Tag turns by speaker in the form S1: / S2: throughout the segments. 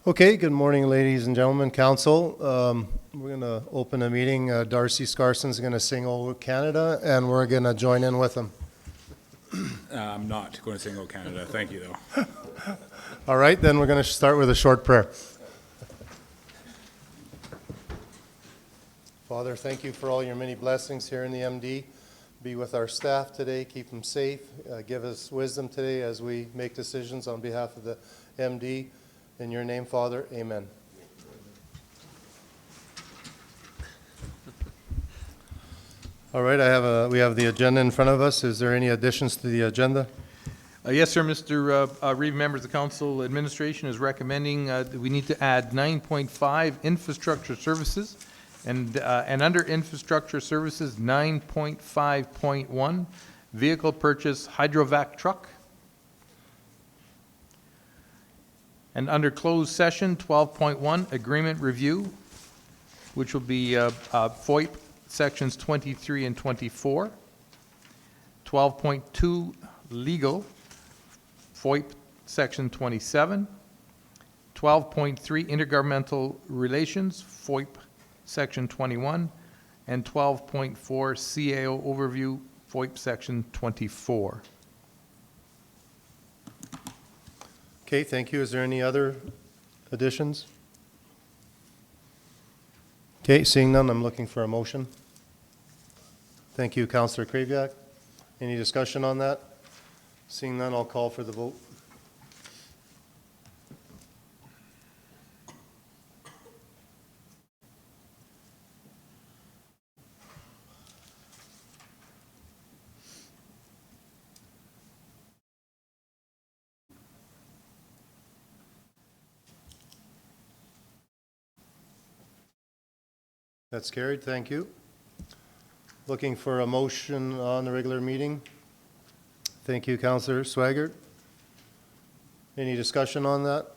S1: Okay, good morning, ladies and gentlemen, council. We're going to open a meeting. Darcy Scarson's going to sing "O Canada," and we're going to join in with him.
S2: I'm not going to sing "O Canada." Thank you, though.
S1: All right, then we're going to start with a short prayer. Father, thank you for all your many blessings here in the MD. Be with our staff today. Keep them safe. Give us wisdom today as we make decisions on behalf of the MD. In your name, Father, amen. All right, we have the agenda in front of us. Is there any additions to the agenda?
S3: Yes, sir. Mr. Reeve, members of the council, administration is recommending that we need to add 9.5 infrastructure services, and under infrastructure services 9.5.1 vehicle purchase hydrovac truck. And under closed session, 12.1, agreement review, which will be FOIP sections 23 and 24. 12.2, legal, FOIP section 27. 12.3, intergovernmental relations, FOIP section 21. And 12.4, CAO overview, FOIP section 24.
S1: Okay, thank you. Is there any other additions? Okay, seeing none, I'm looking for a motion. Thank you, Councillor Kraviak. Any discussion on that? Seeing none, I'll call for the vote. That's carried. Thank you. Looking for a motion on the regular meeting. Thank you, Councillor Swaggart. Any discussion on that?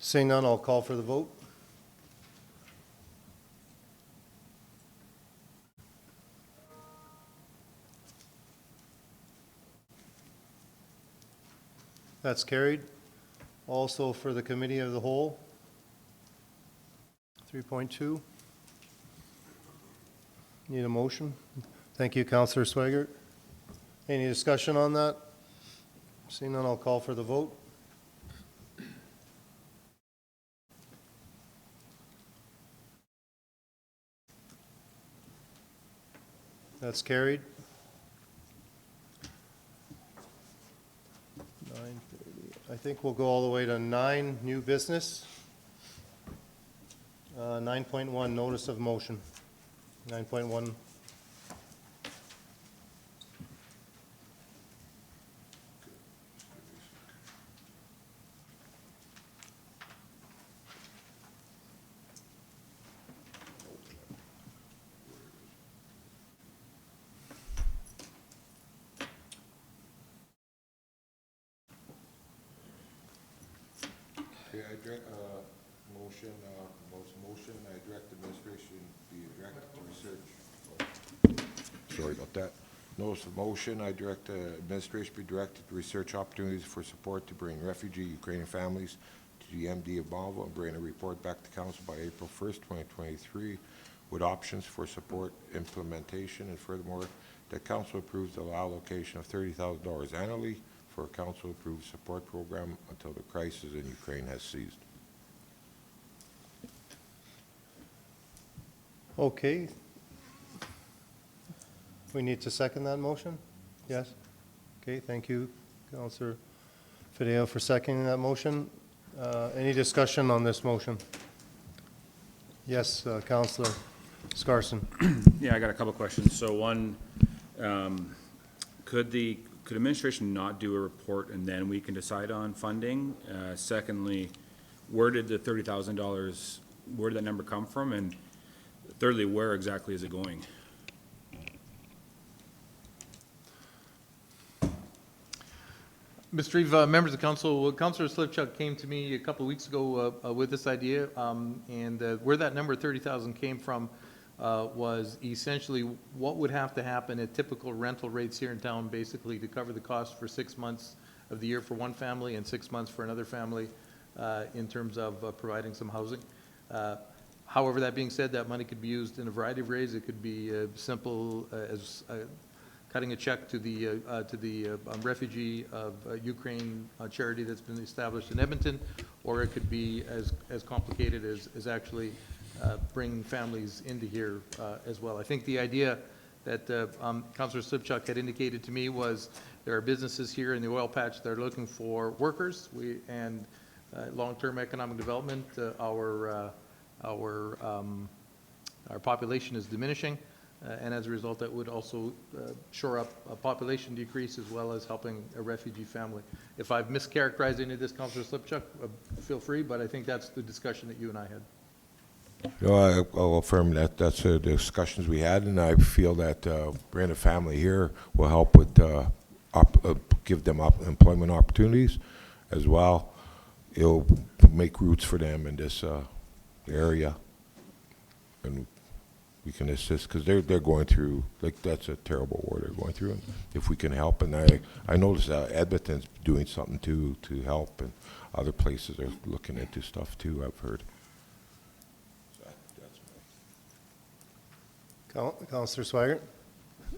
S1: Seeing none, I'll call for the vote. That's carried. Also for the Committee of the Whole. 3.2. Need a motion? Thank you, Councillor Swaggart. Any discussion on that? Seeing none, I'll call for the vote. That's carried. 9:30. I think we'll go all the way to 9, new business. 9.1, notice of motion. 9.1.
S4: Okay, I direct, motion, I direct administration be directed to research. Sorry about that. Notice of motion, I direct administration be directed to research opportunities for support to bring refugee Ukrainian families to the MD of Bonneville and bring a report back to council by April 1st, 2023 with options for support implementation, and furthermore, that council approves the allocation of $30,000 annually for a council-approved support program until the crisis in Ukraine has ceased.
S1: Okay. We need to second that motion? Yes? Okay, thank you, Councillor Fideo, for seconding that motion. Any discussion on this motion? Yes, Councillor Scarson.
S2: Yeah, I got a couple questions. So one, could administration not do a report and then we can decide on funding? Secondly, where did the $30,000, where did that number come from? And thirdly, where exactly is it going?
S3: Mr. Reeve, members of council, Councillor Slivchuk came to me a couple of weeks ago with this idea, and where that number 30,000 came from was essentially what would have to happen at typical rental rates here in town, basically to cover the cost for 6 months of the year for one family and 6 months for another family. in terms of providing some housing. However, that being said, that money could be used in a variety of ways. It could be simple as cutting a check to the refugee of Ukraine charity that's been established in Edmonton, or it could be as complicated as actually bringing families into here as well. I think the idea that Councillor Slipchuk had indicated to me was there are businesses here in the oil patch that are looking for workers, and long-term economic development. Our population is diminishing, and as a result, that would also shore up a population decrease as well as helping a refugee family. If I've mischaracterized any of this, Councillor Slipchuk, feel free, but I think that's the discussion that you and I had.
S4: No, I'll affirm that. That's the discussions we had, and I feel that bringing a family here will help with give them employment opportunities as well. It'll make roots for them in this area, and we can assist because they're going through, like, that's a terrible war they're going through, and if we can help, and I noticed Edmonton's doing something to help, and other places are looking into stuff too, I've heard. So that's
S1: Councillor Swigert?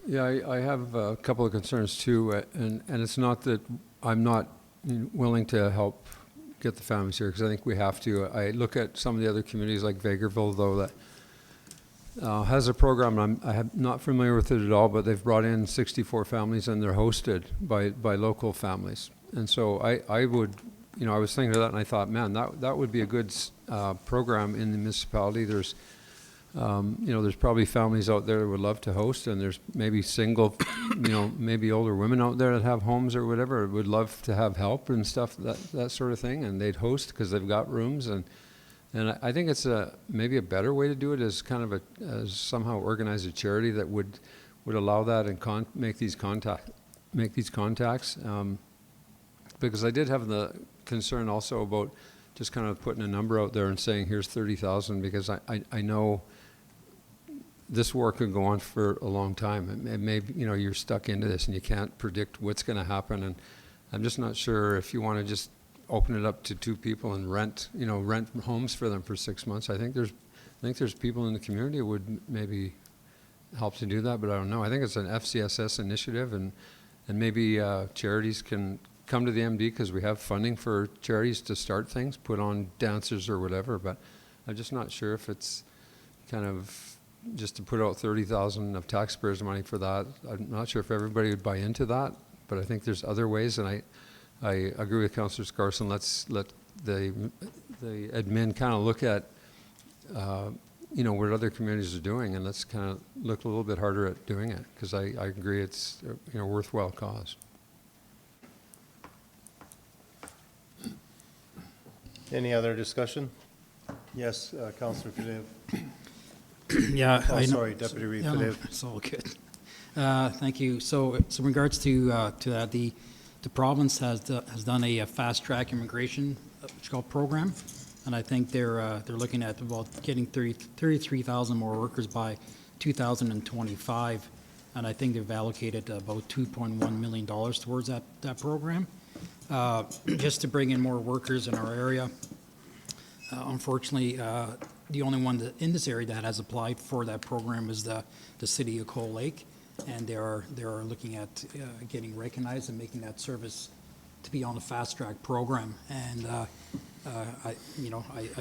S5: Yeah, I have a couple of concerns too, and it's not that I'm not willing to help get the families here, because I think we have to. I look at some of the other communities like Vegreville, though, that has a program, and I'm not familiar with it at all, but they've brought in 64 families and they're hosted by local families. And so I would, I was thinking of that and I thought, man, that would be a good program in the municipality. There's, there's probably families out there that would love to host, and there's maybe single, maybe older women out there that have homes or whatever, would love to have help and stuff, that sort of thing, and they'd host because they've got rooms. And I think it's maybe a better way to do it is kind of as somehow organize a charity that would allow that and make these contacts. Because I did have the concern also about just kind of putting a number out there and saying, here's 30,000, because I know this war could go on for a long time. It may, you're stuck into this and you can't predict what's going to happen. And I'm just not sure if you want to just open it up to two people and rent homes for them for 6 months. I think there's people in the community who would maybe help to do that, but I don't know. I think it's an FCSS initiative, and maybe charities can come to the MD because we have funding for charities to start things, put on dancers or whatever, but I'm just not sure if it's kind of just to put out 30,000 of taxpayers' money for that. I'm not sure if everybody would buy into that, but I think there's other ways, and I agree with Councillor Scarson. Let's let the admin kind of look at what other communities are doing, and let's kind of look a little bit harder at doing it, because I agree it's a worthwhile cause.
S1: Any other discussion? Yes, Councillor Fadеев.
S6: Yeah,
S1: Oh,
S6: I know.
S1: sorry, Deputy Reeve Fadеев.
S6: It's all good. Thank you. So in regards to that, the province has done a fast-track immigration program, and I think they're looking at about getting 33,000 more workers by 2025, and I think they've allocated about $2.1 million towards that program, just to bring in more workers in our area. Unfortunately, the only one in this area that has applied for that program is the city of Cold Lake, and they are looking at getting recognized and making that service to be on the fast track program. And I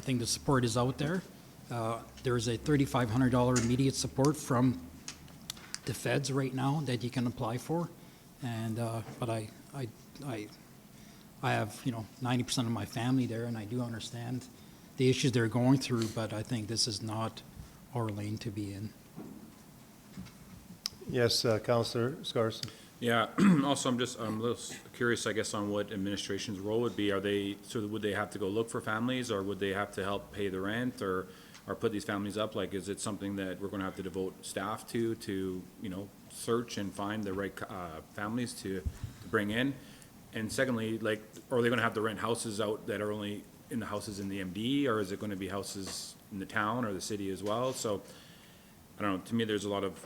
S6: think the support is out there. There's a $3,500 immediate support from the feds right now that you can apply for, and but I have 90% of my family there, and I do understand the issues they're going through, but I think this is not our lane to be in.
S1: Yes, Councillor Scarson.
S2: Yeah, also, I'm a little curious, I guess, on what administration's role would be. Would they have to go look for families, or would they have to help pay the rent, or put these families up? Like, is it something that we're gonna have to devote staff to, search and find the right families to bring in? And secondly, like, are they gonna have to rent houses out that are only in the houses in the MD, or is it gonna be houses in the town or the city as well? So, I don't know, to me, there's a lot of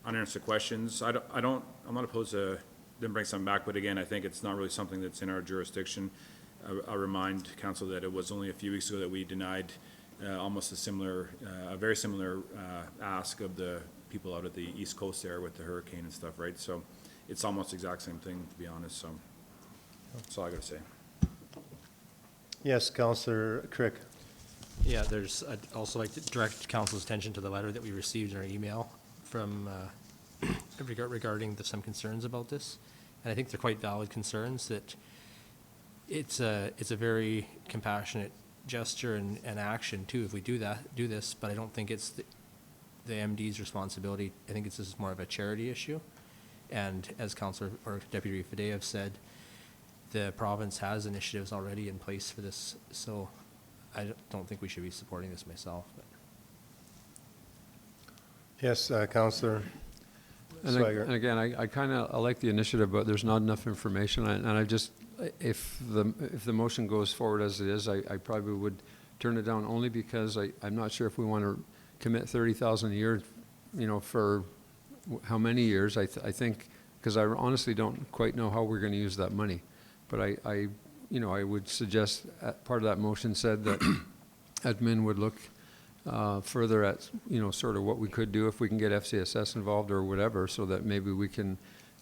S2: unanswered questions. I'm not opposed to them bring something back, but again, I think it's not really something that's in our jurisdiction. I'll remind council that it was only a few weeks ago that we denied almost a very similar ask of the people out at the East Coast there with the hurricane and stuff, right? So it's almost the exact same thing, to be honest, so that's all I gotta say.
S1: Yes, Councillor Crick.
S7: Yeah, I'd also like to direct council's attention to the letter that we received in our email from, regarding some concerns about this. And I think they're quite valid concerns that it's a very compassionate gesture and action too, if we do this, but I don't think it's the MD's responsibility. I think this is more of a charity issue. And as Councillor or Deputy Fadea have said, the province has initiatives already in place for this, so I don't think we should be supporting this myself. But.
S1: Yes, Councillor
S5: And
S1: Swager.
S5: again, I like the initiative, but there's not enough information, and I just, if the motion goes forward as it is, I probably would turn it down only because I'm not sure if we want to commit 30,000 a year, for how many years. I think, because I honestly don't quite know how we're going to use that money. But I would suggest, part of that motion said that admin would look further at, sort of what we could do if we can get FCSS involved or whatever, so that maybe we can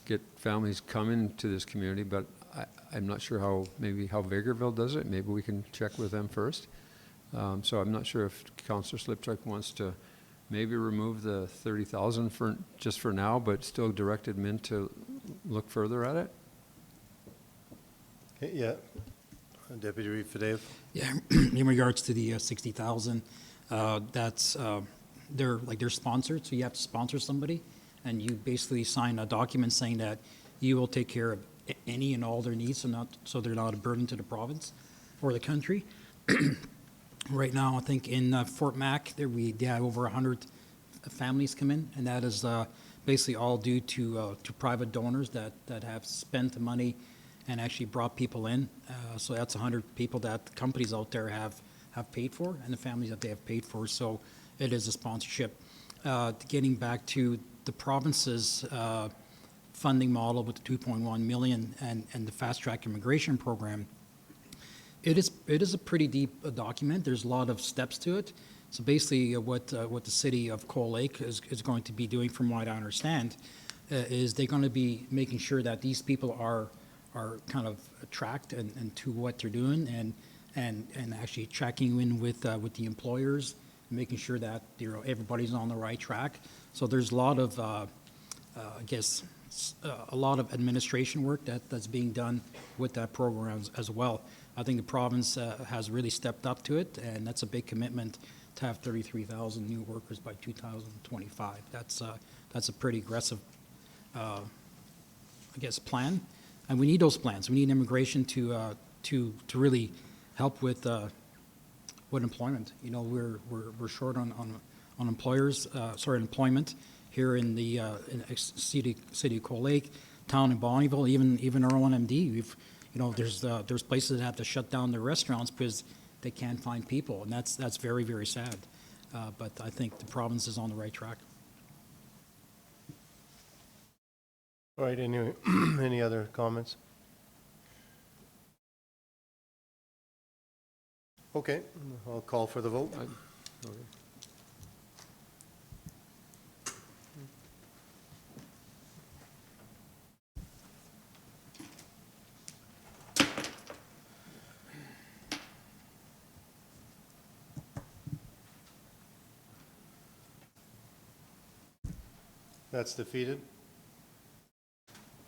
S5: get families come into this community. But I'm not sure how Vegreville does it. Maybe we can check with them first. So I'm not sure if Councillor Slipchuk wants to maybe remove the 30,000 just for now, but still direct admin to look further at it.
S1: Okay, yeah. Deputy Fadea.
S6: Yeah, in regards to the 60,000, that's, they're sponsored, so you have to sponsor somebody, and you basically sign a document saying that you will take care of any and all their needs, so they're not a burden to the province or the country. Right now, I think in Fort Mac, they have over 100 families come in, and that is basically all due to private donors that have spent the money and actually brought people in. So that's 100 people that companies out there have paid for, and the families that they have paid for. So it is a sponsorship. Getting back to the province's funding model with the 2.1 million and the fast track immigration program, it is a pretty deep document. There's a lot of steps to it. So basically, what the city of Coal Lake is going to be doing, from what I understand, is they're going to be making sure that these people are kind of tracked and to what they're doing, and actually checking in with the employers, making sure that everybody's on the right track. So there's a lot of I guess a lot of administration work that's being done with that program as well. I think the province has really stepped up to it, and that's a big commitment to have 33,000 new workers by 2025. That's a pretty aggressive, I guess, plan, and we need those plans. We need immigration to really help with employment. We're short on employment here in the city of Coal Lake, town in Bonnyville, even our own MD. There's places that have to shut down their restaurants because they can't find people, and that's very, very sad. But I think the province is on the right track.
S1: All right, any other comments? Okay, I'll call for the vote. That's defeated.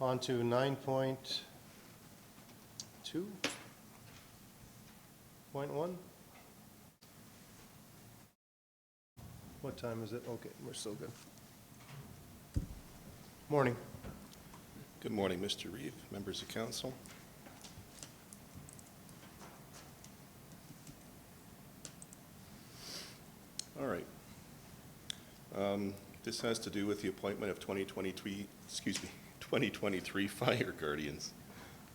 S1: On to 9.2.1. What time is it? Okay, we're still good. Morning.
S8: Good morning, Mr. Reeve, members of council. All right. This has to do with the appointment of 2023 fire guardians.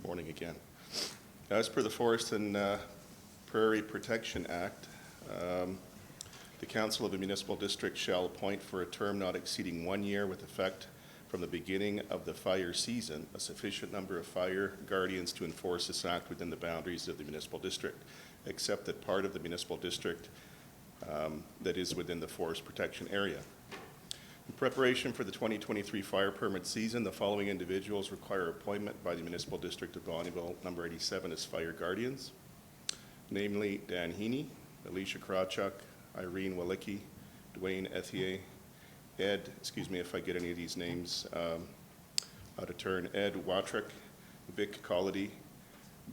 S8: Morning again. As per the Forest and Prairie Protection Act, the Council of the Municipal District shall appoint for a term not exceeding 1 year with effect from the beginning of the fire season a sufficient number of fire guardians to enforce this act within the boundaries of the municipal district, except that part of the municipal district that is within the forest protection area. In preparation for the 2023 fire permit season, the following individuals require appointment by the Municipal District of Bonnyville, number 87, as fire guardians, namely Dan Heaney, Alicia Krawchuk, Irene Walicki, Dwayne Ethier, Ed, excuse me if I get any of these names out of turn, Ed Watrick, Vic Colledy,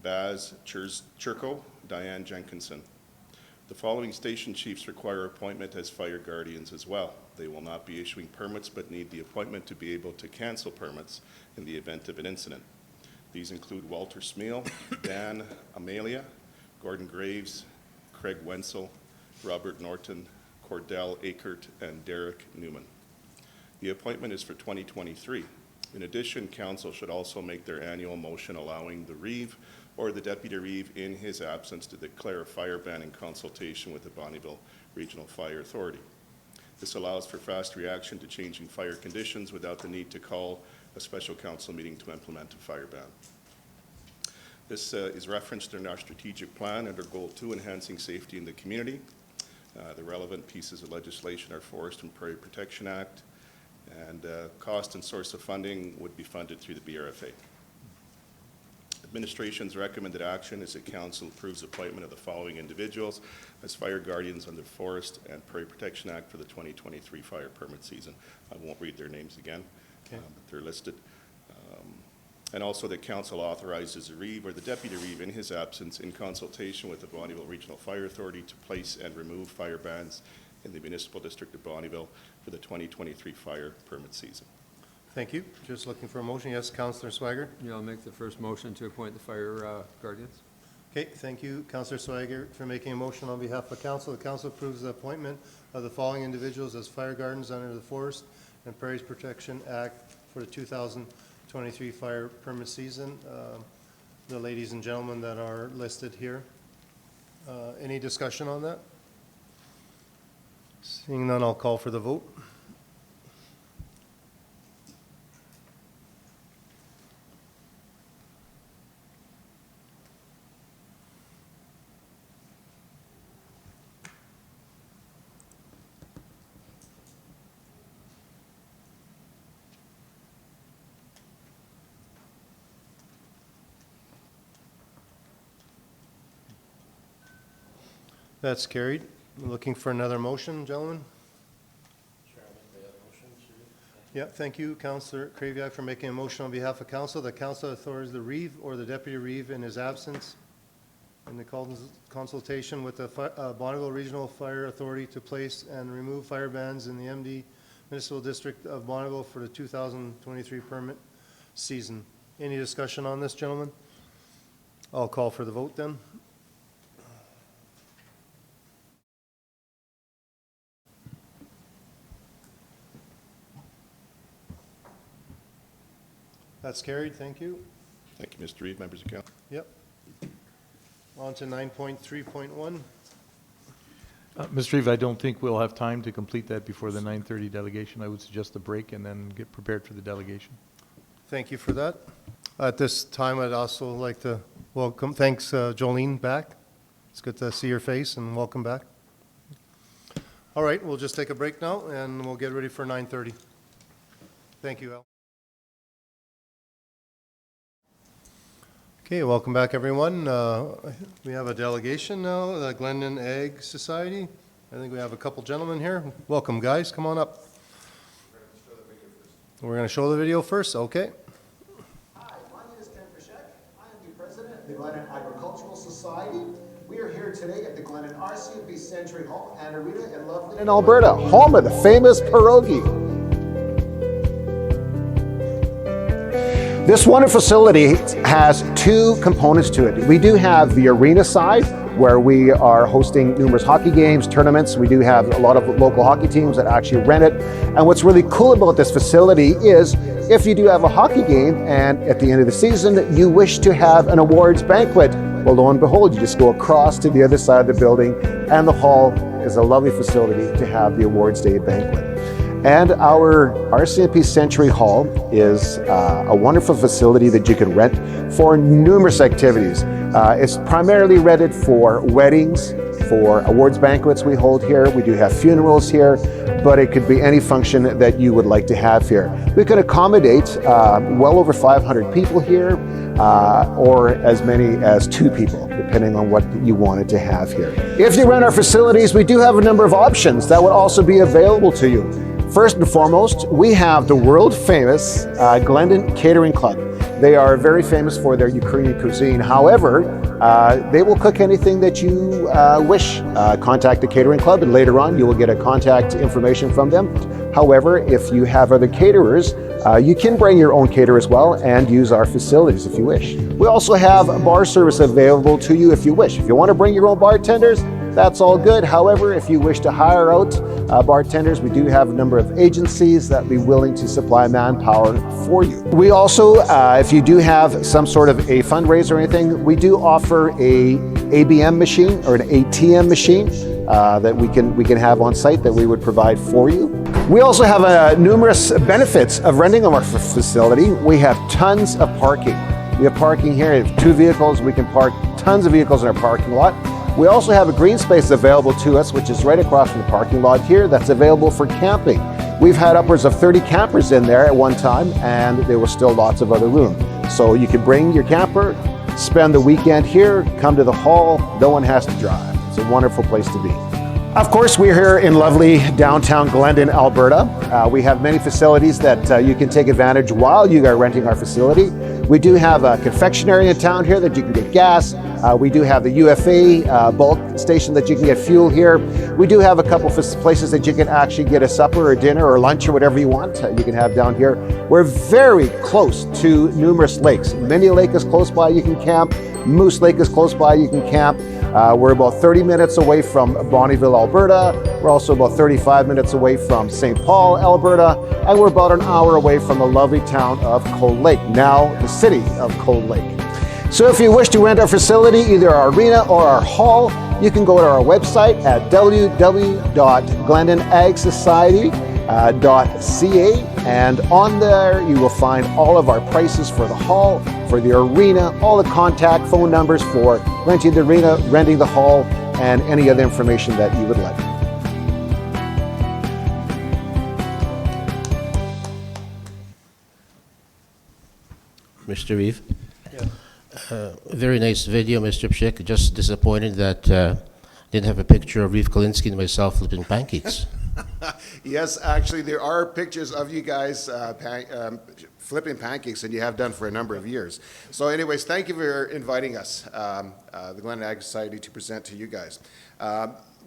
S8: Baz Churko, Diane Jenkinson. The following station chiefs require appointment as fire guardians as well. They will not be issuing permits but need the appointment to be able to cancel permits in the event of an incident. These include Walter Smeal, Dan Amalia, Gordon Graves, Craig Wenzel, Robert Norton, Cordell Akert, and Derek Newman. The appointment is for 2023. In addition, council should also make their annual motion allowing the Reeve or the Deputy Reeve in his absence to declare a fire ban in consultation with the Bonnyville Regional Fire Authority. This allows for fast reaction to changing fire conditions without the need to call a special council meeting to implement a fire ban. This is referenced in our strategic plan under Goal 2, enhancing safety in the community. The relevant pieces of legislation are Forest and Prairie Protection Act, and cost and source of funding would be funded through the BRFA. Administration's recommended action is that council approves appointment of the following individuals as fire guardians under the Forest and Prairie Protection Act for the 2023 fire permit season. I won't read their names again, but they're listed. And also that council authorizes the Reeve or the Deputy Reeve in his absence in consultation with the Bonnyville Regional Fire Authority to place and remove fire bans in the Municipal District of Bonnyville for the 2023 fire permit season.
S1: Thank you. Just looking for a motion. Yes, Councillor Swaggart.
S5: Yeah, I'll make the first motion to appoint the fire guardians.
S1: Okay, thank you, Councillor Swaggart, for making a motion on behalf of council. The council approves the appointment of the following individuals as fire guardians under the Forest and Prairie Protection Act for the 2023 fire permit season. The ladies and gentlemen that are listed here. Any discussion on that? Seeing none, I'll call for the vote. That's carried. Looking for another motion, gentlemen? Yeah, thank you, Councillor Kraviak, for making a motion on behalf of council. The council authorities the Reeve or the Deputy Reeve in his absence in the consultation with the Bonnyville Regional Fire Authority to place and remove fire bans in the MD Municipal District of Bonnyville for the 2023 permit season. Any discussion on this, gentlemen? I'll call for the vote then. That's carried. Thank you.
S8: Thank you, Mr. Reeve, members of council.
S1: Yep. On to 9.3.1.
S3: Mr. Reeve, I don't think we'll have time to complete that before the 9:30 delegation. I would suggest a break and then get prepared for the delegation.
S1: Thank you for that. At this time, I'd also like to welcome, thanks Jolene back. It's good to see your face and welcome back. All right, we'll just take a break now and we'll get ready for 9:30. Thank you, Al. Okay, welcome back, everyone. We have a delegation now, the Glendon Ag Society. I think we have a couple gentlemen here. Welcome, guys. Come on up. We're going to show the video first. Okay.
S9: Hi, my name is Ken Fischek. I am the president of the Glendon Agricultural Society. We are here today at the Glendon RCMP Century Hall, Anarita and lovely in Alberta, home of the famous pierogi. This wonderful facility has two components to it. We do have the arena side, where we are hosting numerous hockey games, tournaments. We do have a lot of local hockey teams that actually rent it. And what's really cool about this facility is if you do have a hockey game and at the end of the season you wish to have an awards banquet, well, lo and behold, you just go across to the other side of the building and the hall is a lovely facility to have the awards day banquet. And our RCMP Century Hall is a wonderful facility that you can rent for numerous activities. It's primarily rented for weddings, for awards banquets we hold here. We do have funerals here, but it could be any function that you would like to have here. We can accommodate well over 500 people here, or as many as 2 people, depending on what you wanted to have here. If you rent our facilities, we do have a number of options that would also be available to you. First and foremost, we have the world famous Glendon Catering Club. They are very famous for their Ukrainian cuisine. However, they will cook anything that you wish. Contact the catering club, and later on you will get a contact information from them. However, if you have other caterers, you can bring your own caterer as well and use our facilities if you wish. We also have bar service available to you if you wish. If you want to bring your own bartenders, that's all good. However, if you wish to hire out bartenders, we do have a number of agencies that will be willing to supply manpower for you. We also, if you do have some sort of a fundraiser or anything, we do offer a ABM machine or an ATM machine that we can have on site that we would provide for you. We also have numerous benefits of renting our facility. We have tons of parking. We have parking here. We have 2 vehicles. We can park tons of vehicles in our parking lot. We also have a green space available to us, which is right across from the parking lot here, that's available for camping. We've had upwards of 30 campers in there at one time, and there was still lots of other room. So you can bring your camper, spend the weekend here, come to the hall, no one has to drive. It's a wonderful place to be. Of course, we're here in lovely downtown Glendon, Alberta. We have many facilities that you can take advantage while you are renting our facility. We do have a confectionery in town here that you can get gas. We do have the UFA bulk station that you can get fuel here. We do have a couple places that you can actually get a supper or dinner or lunch or whatever you want you can have down here. We're very close to numerous lakes. Minnie Lake is close by, you can camp. Moose Lake is close by, you can camp. We're about 30 minutes away from Bonnyville, Alberta. We're also about 35 minutes away from St. Paul, Alberta. And we're about an hour away from the lovely town of Cold Lake, now the city of Cold Lake. So if you wish to rent our facility, either our arena or our hall, you can go to our website at www.glendonagsociety.ca, and on there you will find all of our prices for the hall, for the arena, all the contact phone numbers for renting the arena, renting the hall, and any other information that you would like.
S10: Mr. Reeve? Very nice video, Mr. Psik. Just disappointed that didn't have a picture of Reeve Kalinsky and myself flipping pancakes.
S9: Yes, actually, there are pictures of you guys flipping pancakes, and you have done for a number of years. So anyways, thank you for inviting us, the Glendon Ag Society, to present to you guys.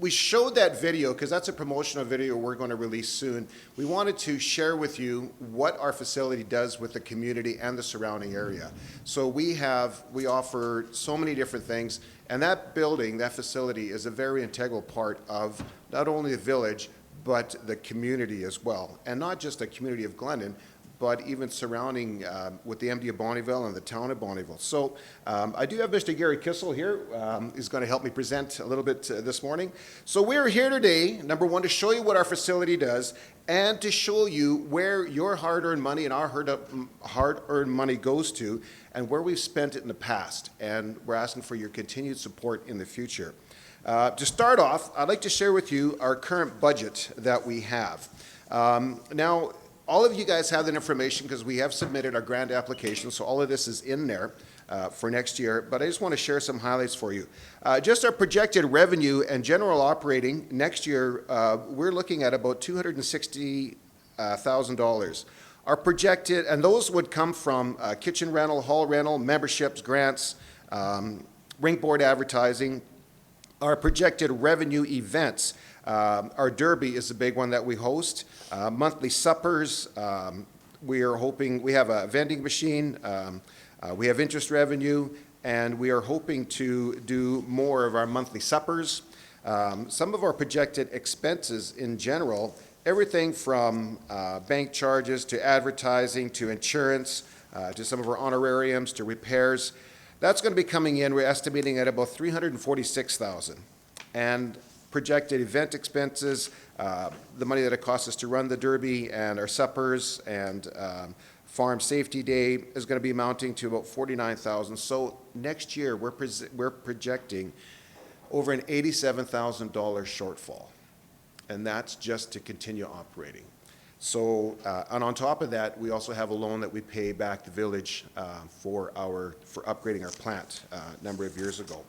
S9: We showed that video because that's a promotional video we're going to release soon. We wanted to share with you what our facility does with the community and the surrounding area. So we offer so many different things, and that building, that facility, is a very integral part of not only the village, but the community as well. And not just the community of Glendon, but even surrounding with the MD of Bonnyville and the town of Bonnyville. So I do have Mr. Gary Kissel here. He's going to help me present a little bit this morning. So we're here today, number one, to show you what our facility does and to show you where your hard-earned money and our hard-earned money goes to and where we've spent it in the past. And we're asking for your continued support in the future. To start off, I'd like to share with you our current budget that we have. Now, all of you guys have that information because we have submitted our grant application, so all of this is in there for next year, but I just want to share some highlights for you. Just our projected revenue and general operating next year, we're looking at about $260,000. Our projected, and those would come from kitchen rental, hall rental, memberships, grants, rink board advertising. Our projected revenue events, our Derby is the big one that we host. Monthly suppers, we are hoping, we have a vending machine, we have interest revenue, and we are hoping to do more of our monthly suppers. Some of our projected expenses in general, everything from bank charges to advertising to insurance to some of our honorariums to repairs. That's going to be coming in, we're estimating at about $346,000. And projected event expenses,
S11: the money that it costs us to run the Derby and our suppers and Farm Safety Day is going to be amounting to about $49,000. So next year, we're projecting over an $87,000 shortfall, and that's just to continue operating. So, and on top of that, we also have a loan that we pay back the village for upgrading our plant a number of years ago.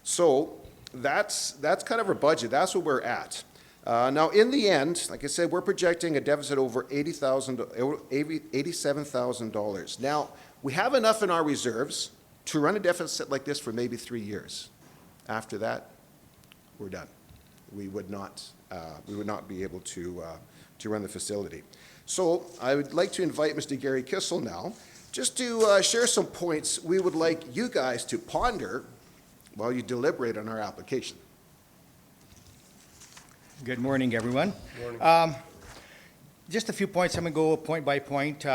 S11: So that's kind of our budget. That's what we're at. Now, in the end, like I said, we're projecting a deficit over $87,000. Now, we have enough in our reserves to run a deficit like this for maybe 3 years. After that, we're done. We would not be able to run the facility. So I would like to invite Mr. Gary Kissel now, just to share some points we would like you guys to ponder while you deliberate on our application.
S12: Good morning, everyone. Morning. Just a few points. I'm going to go point by point.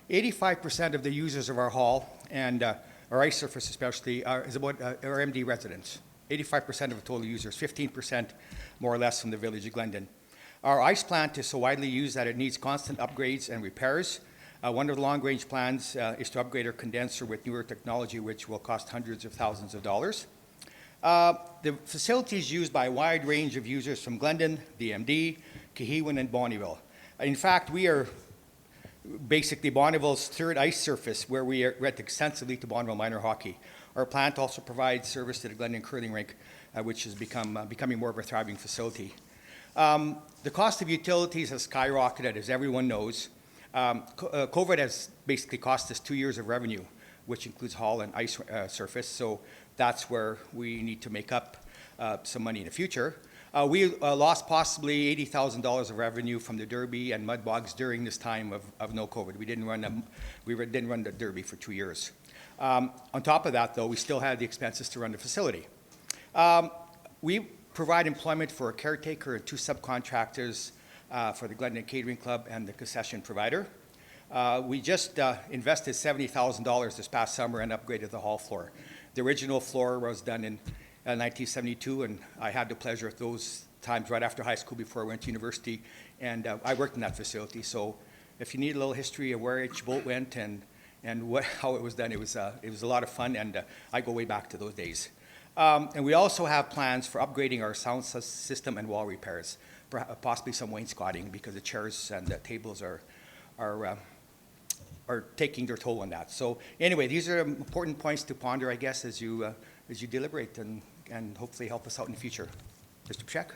S12: 85% of the users of our hall and our ice surface especially is about our MD residents. 85% of the total users, 15% more or less from the village of Glendon. Our ice plant is so widely used that it needs constant upgrades and repairs. One of the long-range plans is to upgrade our condenser with newer technology, which will cost hundreds of thousands of dollars. The facility is used by a wide range of users from Glendon, the MD, Cahiwin, and Bonnyville. In fact, we are basically Bonnyville's third ice surface where we rent extensively to Bonnyville minor hockey. Our plant also provides service to the Glendon curling rink, which is becoming more of a thriving facility. The cost of utilities has skyrocketed, as everyone knows. COVID has basically cost us 2 years of revenue, which includes hall and ice surface, so that's where we need to make up some money in the future. We lost possibly $80,000 of revenue from the Derby and mud bogs during this time of no COVID. We didn't run the Derby for 2 years. On top of that, though, we still had the expenses to run the facility. We provide employment for a caretaker and 2 subcontractors for the Glendon Catering Club and the concession provider. We just invested $70,000 this past summer and upgraded the hall floor. The original floor was done in 1972, and I had the pleasure at those times right after high school before I went to university, and I worked in that facility. So if you need a little history of where each boat went and how it was done, it was a lot of fun, and I go way back to those days. And we also have plans for upgrading our sound system and wall repairs, possibly some wainscoting, because the chairs and the tables are taking their toll on that. So anyway, these are important points to ponder, I guess, as you deliberate and hopefully help us out in the future. Mr. Pshek?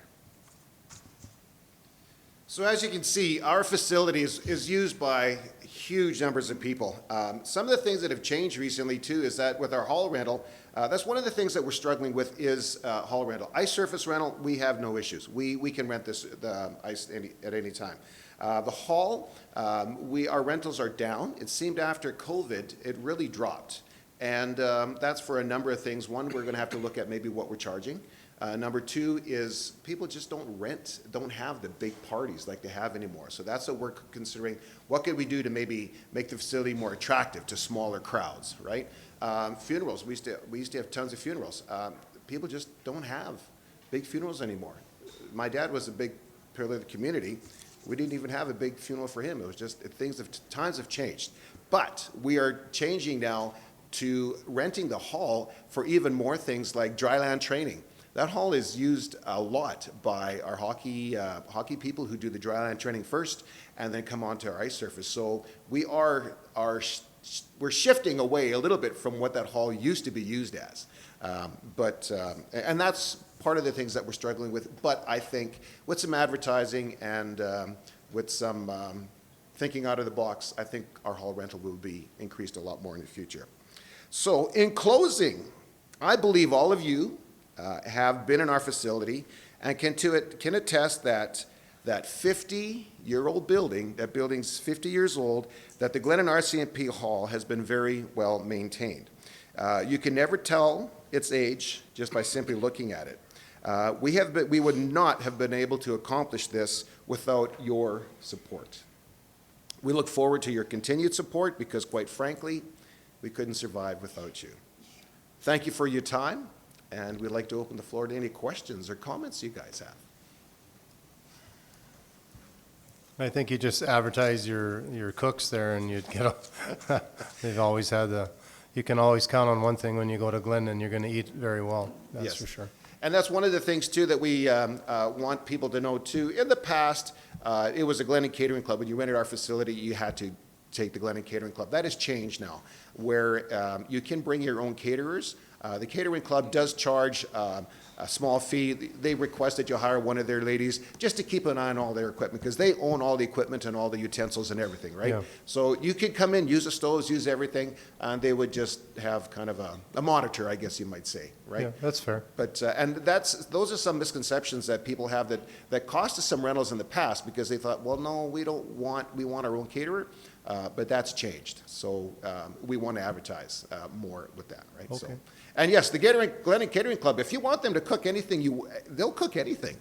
S11: So as you can see, our facility is used by huge numbers of people. Some of the things that have changed recently, too, is that with our hall rental, that's one of the things that we're struggling with is hall rental. Ice surface rental, we have no issues. We can rent the ice at any time. The hall, our rentals are down. It seemed after COVID, it really dropped. And that's for a number of things. One, we're going to have to look at maybe what we're charging. Number 2 is people just don't have the big parties like they have anymore. So that's what we're considering. What could we do to maybe make the facility more attractive to smaller crowds, right? Funerals, we used to have tons of funerals. People just don't have big funerals anymore. My dad was a big pillar of the community. We didn't even have a big funeral for him. It was just times have changed. But we are changing now to renting the hall for even more things like dryland training. That hall is used a lot by our hockey people who do the dryland training first and then come on to our ice surface. So we're shifting away a little bit from what that hall used to be used as. And that's part of the things that we're struggling with. But I think with some advertising and with some thinking out of the box, I think our hall rental will be increased a lot more in the future. So in closing, I believe all of you have been in our facility and can attest that 50-year-old building, that building's 50 years old, that the Glendon RCMP Hall has been very well maintained. You can never tell its age just by simply looking at it. We would not have been able to accomplish this without your support. We look forward to your continued support because, quite frankly, we couldn't survive without you. Thank you for your time, and we'd like to open the floor to any questions or comments you guys have.
S1: I think you just advertise your cooks there and you'd get, they've always had you can always count on one thing when you go to Glendon, you're going to eat very well, that's
S11: Yes.
S1: for sure.
S11: And that's one of the things, too, that we want people to know, too. In the past, it was a Glendon Catering Club. When you rented our facility, you had to take the Glendon Catering Club. That has changed now, where you can bring your own caterers. The Catering Club does charge a small fee. They request that you hire one of their ladies just to keep an eye on all their equipment, because they own all the equipment and all the utensils and everything, right?
S1: Yeah.
S11: So you could come in, use the stoves, use everything, and they would just have kind of a monitor, I guess you might say, right?
S1: Yeah, that's fair.
S11: But, and those are some misconceptions that people have that cost us some rentals in the past, because they thought, well, no, we want our own caterer, but that's changed. So we want to advertise more with that, right? So,
S1: Okay.
S11: and yes, the Glendon Catering Club, if you want them to cook anything, they'll cook anything.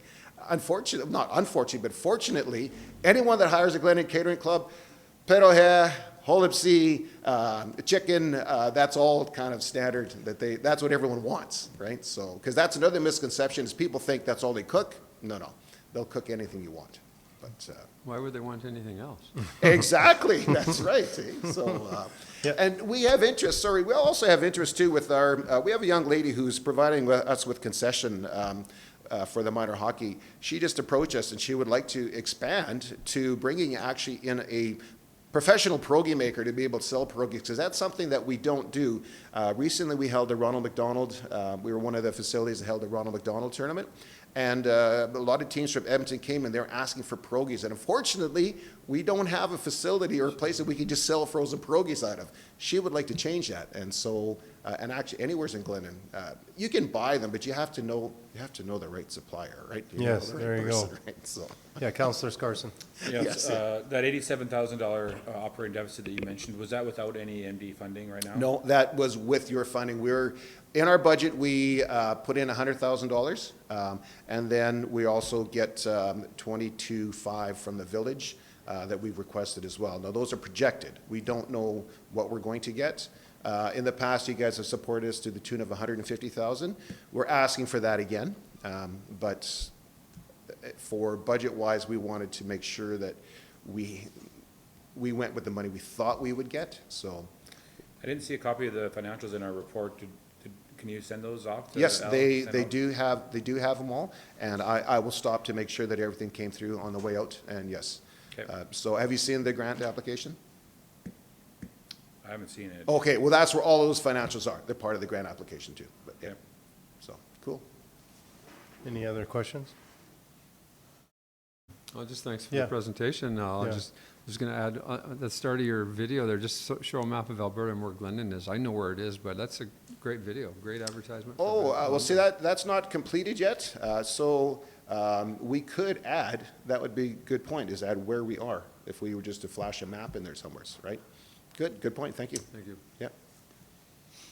S11: Unfortunately, not unfortunately, but fortunately, anyone that hires a Glendon Catering Club, perohe, holipsi, chicken, that's all kind of standard, that's what everyone wants, right? So, because that's another misconception, is people think that's all they cook. No, they'll cook anything you want. But
S5: Why would they want anything else?
S11: exactly, that's right. eh? So,
S1: Yeah.
S11: and we have interest. Sorry, we also have interest too with our. We have a young lady who's providing us with concession for the minor hockey. She just approached us, and she would like to expand to bringing actually in a professional pierogi maker to be able to sell pierogies, because that's something that we don't do. Recently, we held a Ronald McDonald. We were one of the facilities that held the Ronald McDonald tournament. And a lot of teams from Edmonton came and they're asking for pierogies. And unfortunately, we don't have a facility or a place that we can just sell frozen pierogies out of. She would like to change that. And so, and actually anywhere's in Glendon, you can buy them, but you have to know the right supplier, right? You know
S1: Yes,
S11: the right
S1: there you go.
S11: person, right? So,
S1: Yeah, Councillor Scarson.
S11: Yes.
S2: That $87,000 operating deficit that you mentioned, was that without any MD funding right now?
S11: no, that was with your funding. In our budget, we put in $100,000, and then we also get $22,500 from the village that we've requested as well. Now, those are projected. We don't know what we're going to get. In the past, you guys have supported us to the tune of $150,000. We're asking for that again, but for budget-wise, we wanted to make sure that we went with the money we thought we would get. So,
S2: I didn't see a copy of the financials in our report. Can you send those off to
S11: yes,
S2: Al?
S11: they
S2: Send out?
S11: do have them all, and I will stop to make sure that everything came through on the way out. And yes,
S2: Okay.
S11: so have you seen the grant application?
S2: I haven't seen it.
S11: Okay, well, that's where all of those financials are. They're part of the grant application too. But yeah,
S2: Yep.
S11: so cool.
S1: Any other questions?
S5: Well, just thanks for
S1: Yeah.
S5: the presentation. I'll
S1: Yeah.
S5: just going to add, at the start of your video there, just show a map of Alberta and where Glendon is. I know where it is, but that's a great video, great advertisement. for
S11: Oh,
S5: Glendon.
S11: well, see, that's not completed yet. So we could add, that would be a good point, is add where we are, if we were just to flash a map in there somewhere, right? Good point, thank you.
S5: Thank you.
S11: Yeah.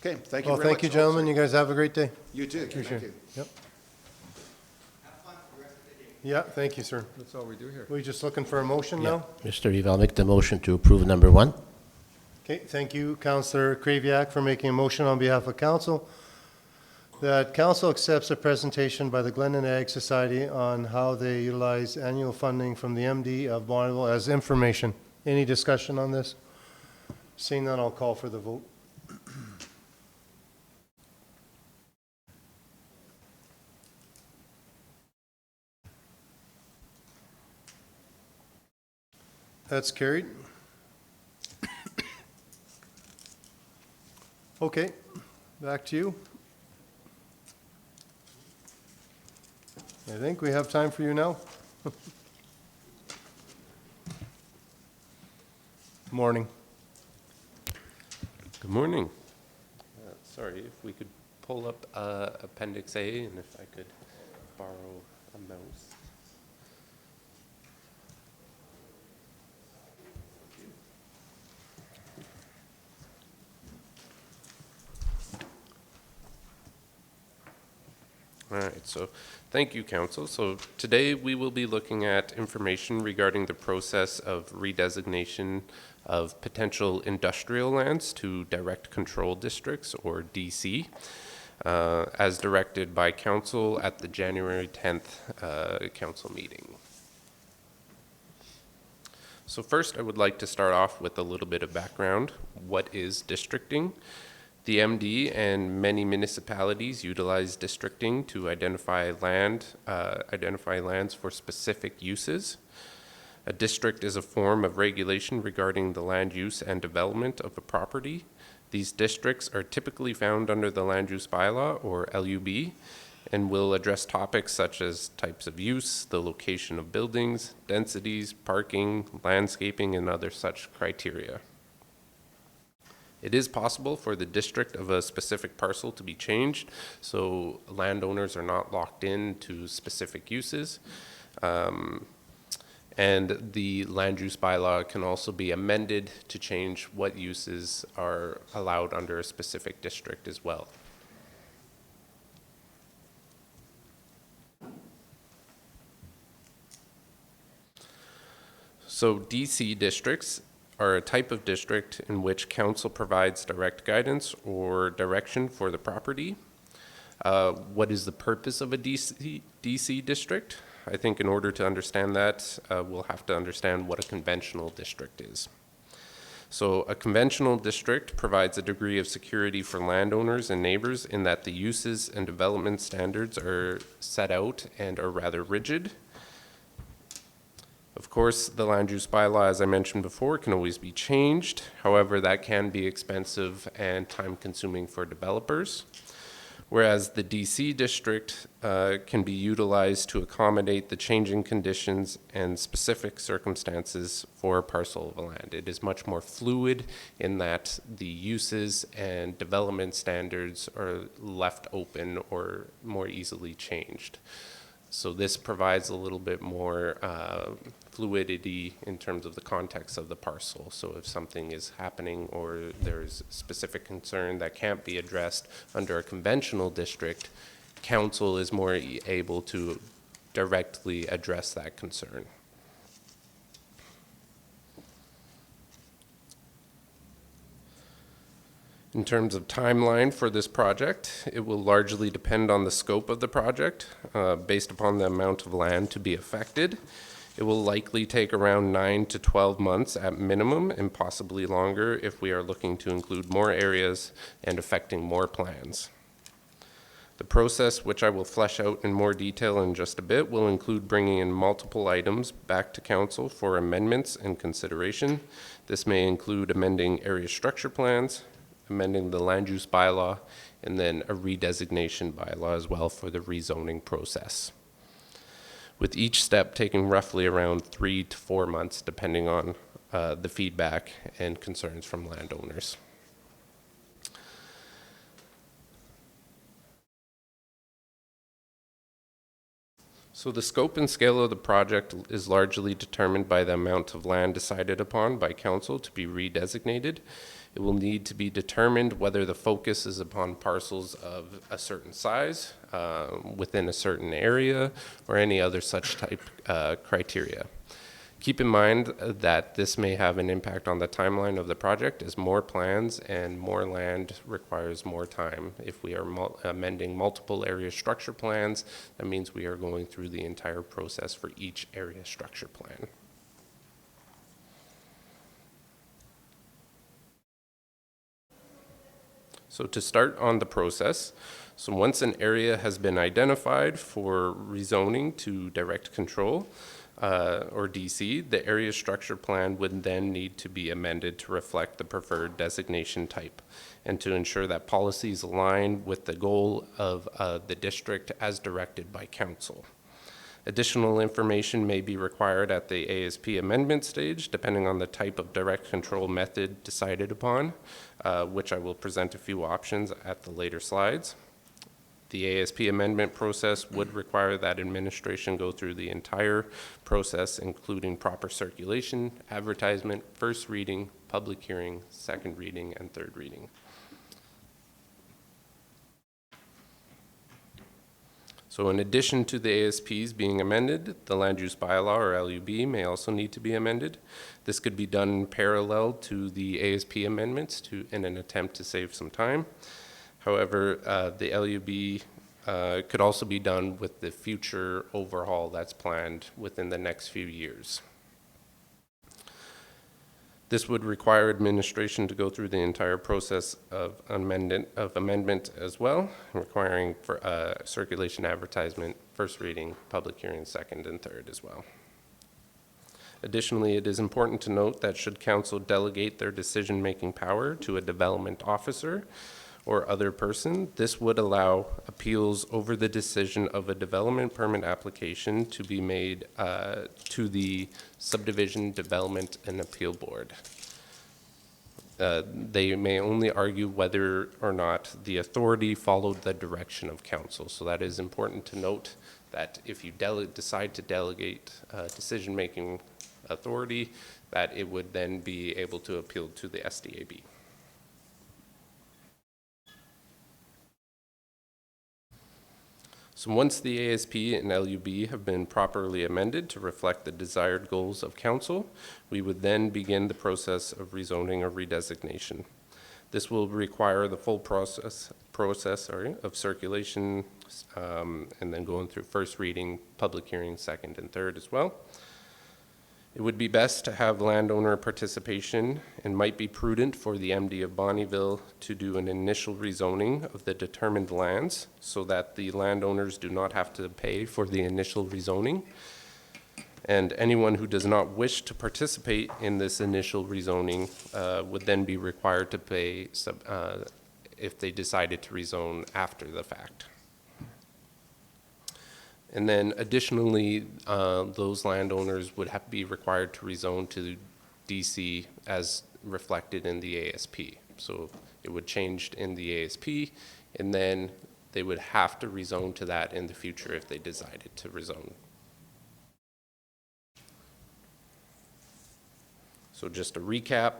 S11: Okay, thank you
S1: Well,
S11: very much.
S1: thank you, gentlemen. You guys have a great day.
S11: You too,
S1: Appreciate
S11: thank
S1: it.
S11: you.
S1: Yep. Yeah, thank you, sir.
S5: That's all we do here.
S1: We just looking for a motion now?
S10: Mr. Reeve, I'll make the motion to approve number 1.
S1: Okay, thank you, Councillor Kraviak, for making a motion on behalf of council, that council accepts a presentation by the Glendon Ag Society on how they utilize annual funding from the MD of Bonneville as information. Any discussion on this? Seeing none, I'll call for the vote. That's carried. Okay, back to you. I think we have time for you now. Morning.
S13: Good morning. Sorry, if we could pull up Appendix A, and if I could borrow a mouse. All right, so thank you, Council. So today we will be looking at information regarding the process of redesignation of potential industrial lands to direct control districts, or DC, as directed by Council at the January 10th Council meeting. So first, I would like to start off with a little bit of background. What is districting? The MD and many municipalities utilize districting to identify lands for specific uses. A district is a form of regulation regarding the land use and development of a property. These districts are typically found under the Land Use Bylaw, or LUB, and will address topics such as types of use, the location of buildings, densities, parking, landscaping, and other such criteria. It is possible for the district of a specific parcel to be changed, so landowners are not locked in to specific uses. And the land use bylaw can also be amended to change what uses are allowed under a specific district as well. So DC districts are a type of district in which council provides direct guidance or direction for the property. What is the purpose of a DC district? I think in order to understand that, we'll have to understand what a conventional district is. So a conventional district provides a degree of security for landowners and neighbors in that the uses and development standards are set out and are rather rigid. Of course, the land use bylaw, as I mentioned before, can always be changed. However, that can be expensive and time-consuming for developers. Whereas the DC district can be utilized to accommodate the changing conditions and specific circumstances for a parcel of land. It is much more fluid in that the uses and development standards are left open or more easily changed. So this provides a little bit more fluidity in terms of the context of the parcel. So if something is happening or there's specific concern that can't be addressed under a conventional district, council is more able to directly address that concern. In terms of timeline for this project, it will largely depend on the scope of the project based upon the amount of land to be affected. It will likely take around 9 to 12 months at minimum and possibly longer if we are looking to include more areas and affecting more plans. The process, which I will flesh out in more detail in just a bit, will include bringing in multiple items back to council for amendments and consideration. This may include amending area structure plans, amending the land use bylaw, and then a redesignation bylaw as well for the rezoning process, with each step taking roughly around 3 to 4 months depending on the feedback and concerns from landowners. So the scope and scale of the project is largely determined by the amount of land decided upon by council to be redesignated. It will need to be determined whether the focus is upon parcels of a certain size, within a certain area, or any other such type criteria. Keep in mind that this may have an impact on the timeline of the project, as more plans and more land requires more time. If we are amending multiple area structure plans, that means we are going through the entire process for each area structure plan. So to start on the process, so once an area has been identified for rezoning to direct control, or DC, the area structure plan would then need to be amended to reflect the preferred designation type and to ensure that policies align with the goal of the district as directed by council. Additional information may be required at the ASP amendment stage, depending on the type of direct control method decided upon, which I will present a few options at the later slides. The ASP amendment process would require that administration go through the entire process, including proper circulation, advertisement, first reading, public hearing, second reading, and third reading. So in addition to the ASPs being amended, the land use bylaw, or LUB, may also need to be amended. This could be done parallel to the ASP amendments in an attempt to save some time. However, the LUB could also be done with the future overhaul that's planned within the next few years. This would require administration to go through the entire process of amendment as well, requiring for circulation, advertisement, first reading, public hearing, second and third as well. Additionally, it is important to note that should council delegate their decision-making power to a development officer or other person, this would allow appeals over the decision of a development permit application to be made to the Subdivision Development and Appeal Board. They may only argue whether or not the authority followed the direction of council. So that is important to note, that if you decide to delegate decision-making authority, that it would then be able to appeal to the SDAB. So once the ASP and LUB have been properly amended to reflect the desired goals of council, we would then begin the process of rezoning or redesignation. This will require the full process of circulation and then going through first reading, public hearing, second and third as well. It would be best to have landowner participation and might be prudent for the MD of Bonnyville to do an initial rezoning of the determined lands so that the landowners do not have to pay for the initial rezoning. And anyone who does not wish to participate in this initial rezoning would then be required to pay if they decided to rezone after the fact. And then additionally, those landowners would have to be required to rezone to DC as reflected in the ASP. So it would change in the ASP, and then they would have to rezone to that in the future if they decided to rezone. So just to recap,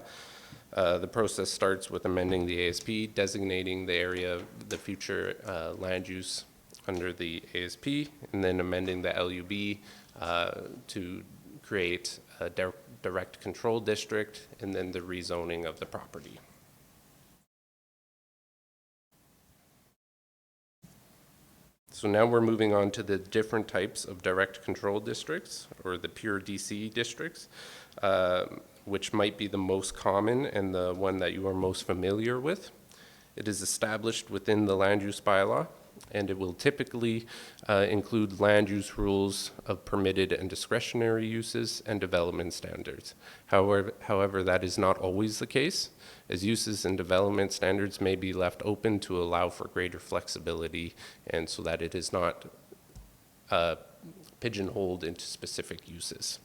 S13: the process starts with amending the ASP, designating the area, the future land use under the ASP, and then amending the LUB to create a direct control district, and then the rezoning of the property. So now we're moving on to the different types of direct control districts, or the pure DC districts, which might be the most common and the one that you are most familiar with. It is established within the land use bylaw, and it will typically include land use rules of permitted and discretionary uses and development standards. However, that is not always the case, as uses and development standards may be left open to allow for greater flexibility, and so that it is not pigeonholed into specific uses.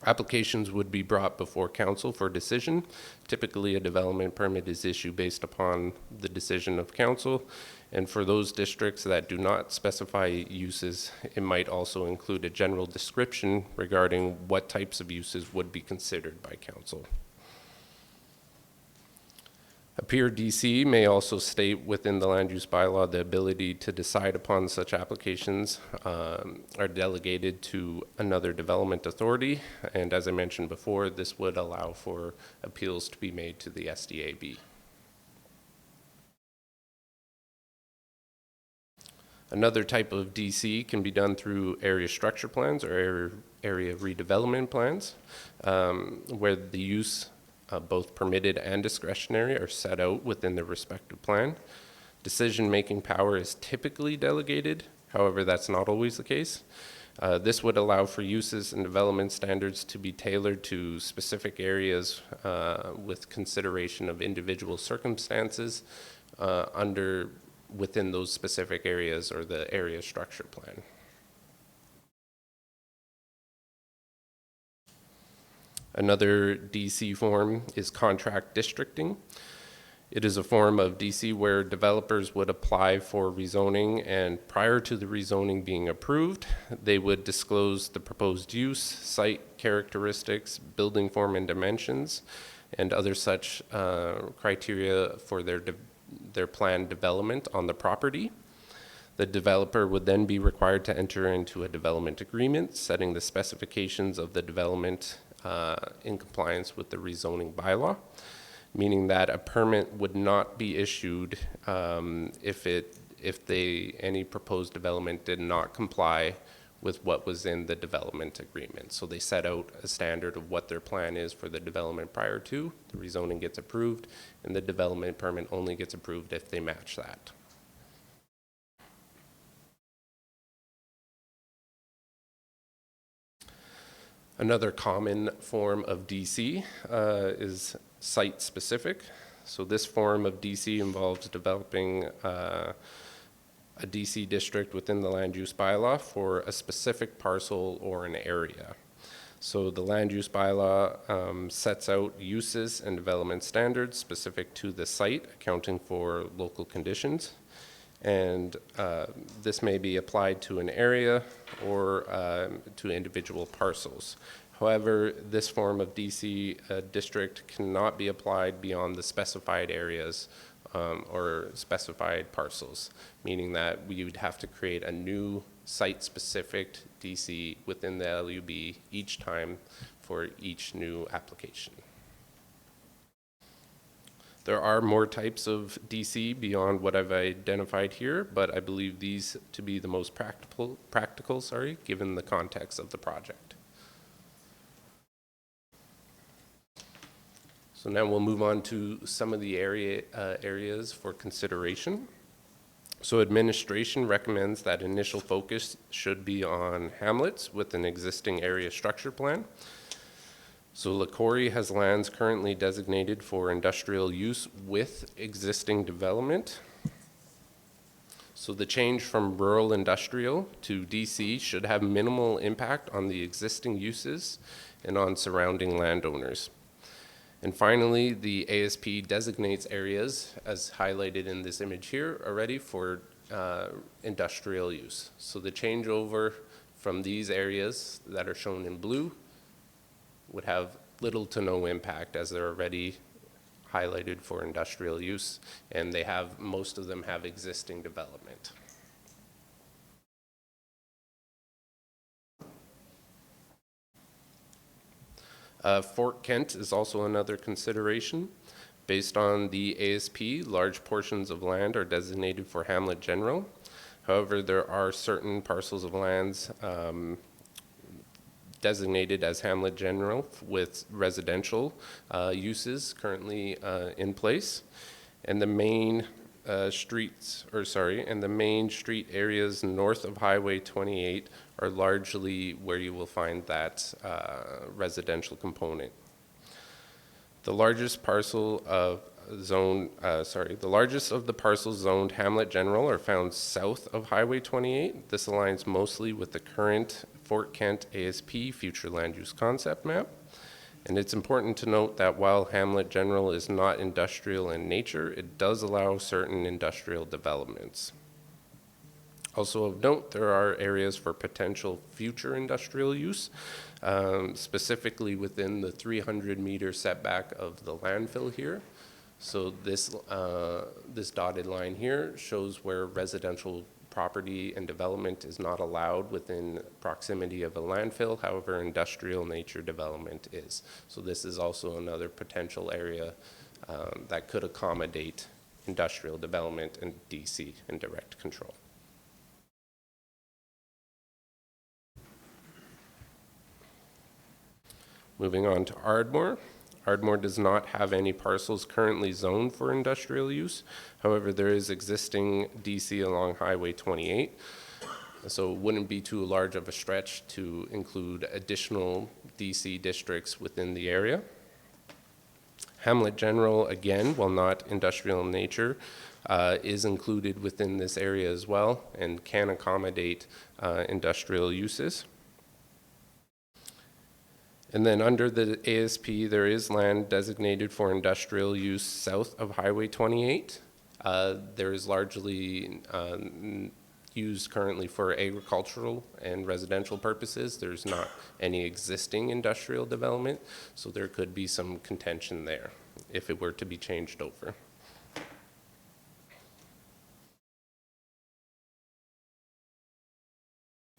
S13: Applications would be brought before council for decision. Typically, a development permit is issued based upon the decision of council. And for those districts that do not specify uses, it might also include a general description regarding what types of uses would be considered by council. A peer DC may also state within the land use bylaw the ability to decide upon such applications are delegated to another development authority. And as I mentioned before, this would allow for appeals to be made to the SDAB. Another type of DC can be done through area structure plans or area redevelopment plans, where the use both permitted and discretionary are set out within the respective plan. Decision-making power is typically delegated. However, that's not always the case. This would allow for uses and development standards to be tailored to specific areas with consideration of individual circumstances within those specific areas or the area structure plan. Another DC form is contract districting. It is a form of DC where developers would apply for rezoning, and prior to the rezoning being approved, they would disclose the proposed use, site characteristics, building form and dimensions, and other such criteria for their planned development on the property. The developer would then be required to enter into a development agreement, setting the specifications of the development in compliance with the rezoning bylaw, meaning that a permit would not be issued if any proposed development did not comply with what was in the development agreement. So they set out a standard of what their plan is for the development prior to, the rezoning gets approved, and the development permit only gets approved if they match that. Another common form of DC is site-specific. So this form of DC involves developing a DC district within the land use bylaw for a specific parcel or an area. So the land use bylaw sets out uses and development standards specific to the site, accounting for local conditions. And this may be applied to an area or to individual parcels. However, this form of DC district cannot be applied beyond the specified areas or specified parcels, meaning that we would have to create a new site-specific DC within the LUB each time for each new application. There are more types of DC beyond what I've identified here, but I believe these to be the most practical, given the context of the project. So now we'll move on to some of the areas for consideration. So administration recommends that initial focus should be on hamlets with an existing area structure plan. So Lakori has lands currently designated for industrial use with existing development. So the change from rural industrial to DC should have minimal impact on the existing uses and on surrounding landowners. And finally, the ASP designates areas, as highlighted in this image here already, for industrial use. So the changeover from these areas that are shown in blue would have little to no impact, as they're already highlighted for industrial use, and they have, most of them have existing development. Fort Kent is also another consideration. Based on the ASP, large portions of land are designated for hamlet general. However, there are certain parcels of lands designated as hamlet general with residential uses currently in place. And the main the main street areas north of Highway 28 are largely where you will find that residential component. The largest parcel of the largest of the parcels zoned hamlet general are found south of Highway 28. This aligns mostly with the current Fort Kent ASP future land use concept map. And it's important to note that while hamlet general is not industrial in nature, it does allow certain industrial developments. Also of note, there are areas for potential future industrial use, specifically within the 300-meter setback of the landfill here. So this dotted line here shows where residential property and development is not allowed within proximity of a landfill. However, industrial nature development is. So this is also another potential area that could accommodate industrial development and DC and direct control. Moving on to Ardmore. Ardmore does not have any parcels currently zoned for industrial use. However, there is existing DC along Highway 28. So it wouldn't be too large of a stretch to include additional DC districts within the area. Hamlet General, again, while not industrial in nature, is included within this area as well and can accommodate industrial uses. And then under the ASP, there is land designated for industrial use south of Highway 28. There is largely used currently for agricultural and residential purposes. There's not any existing industrial development, so there could be some contention there if it were to be changed over.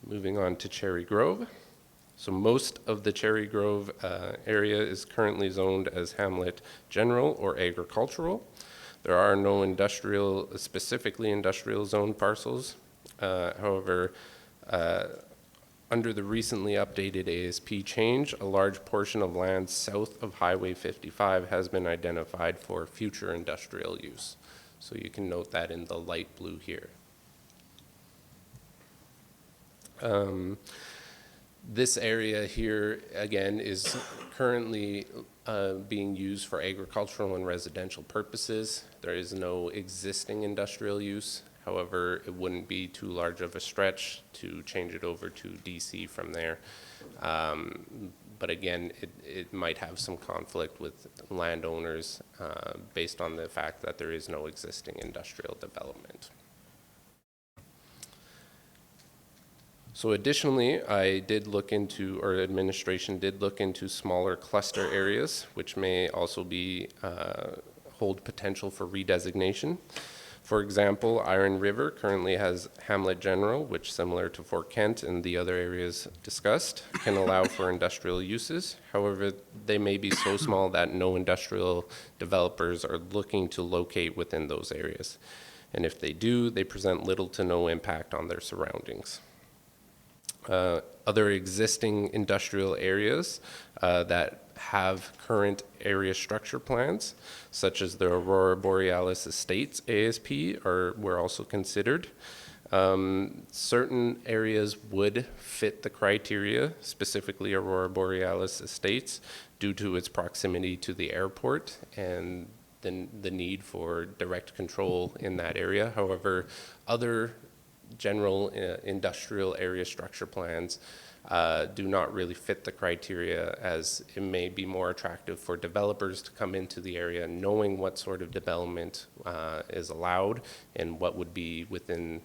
S13: Moving on to Cherry Grove. So most of the Cherry Grove area is currently zoned as hamlet general or agricultural. There are no specifically industrial zone parcels. However, Under the recently updated ASP change, a large portion of land south of Highway 55 has been identified for future industrial use. So you can note that in the light blue here. This area here, again, is currently being used for agricultural and residential purposes. There is no existing industrial use. However, it wouldn't be too large of a stretch to change it over to DC from there. But again, it might have some conflict with landowners based on the fact that there is no existing industrial development. So additionally, I did look into, or administration did look into smaller cluster areas, which may also be, hold potential for redesignation. For example, Iron River currently has Hamlet General, which, similar to Fort Kent and the other areas discussed, can allow for industrial uses. However, they may be so small that no industrial developers are looking to locate within those areas. And if they do, they present little to no impact on their surroundings. Other existing industrial areas that have current area structure plans, such as the Aurora Borealis Estates ASP, were also considered. Certain areas would fit the criteria, specifically Aurora Borealis Estates, due to its proximity to the airport and the need for direct control in that area. However, other general industrial area structure plans do not really fit the criteria, as it may be more attractive for developers to come into the area knowing what sort of development is allowed and what would be within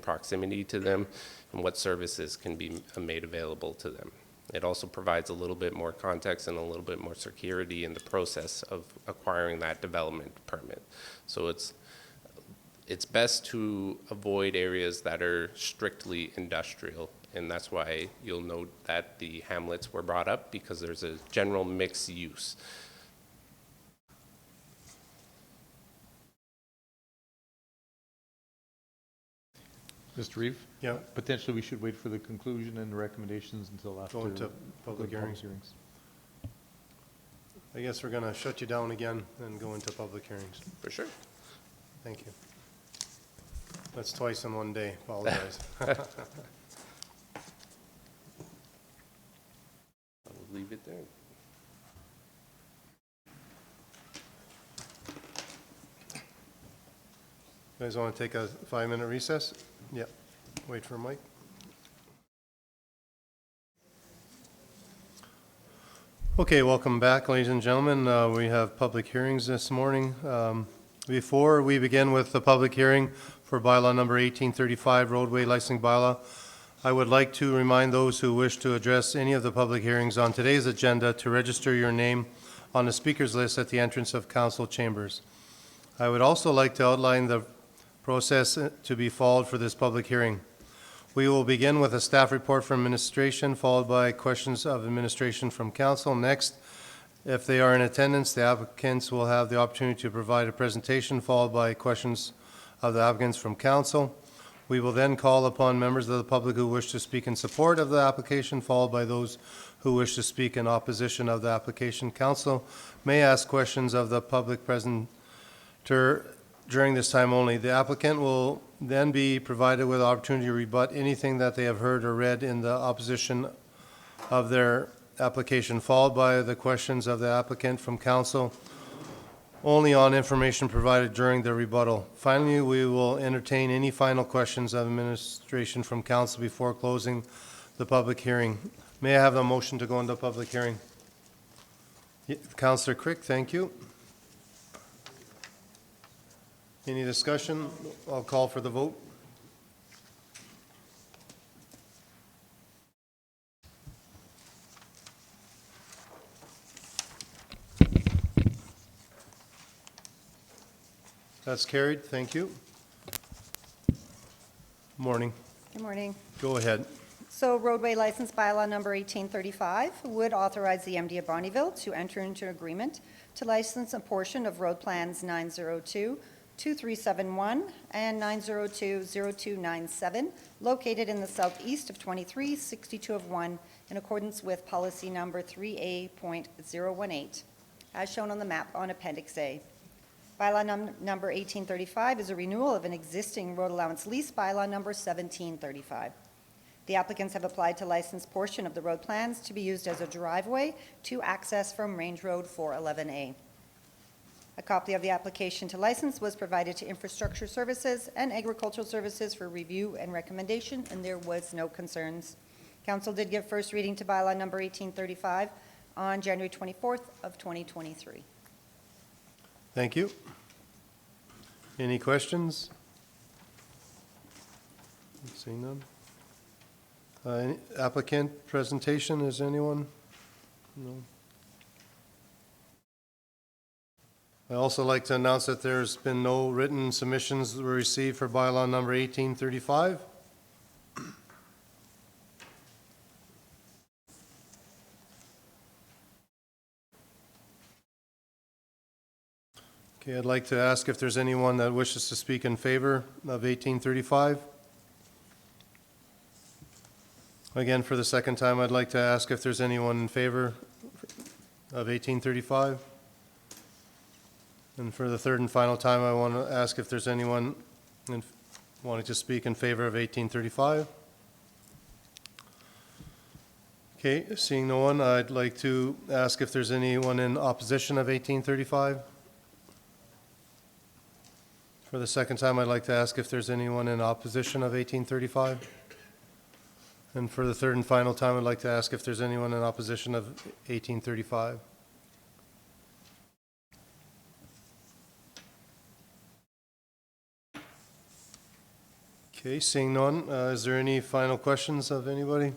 S13: proximity to them and what services can be made available to them. It also provides a little bit more context and a little bit more security in the process of acquiring that development permit. So it's best to avoid areas that are strictly industrial, and that's why you'll note that the hamlets were brought up, because there's a general mixed use.
S3: Mr. Reeve?
S1: Yeah.
S3: Potentially, we should wait for the conclusion and the recommendations until after.
S1: Go into public hearings. I guess we're going to shut you down again and go into public hearings.
S13: For sure.
S1: Thank you. That's twice in one day. Apologize.
S13: I'll leave it there.
S1: You guys want to take a 5-minute recess? Yep. Wait for Mike. Okay, welcome back, ladies and gentlemen. We have public hearings this morning. Before we begin with the public hearing for bylaw number 1835, roadway licensing bylaw, I would like to remind those who wish to address any of the public hearings on today's agenda to register your name on the speakers list at the entrance of council chambers. I would also like to outline the process to be followed for this public hearing. We will begin with a staff report from administration, followed by questions of administration from council. Next, if they are in attendance, the applicants will have the opportunity to provide a presentation, followed by questions of the applicants from council. We will then call upon members of the public who wish to speak in support of the application, followed by those who wish to speak in opposition of the application. Council may ask questions of the public presenter during this time only. The applicant will then be provided with the opportunity to rebut anything that they have heard or read in the opposition of their application, followed by the questions of the applicant from council only on information provided during the rebuttal. Finally, we will entertain any final questions of administration from council before closing the public hearing. May I have a motion to go into public hearing? Councillor Crick, thank you. Any discussion? I'll call for the vote. That's carried. Thank you. Morning.
S14: Good morning.
S1: Go ahead.
S14: So roadway license bylaw number 1835 would authorize the MD of Bonnyville to enter into an agreement to license a portion of road plans 902 2371 and 9020297, located in the southeast of 2362 of 1, in accordance with policy number 3A.018, as shown on the map on Appendix A. Bylaw number 1835 is a renewal of an existing road allowance lease bylaw number 1735. The applicants have applied to license portion of the road plans to be used as a driveway to access from Range Road 411A. A copy of the application to license was provided to Infrastructure Services and Agricultural Services for review and recommendation, and there was no concerns. Council did give first reading to bylaw number 1835 on January 24th of 2023.
S1: Thank you. Any questions? Seeing none. Any applicant presentation, is anyone? No. I'd also like to announce that there's been no written submissions that were received for bylaw number 1835. Okay, I'd like to ask if there's anyone that wishes to speak in favor of 1835. Again, for the second time, I'd like to ask if there's anyone in favor of 1835. And for the third and final time, I want to ask if there's anyone wanting to speak in favor of 1835. Okay, seeing no one, I'd like to ask if there's anyone in opposition of 1835. For the second time, I'd like to ask if there's anyone in opposition of 1835. And for the third and final time, I'd like to ask if there's anyone in opposition of 1835. Okay, seeing none, is there any final questions of anybody?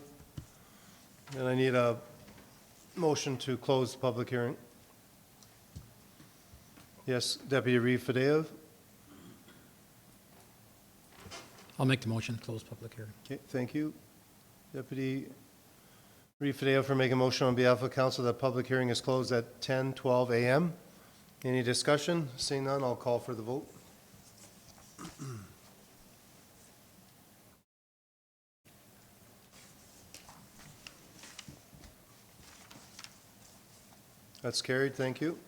S1: And I need a motion to close the public hearing. Yes, Deputy Reeve-Fadeev.
S6: I'll make the motion to close public hearing.
S1: Okay, thank you. Deputy Reeve-Fadeev for making a motion on behalf of council that public hearing is closed at 10:12 a.m. Any discussion? Seeing none, I'll call for the vote. That's carried, thank you.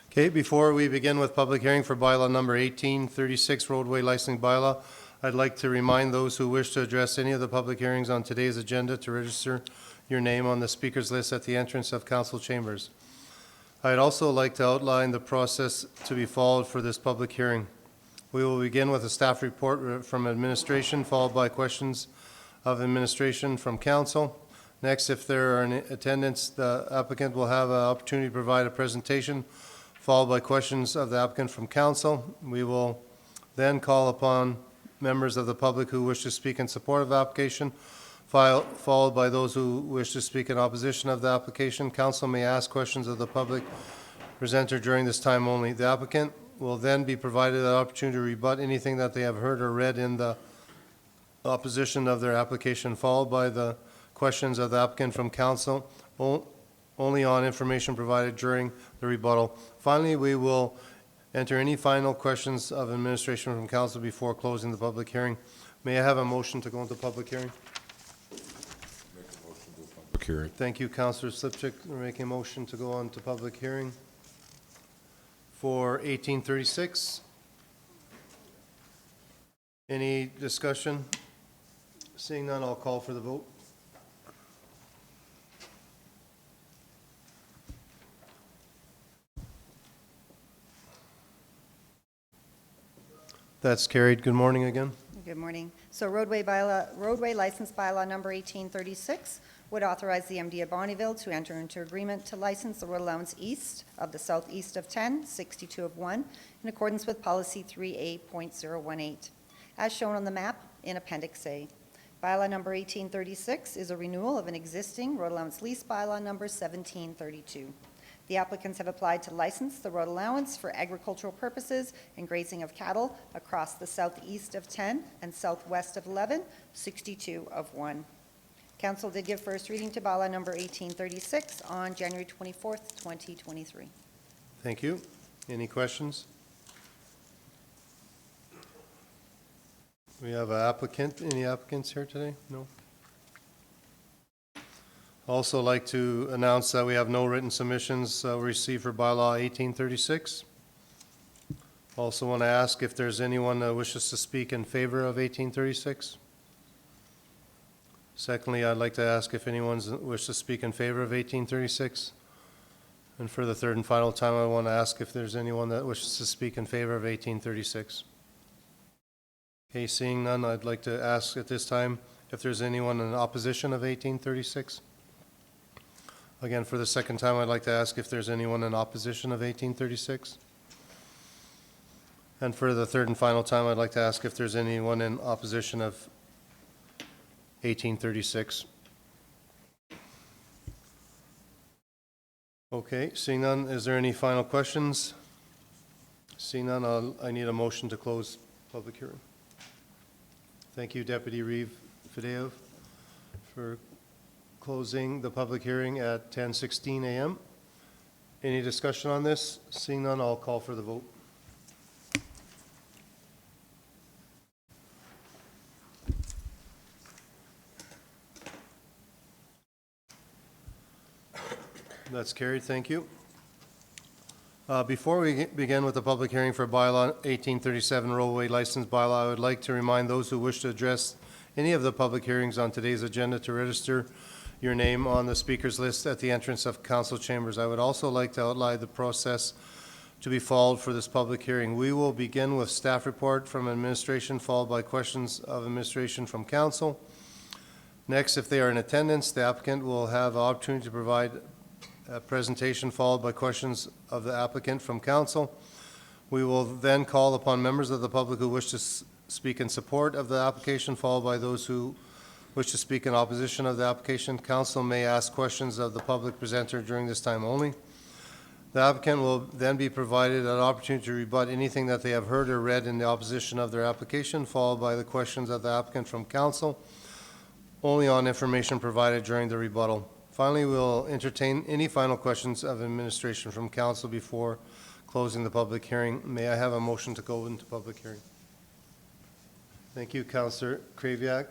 S1: Okay, before we begin with public hearing for bylaw number 1836, roadway licensing bylaw, I'd like to remind those who wish to address any of the public hearings on today's agenda to register your name on the speakers list at the entrance of council chambers. I'd also like to outline the process to be followed for this public hearing. We will begin with a staff report from administration, followed by questions of administration from council. Next, if there are in attendance, the applicant will have an opportunity to provide a presentation, followed by questions of the applicant from council. We will then call upon members of the public who wish to speak in support of the application, followed by those who wish to speak in opposition of the application. Council may ask questions of the public presenter during this time only. The applicant will then be provided an opportunity to rebut anything that they have heard or read in the opposition of their application, followed by the questions of the applicant from council, only on information provided during the rebuttal. Finally, we will enter any final questions of administration from council before closing the public hearing. May I have a motion to go into public hearing?
S4: Public hearing.
S1: Thank you, Councillor Slipchik, for making a motion to go on to public hearing for 1836. Any discussion? Seeing none, I'll call for the vote. That's carried. Good morning again.
S14: Good morning. So roadway license bylaw number 1836 would authorize the MD of Bonnyville to enter into agreement to license the road allowance east of the southeast of 10, 62 of 1, in accordance with policy 3A.018, as shown on the map in Appendix A. Bylaw number 1836 is a renewal of an existing road allowance lease bylaw number 1732. The applicants have applied to license the road allowance for agricultural purposes and grazing of cattle across the southeast of 10 and southwest of 11, 62 of 1. Council did give first reading to bylaw number 1836 on January 24th, 2023.
S1: Thank you. Any questions? We have an applicant. Any applicants here today? No? Also like to announce that we have no written submissions received for bylaw 1836. Also want to ask if there's anyone that wishes to speak in favor of 1836. Secondly, I'd like to ask if anyone wishes to speak in favor of 1836. And for the third and final time, I want to ask if there's anyone that wishes to speak in favor of 1836. Okay, seeing none, I'd like to ask at this time if there's anyone in opposition of 1836. Again, for the second time, I'd like to ask if there's anyone in opposition of 1836. And for the third and final time, I'd like to ask if there's anyone in opposition of 1836. Okay, seeing none, is there any final questions? Seeing none, I need a motion to close public hearing. Thank you, Deputy Reeve Fideev, for closing the public hearing at 10:16 a.m. Any discussion on this? Seeing none, I'll call for the vote. That's carried. Thank you. Before we begin with the public hearing for bylaw 1837 roadway license bylaw, I would like to remind those who wish to address any of the public hearings on today's agenda to register your name on the speakers list at the entrance of council chambers. I would also like to outline the process to be followed for this public hearing. We will begin with staff report from administration, followed by questions of administration from council. Next, if they are in attendance, the applicant will have the opportunity to provide a presentation, followed by questions of the applicant from council. We will then call upon members of the public who wish to speak in support of the application, followed by those who wish to speak in opposition of the application. Council may ask questions of the public presenter during this time only. The applicant will then be provided an opportunity to rebut anything that they have heard or read in the opposition of their application, followed by the questions of the applicant from council, only on information provided during the rebuttal. Finally, we'll entertain any final questions of administration from council before closing the public hearing. May I have a motion to go into public hearing? Thank you, Councillor Kraviak.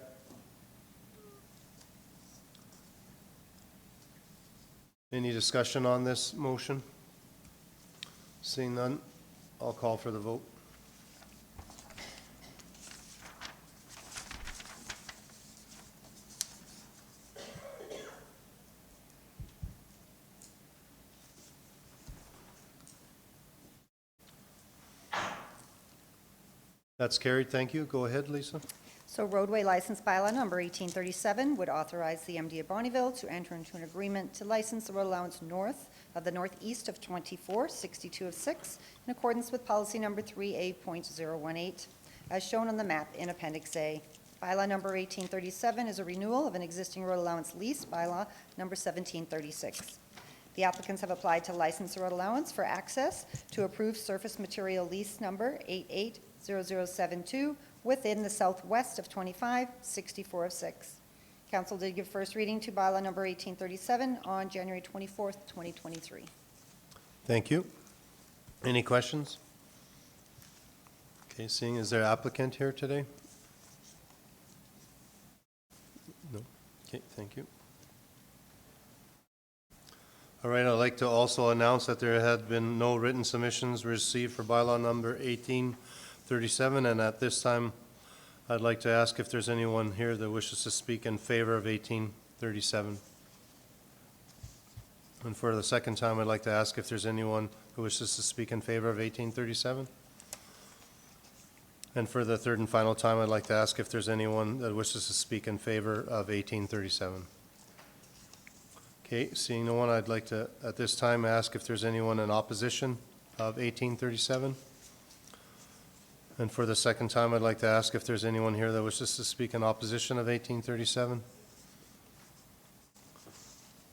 S1: Any discussion on this motion? Seeing none, I'll call for the vote. That's carried. Thank you. Go ahead, Lisa.
S14: So roadway license bylaw number 1837 would authorize the MD of Bonnyville to enter into an agreement to license the road allowance north of the northeast of 24, 62 of 6, in accordance with policy number 3A.018, as shown on the map in Appendix A. Bylaw number 1837 is a renewal of an existing road allowance lease, bylaw number 1736. The applicants have applied to license the road allowance for access to approved surface material lease number 880072 within the southwest of 25, 64 of 6. Council did give first reading to bylaw number 1837 on January 24th, 2023.
S1: Thank you. Any questions? Okay, seeing is there applicant here today? No. Okay, thank you. All right, I'd like to also announce that there had been no written submissions received for bylaw number 1837, and at this time, I'd like to ask if there's anyone here that wishes to speak in favor of 1837. And for the second time, I'd like to ask if there's anyone who wishes to speak in favor of 1837. And for the third and final time, I'd like to ask if there's anyone that wishes to speak in favor of 1837. Okay, seeing no one, I'd like to, at this time, ask if there's anyone in opposition of 1837. And for the second time, I'd like to ask if there's anyone here that wishes to speak in opposition of 1837.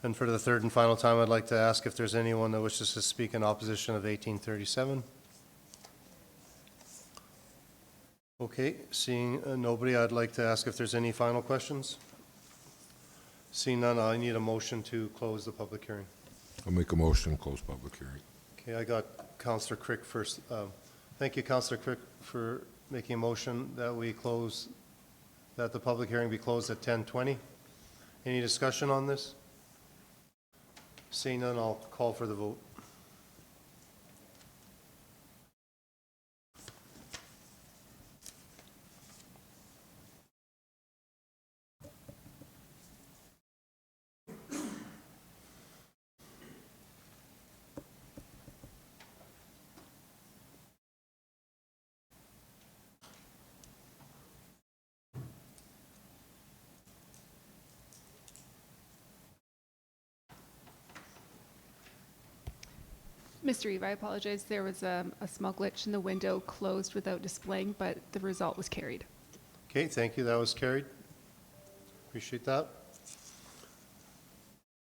S1: And for the third and final time, I'd like to ask if there's anyone that wishes to speak in opposition of 1837. Okay, seeing nobody, I'd like to ask if there's any final questions. Seeing none, I need a motion to close the public hearing.
S4: I'll make a motion to close public hearing.
S1: Okay, I got Councillor Crick first. Thank you, Councillor Crick, for making a motion that we close, that the public hearing be closed at 10:20. Any discussion on this? Seeing none, I'll call for the vote.
S15: Mr. Eve, I apologize. There was a small glitch in the window closed without displaying, but the result was carried.
S1: Okay, thank you. That was carried. Appreciate that.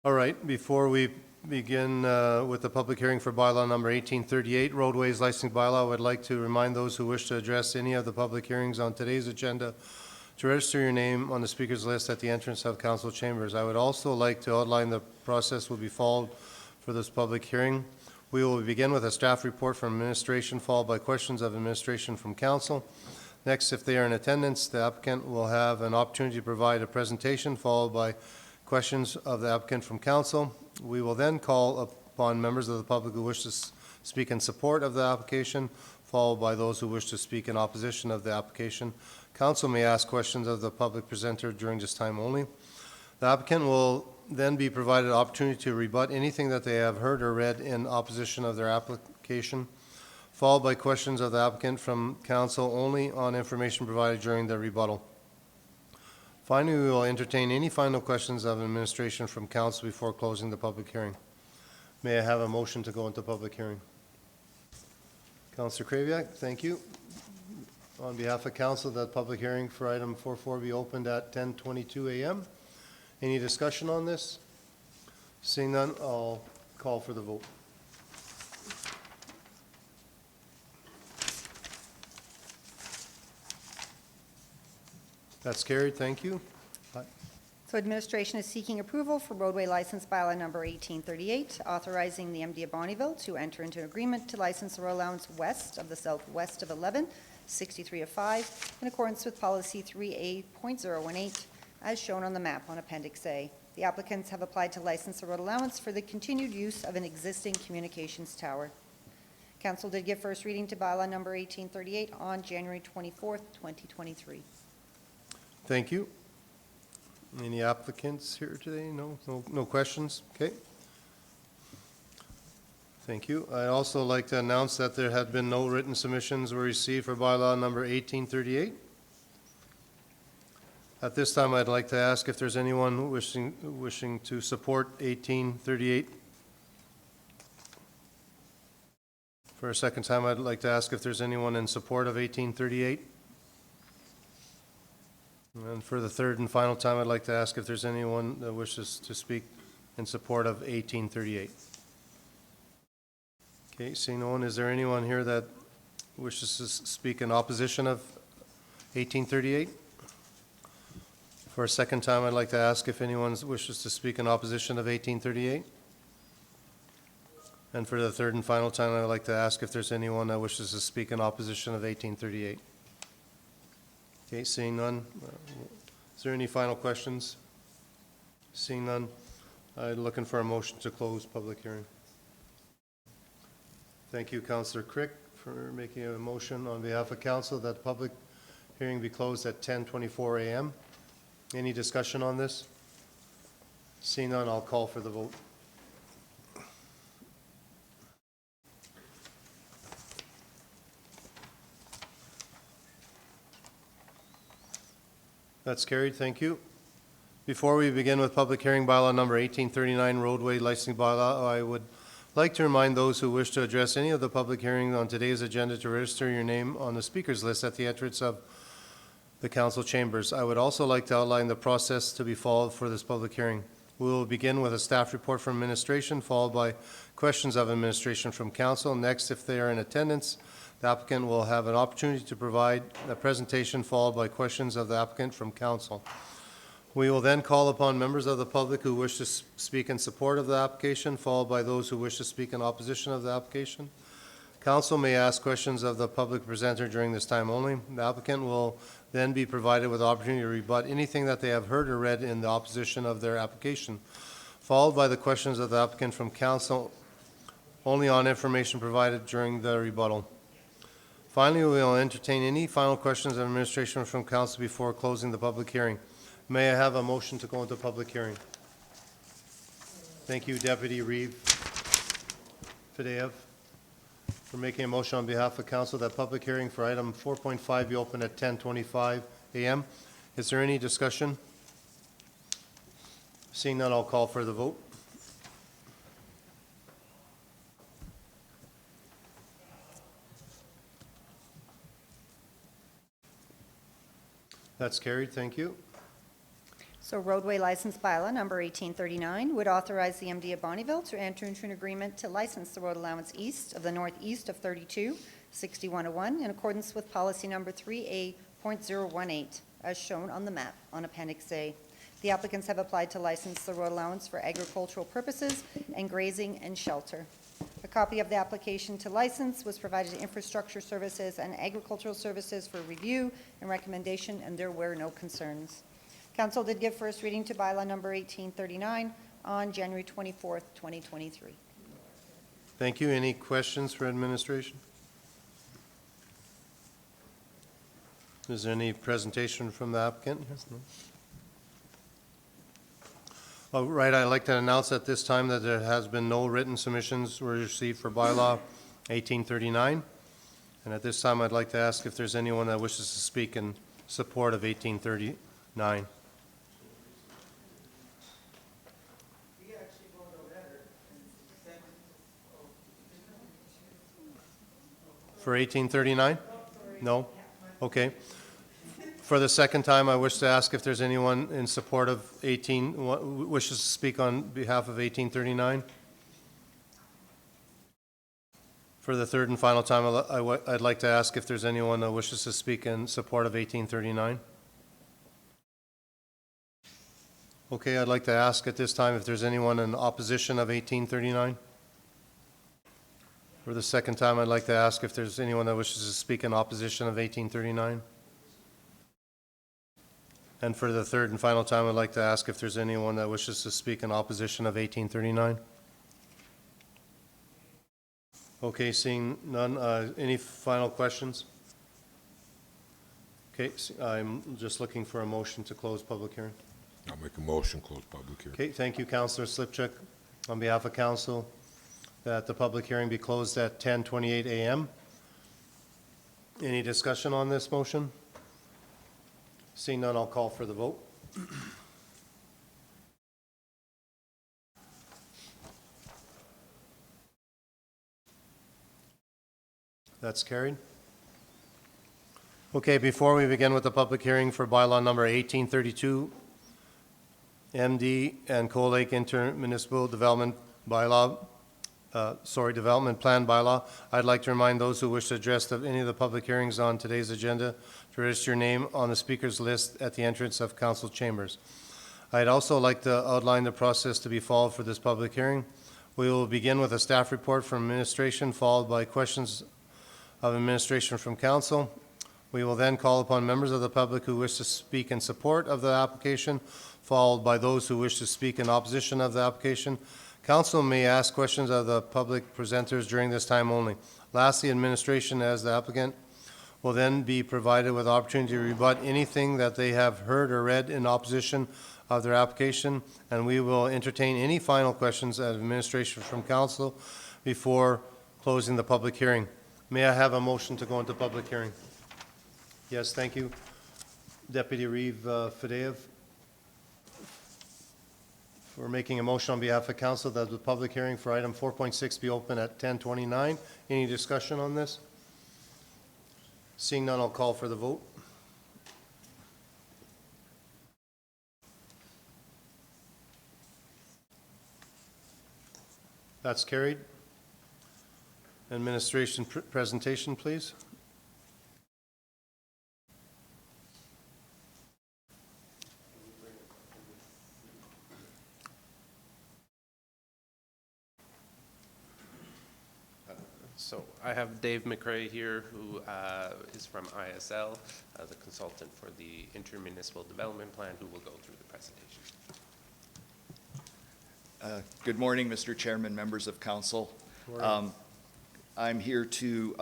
S1: All right, before we begin with the public hearing for bylaw number 1838, roadways licensing bylaw, I would like to remind those who wish to address any of the public hearings on today's agenda to register your name on the speakers list at the entrance of council chambers. I would also like to outline the process will be followed for this public hearing. We will begin with a staff report from administration, followed by questions of administration from council. Next, if they are in attendance, the applicant will have an opportunity to provide a presentation, followed by questions of the applicant from council. We will then call upon members of the public who wish to speak in support of the application, followed by those who wish to speak in opposition of the application. Council may ask questions of the public presenter during this time only. The applicant will then be provided an opportunity to rebut anything that they have heard or read in opposition of their application, followed by questions of the applicant from council only on information provided during the rebuttal. Finally, we will entertain any final questions of administration from council before closing the public hearing. May I have a motion to go into public hearing? Councillor Kraviak, thank you. On behalf of council, that public hearing for item 44 be opened at 10:22 a.m. Any discussion on this? Seeing none, I'll call for the vote. That's carried. Thank you.
S14: So administration is seeking approval for roadway license bylaw number 1838, authorizing the MD of Bonnyville to enter into an agreement to license a road allowance west of the southwest of 11, 63 of 5, in accordance with policy 3A.018, as shown on the map on Appendix A. The applicants have applied to license a road allowance for the continued use of an existing communications tower. Council did give first reading to bylaw number 1838 on January 24th, 2023.
S1: Thank you. Any applicants here today? No questions? Okay. Thank you. I'd also like to announce that there had been no written submissions were received for bylaw number 1838. At this time, I'd like to ask if there's anyone wishing to support 1838. For a second time, I'd like to ask if there's anyone in support of 1838. And for the third and final time, I'd like to ask if there's anyone that wishes to speak in support of 1838. Okay, seeing no one, is there anyone here that wishes to speak in opposition of 1838? For a second time, I'd like to ask if anyone wishes to speak in opposition of 1838. And for the third and final time, I'd like to ask if there's anyone that wishes to speak in opposition of 1838. Okay, seeing none. Is there any final questions? Seeing none, I'm looking for a motion to close public hearing. Thank you, Councillor Crick, for making a motion on behalf of council that public hearing be closed at 10:24 a.m. Any discussion on this? Seeing none, I'll call for the vote. That's carried. Thank you. Before we begin with public hearing bylaw number 1839, roadway licensing bylaw, I would like to remind those who wish to address any of the public hearings on today's agenda to register your name on the speakers list at the entrance of the council chambers. I would also like to outline the process to be followed for this public hearing. We will begin with a staff report from administration, followed by questions of administration from council. Next, if they are in attendance, the applicant will have an opportunity to provide a presentation, followed by questions of the applicant from council. We will then call upon members of the public who wish to speak in support of the application, followed by those who wish to speak in opposition of the application. Council may ask questions of the public presenter during this time only. The applicant will then be provided with the opportunity to rebut anything that they have heard or read in the opposition of their application, followed by the questions of the applicant from council only on information provided during the rebuttal. Finally, we will entertain any final questions of administration from council before closing the public hearing. May I have a motion to go into public hearing? Thank you, Deputy Reeve Fadeev, for making a motion on behalf of council that public hearing for item 4.5 be open at 10:25 a.m. Is there any discussion? Seeing none, I'll call for the vote. That's carried. Thank you.
S14: So roadway license bylaw number 1839 would authorize the MD of Bonnyville to enter into an agreement to license the road allowance east of the northeast of 32-6101 in accordance with policy number 3A.018, as shown on the map on Appendix A. The applicants have applied to license the road allowance for agricultural purposes and grazing and shelter. A copy of the application to license was provided to Infrastructure Services and Agricultural Services for review and recommendation, and there were no concerns. Council did give first reading to bylaw number 1839 on January 24th, 2023.
S1: Thank you. Any questions for administration? Is there any presentation from the applicant? Yes, no? All right, I'd like to announce at this time that there has been no written submissions were received for bylaw 1839. And at this time, I'd like to ask if there's anyone that wishes to speak in support of 1839. For 1839? No? Okay. For the second time, I wish to ask if there's anyone in support of wishes to speak on behalf of 1839. For the third and final time, I'd like to ask if there's anyone that wishes to speak in support of 1839. Okay, I'd like to ask at this time if there's anyone in opposition of 1839. For the second time, I'd like to ask if there's anyone that wishes to speak in opposition of 1839. And for the third and final time, I'd like to ask if there's anyone that wishes to speak in opposition of 1839. Okay, seeing none, any final questions? Okay, I'm just looking for a motion to close public hearing.
S4: I'll make a motion, close public hearing.
S1: Okay, thank you, Councillor Slipchuk. On behalf of council, that the public hearing be closed at 10:28 a.m. Any discussion on this motion? Seeing none, I'll call for the vote. That's carried. Okay, before we begin with the public hearing for bylaw number 1832, MD and Coal Lake Intermunicipal Development Bylaw, Development Plan Bylaw, I'd like to remind those who wish to address any of the public hearings on today's agenda to register your name on the speaker's list at the entrance of council chambers. I'd also like to outline the process to be followed for this public hearing. We will begin with a staff report from administration, followed by questions of administration from council. We will then call upon members of the public who wish to speak in support of the application, followed by those who wish to speak in opposition of the application. Council may ask questions of the public presenters during this time only. Lastly, administration, as the applicant, will then be provided with opportunity to rebut anything that they have heard or read in opposition of their application, and we will entertain any final questions of administration from council before closing the public hearing. May I have a motion to go into public hearing? Yes, thank you. Deputy Reeve Fadeev, for making a motion on behalf of council that the public hearing for item 4.6 be open at 10:29. Any discussion on this? Seeing none, I'll call for the vote. That's carried. Administration presentation, please.
S13: So I have Dave McRae here, who is from ISL, the consultant for the intermunicipal development plan, who will go through the presentation.
S16: Good morning, Mr. Chairman, members of council. I'm here to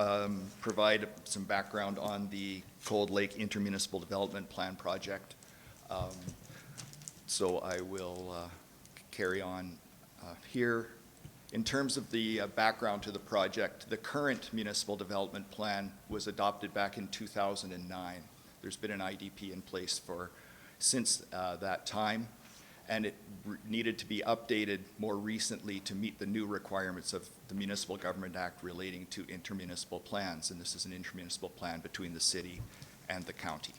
S16: provide some background on the Cold Lake Intermunicipal Development Plan project. So I will carry on here. In terms of the background to the project, the current municipal development plan was adopted back in 2009. There's been an IDP in place since that time, and it needed to be updated more recently to meet the new requirements of the Municipal Government Act relating to intermunicipal plans, and this is an intermunicipal plan between the city and the county.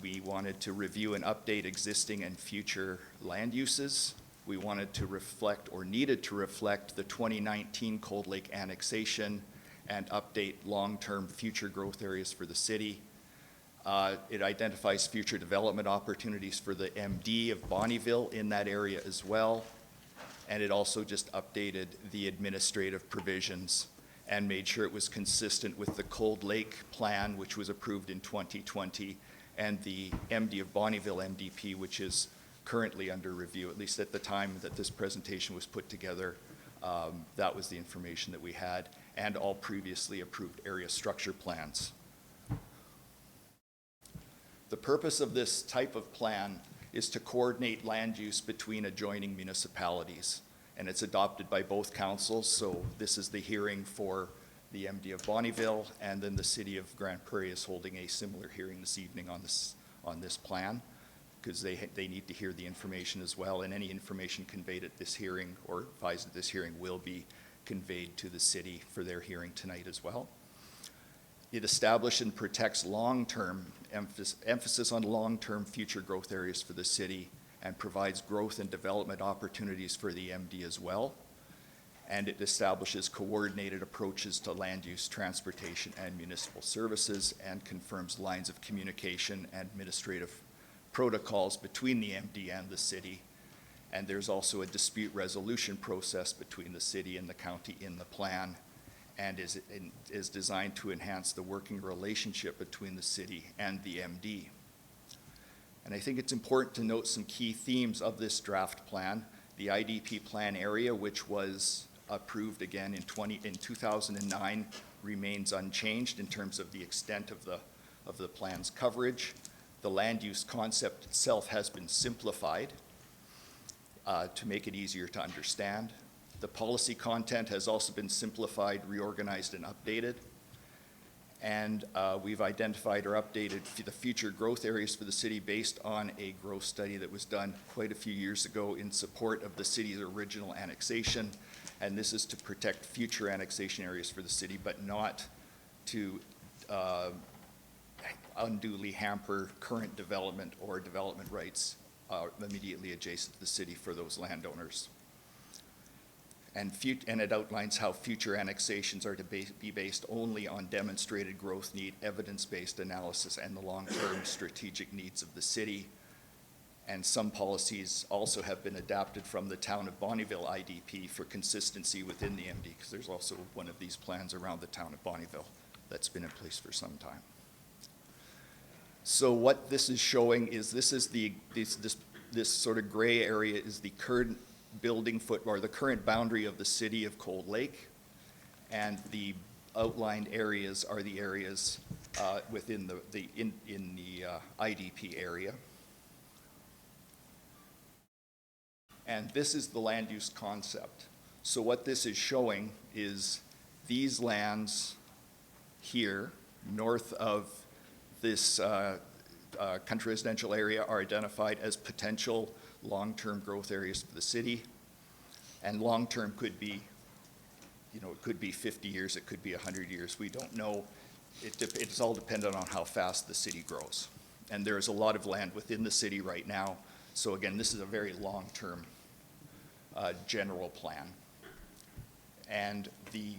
S16: We wanted to review and update existing and future land uses. We wanted to reflect, or needed to reflect, the 2019 Cold Lake annexation and update long-term future growth areas for the city. It identifies future development opportunities for the MD of Bonnyville in that area as well. And it also just updated the administrative provisions and made sure it was consistent with the Cold Lake plan, which was approved in 2020, and the MD of Bonnyville MDP, which is currently under review, at least at the time that this presentation was put together. That was the information that we had, and all previously approved area structure plans. The purpose of this type of plan is to coordinate land use between adjoining municipalities, and it's adopted by both councils. So this is the hearing for the MD of Bonnyville, and then the city of Grand Prairie is holding a similar hearing this evening on this plan, because they need to hear the information as well, and any information conveyed at this hearing or advised at this hearing will be conveyed to the city for their hearing tonight as well. It establishes and protects long-term emphasis on long-term future growth areas for the city, and provides growth and development opportunities for the MD as well. And it establishes coordinated approaches to land use, transportation, and municipal services, and confirms lines of communication and administrative protocols between the MD and the city. And there's also a dispute resolution process between the city and the county in the plan, and is designed to enhance the working relationship between the city and the MD. And I think it's important to note some key themes of this draft plan. The IDP plan area, which was approved again in 2009, remains unchanged in terms of the extent of the plan's coverage. The land use concept itself has been simplified to make it easier to understand. The policy content has also been simplified, reorganized, and updated. And we've identified or updated the future growth areas for the city based on a growth study that was done quite a few years ago in support of the city's original annexation. And this is to protect future annexation areas for the city, but not to unduly hamper current development or development rights immediately adjacent to the city for those landowners. And it outlines how future annexations are to be based only on demonstrated growth need, evidence-based analysis, and the long-term strategic needs of the city. And some policies also have been adapted from the Town of Bonnyville IDP for consistency within the MD, because there's also one of these plans around the Town of Bonnyville that's been in place for some time. So what this is showing is this sort of gray area is the current building or the current boundary of the city of Cold Lake, and the outlined areas are the areas within the IDP area. And this is the land use concept. So what this is showing is these lands here, north of this country residential area, are identified as potential long-term growth areas for the city. And long-term could be, it could be 50 years, it could be 100 years. We don't know. It's all dependent on how fast the city grows. And there is a lot of land within the city right now. So again, this is a very long-term general plan. And the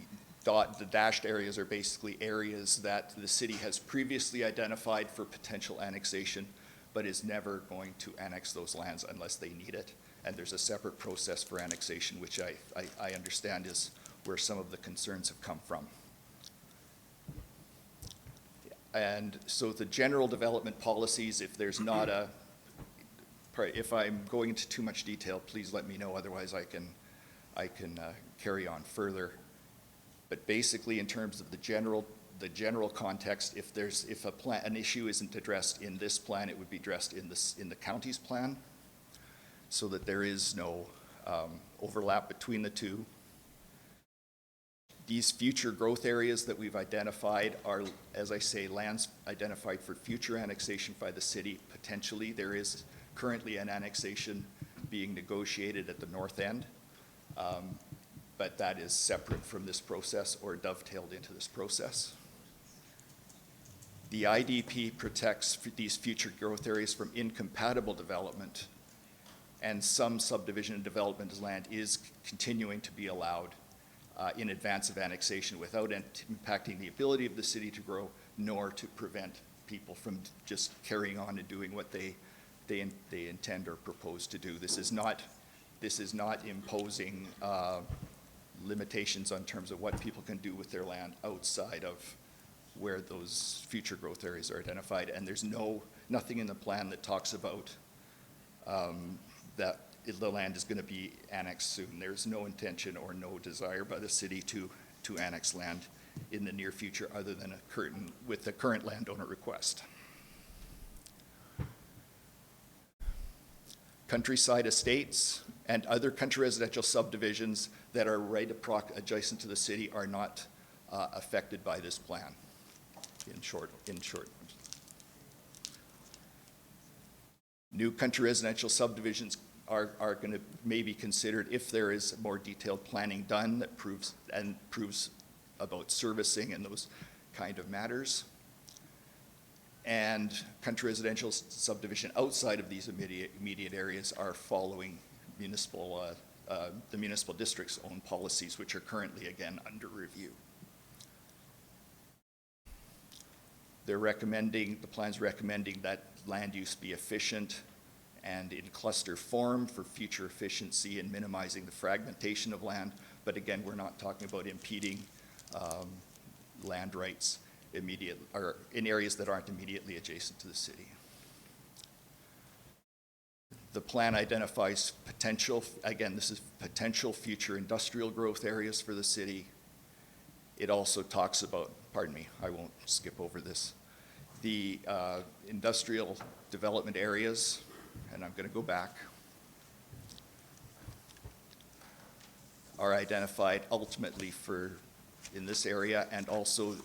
S16: dashed areas are basically areas that the city has previously identified for potential annexation, but is never going to annex those lands unless they need it. And there's a separate process for annexation, which I understand is where some of the concerns have come from. And so the general development policies, if there's not a, if I'm going into too much detail, please let me know, otherwise I can carry on further. But basically, in terms of the general context, if an issue isn't addressed in this plan, it would be addressed in the county's plan, so that there is no overlap between the two. These future growth areas that we've identified are, as I say, lands identified for future annexation by the city. Potentially, there is currently an annexation being negotiated at the north end, but that is separate from this process or dovetailed into this process. The IDP protects these future growth areas from incompatible development, and some subdivision and development land is continuing to be allowed in advance of annexation without impacting the ability of the city to grow, nor to prevent people from just carrying on and doing what they intend or propose to do. This is not imposing limitations on terms of what people can do with their land outside of where those future growth areas are identified. And there's nothing in the plan that talks about that the land is going to be annexed soon. There's no intention or no desire by the city to annex land in the near future, other than with the current landowner request. Countryside estates and other country residential subdivisions that are right adjacent to the city are not affected by this plan, in short. New country residential subdivisions are going to maybe considered if there is more detailed planning done that proves about servicing and those kind of matters. And country residential subdivision outside of these immediate areas are following the municipal district's own policies, which are currently, again, under review. The plan's recommending that land use be efficient and in cluster form for future efficiency and minimizing the fragmentation of land. But again, we're not talking about impeding land rights in areas that aren't immediately adjacent to the city. The plan identifies potential, again, this is potential future industrial growth areas for the city. It also talks about, pardon me, I won't skip over this, the industrial development areas, and I'm going to go back, are identified ultimately in this area, and also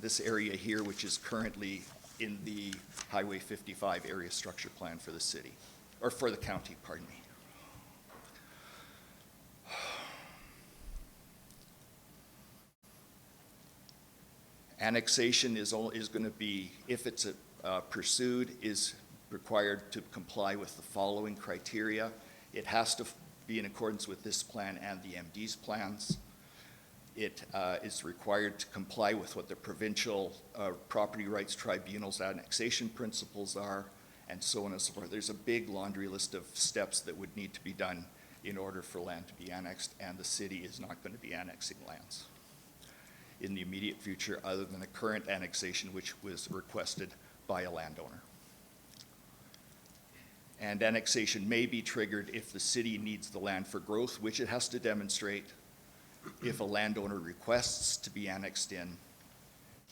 S16: this area here, which is currently in the Highway 55 area structure plan for the city, or for the county, pardon me. Annexation is going to be, if it's pursued, is required to comply with the following criteria. It has to be in accordance with this plan and the MD's plans. It is required to comply with what the provincial property rights tribunal's annexation principles are, and so on and so forth. There's a big laundry list of steps that would need to be done in order for land to be annexed, and the city is not going to be annexing lands in the immediate future, other than the current annexation, which was requested by a landowner. And annexation may be triggered if the city needs the land for growth, which it has to demonstrate, if a landowner requests to be annexed in,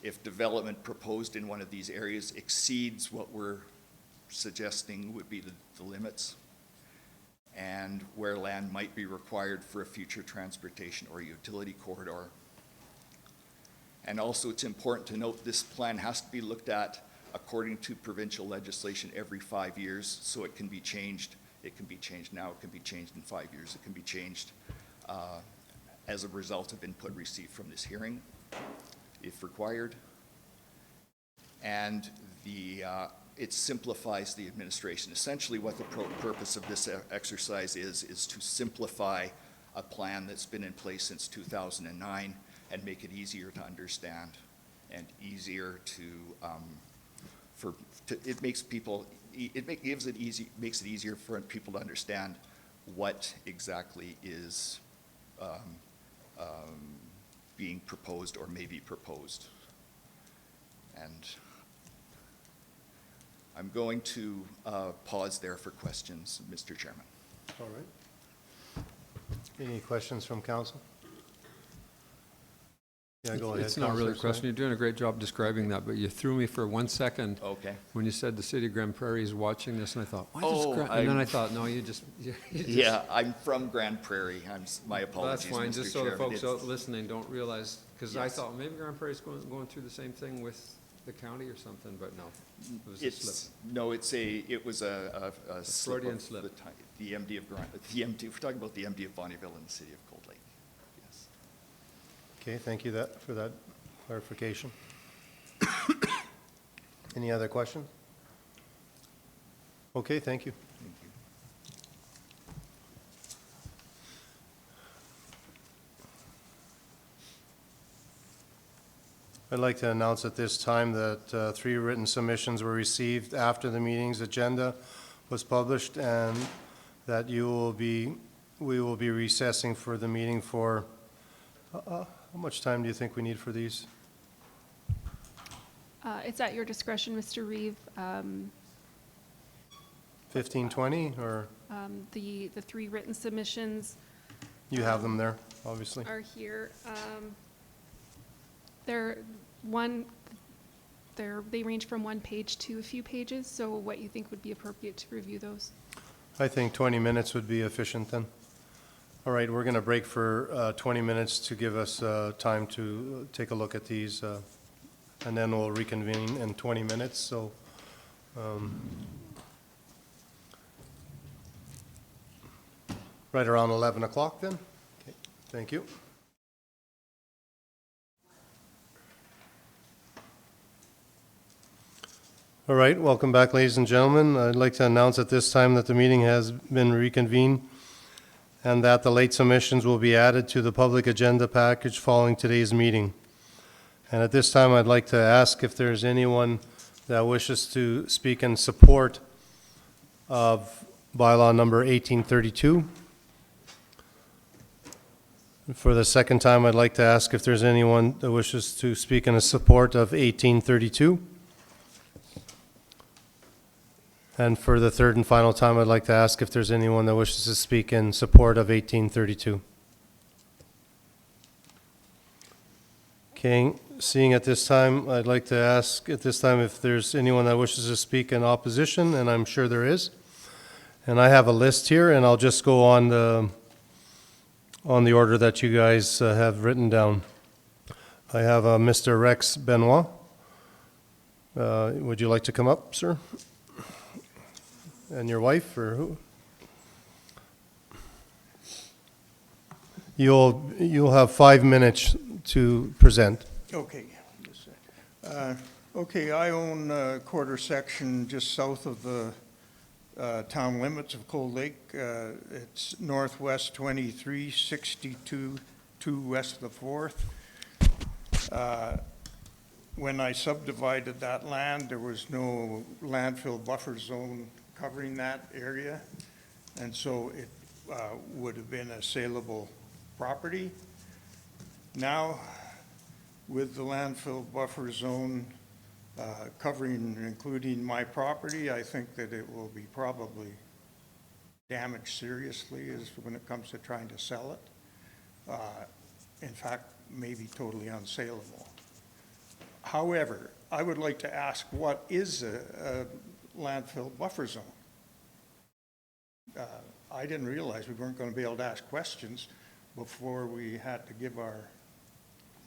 S16: if development proposed in one of these areas exceeds what we're suggesting would be the limits, and where land might be required for a future transportation or utility corridor. And also, it's important to note this plan has to be looked at according to provincial legislation every 5 years, so it can be changed. It can be changed now, it can be changed in 5 years, it can be changed as a result of input received from this hearing, if required. And it simplifies the administration. Essentially, what the purpose of this exercise is to simplify a plan that's been in place since 2009 and make it easier to understand and easier to, it makes people, makes it easier for people to understand what exactly is being proposed or may be proposed. And I'm going to pause there for questions, Mr. Chairman.
S1: All right. Any questions from council? Yeah, go ahead.
S5: It's not really a
S1: Councillor
S5: question.
S1: Swain.
S5: You're doing a great job describing that, but you threw me for 1 second.
S16: Okay.
S5: When you said the city of Grand Prairie is watching this, and I thought, why
S16: Oh,
S5: does and then I thought, no, you just.
S16: Yeah, I'm from Grand Prairie. My apologies,
S5: That's fine,
S16: Mr.
S5: just so the
S16: Chairman.
S5: folks out listening don't realize, because I
S16: Yes.
S5: thought maybe Grand Prairie's going through the same thing with the county or something, but no. It was a slip.
S16: No, it was a slip
S5: Freudian
S16: of
S5: slip.
S16: the MD of we're talking about the MD of Bonnyville and the city of Cold Lake. Yes.
S1: Okay, thank you for that clarification. Any other questions? Okay, thank you.
S16: Thank you.
S1: I'd like to announce at this time that 3 written submissions were received after the meeting's agenda was published, and that we will be recessing for the meeting for, how much time do you think we need for these?
S15: It's at your discretion, Mr. Reeve.
S1: 15, 20, or
S15: The 3 written submissions
S1: you have them there, obviously?
S15: are here. They range from 1 page to a few pages, so what you think would be appropriate to review those?
S1: I think 20 minutes would be efficient then. All right, we're going to break for 20 minutes to give us time to take a look at these, and then we'll reconvene in 20 minutes, so. Right around 11 o'clock then? Okay, thank you. All right, welcome back, ladies and gentlemen. I'd like to announce at this time that the meeting has been reconvened and that the late submissions will be added to the public agenda package following today's meeting. And at this time, I'd like to ask if there's anyone that wishes to speak in support of bylaw number 1832. For the second time, I'd like to ask if there's anyone that wishes to speak in support of 1832. And for the third and final time, I'd like to ask if there's anyone that wishes to speak in support of 1832. Okay, seeing at this time, I'd like to ask at this time if there's anyone that wishes to speak in opposition, and I'm sure there is. And I have a list here, and I'll just go on the order that you guys have written down. I have Mr. Rex Benoit. Would you like to come up, sir? And your wife, or who? You'll have 5 minutes to present.
S17: Okay. Okay, I own a quarter section just south of the town limits of Cold Lake. It's northwest 2362, 2 west of the 4th. When I subdivided that land, there was no landfill buffer zone covering that area, and so it would have been a saleable property. Now, with the landfill buffer zone covering and including my property, I think that it will be probably damaged seriously as when it comes to trying to sell it. In fact, maybe totally unsaleable. However, I would like to ask, what is a landfill buffer zone? I didn't realize we weren't going to be able to ask questions before we had to give our,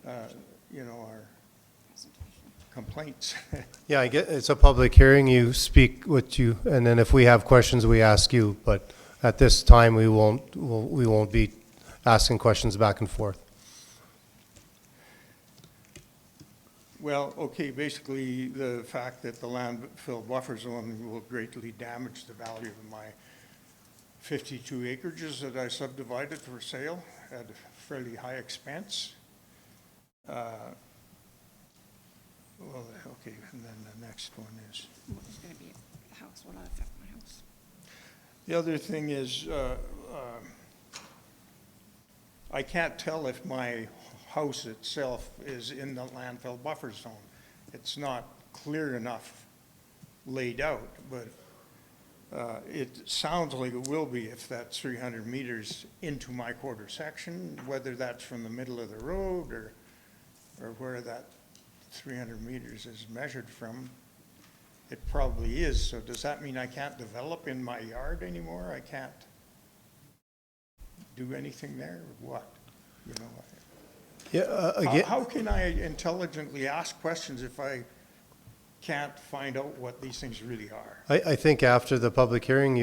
S17: our complaints.
S1: Yeah, I get, it's a public hearing. You speak what you, and then if we have questions, we ask you. But at this time, we won't be asking questions back and forth.
S17: Well, okay, basically the fact that the landfill buffer zone will greatly damage the value of my 52 acreages that I subdivided for sale at a fairly high expense. Well, okay, and then the next one is.
S18: It's gonna be a house, will not affect my house.
S17: The other thing is, I can't tell if my house itself is in the landfill buffer zone. It's not clear enough laid out, but it sounds like it will be if that's 300 meters into my quarter section, whether that's from the middle of the road or where that 300 meters is measured from. It probably is. So does that mean I can't develop in my yard anymore? I can't do anything there, or what? You know,
S1: Yeah, again,
S17: how can I intelligently ask questions if I can't find out what these things really are?
S1: I think after the public hearing,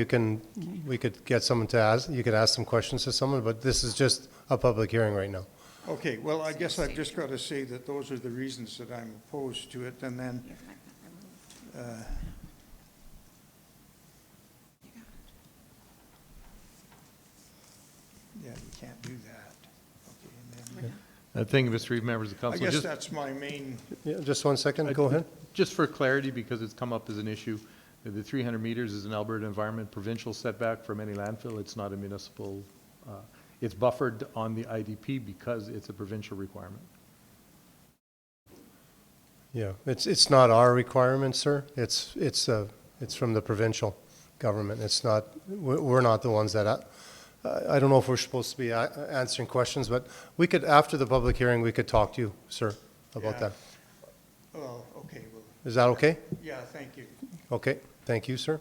S1: we could get someone to ask, you could ask some questions to someone, but this is just a public hearing right now.
S17: Okay, well, I guess I've just got to say that those are the reasons that I'm opposed to it, and then, yeah, you can't do that. Okay, and then,
S3: Thank you, Mr. Reeve, members of
S17: I
S3: council.
S17: guess
S3: Just-
S17: that's my main,
S1: Yeah, just 1 second, go ahead.
S3: Just for clarity, because it's come up as an issue, the 300 meters is an Alberta Environment provincial setback from any landfill. It's not a municipal, it's buffered on the IDP because it's a provincial requirement.
S1: Yeah, it's not our requirement, sir. It's from the provincial government. It's not, we're not the ones that, I don't know if we're supposed to be answering questions, but we could, after the public hearing, we could talk to you, sir, about
S17: Yeah.
S1: that.
S17: well, okay, well,
S1: Is that okay?
S17: yeah, thank you.
S1: Okay, thank you, sir.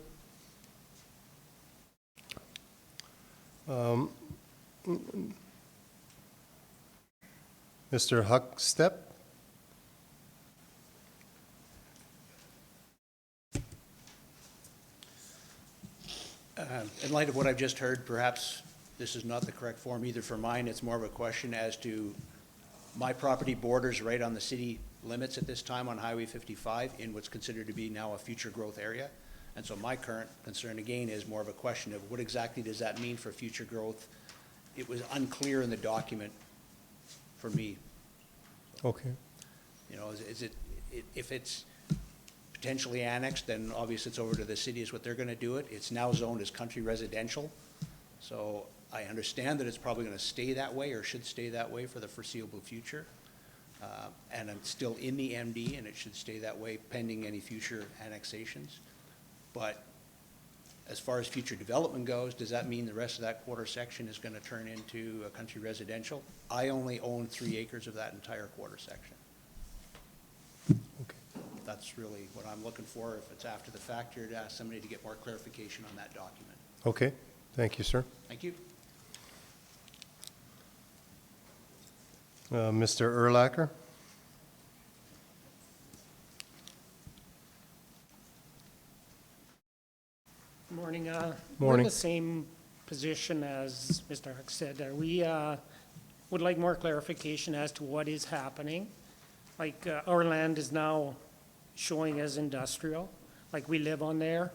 S1: Mr. Huckstep?
S19: In light of what I've just heard, perhaps this is not the correct form either for mine. It's more of a question as to my property borders right on the city limits at this time on Highway 55 in what's considered to be now a future growth area. And so my current concern again is more of a question of what exactly does that mean for future growth? It was unclear in the document for me.
S1: Okay.
S19: You know, is it, if it's potentially annexed, then obviously it's over to the city is what they're gonna do it. It's now zoned as country residential. So I understand that it's probably gonna stay that way or should stay that way for the foreseeable future. And I'm still in the MD and it should stay that way pending any future annexations. But as far as future development goes, does that mean the rest of that quarter section is gonna turn into a country residential? I only own 3 acres of that entire quarter section. That's really what I'm looking for. If it's after the fact, here to ask somebody to get more clarification on that document.
S1: Okay, thank you, sir.
S19: Thank you.
S1: Mr. Erlacher?
S20: Morning. We're in
S1: Morning.
S20: the same position as Mr. Huck said. We would like more clarification as to what is happening. Like, our land is now showing as industrial, like we live on there.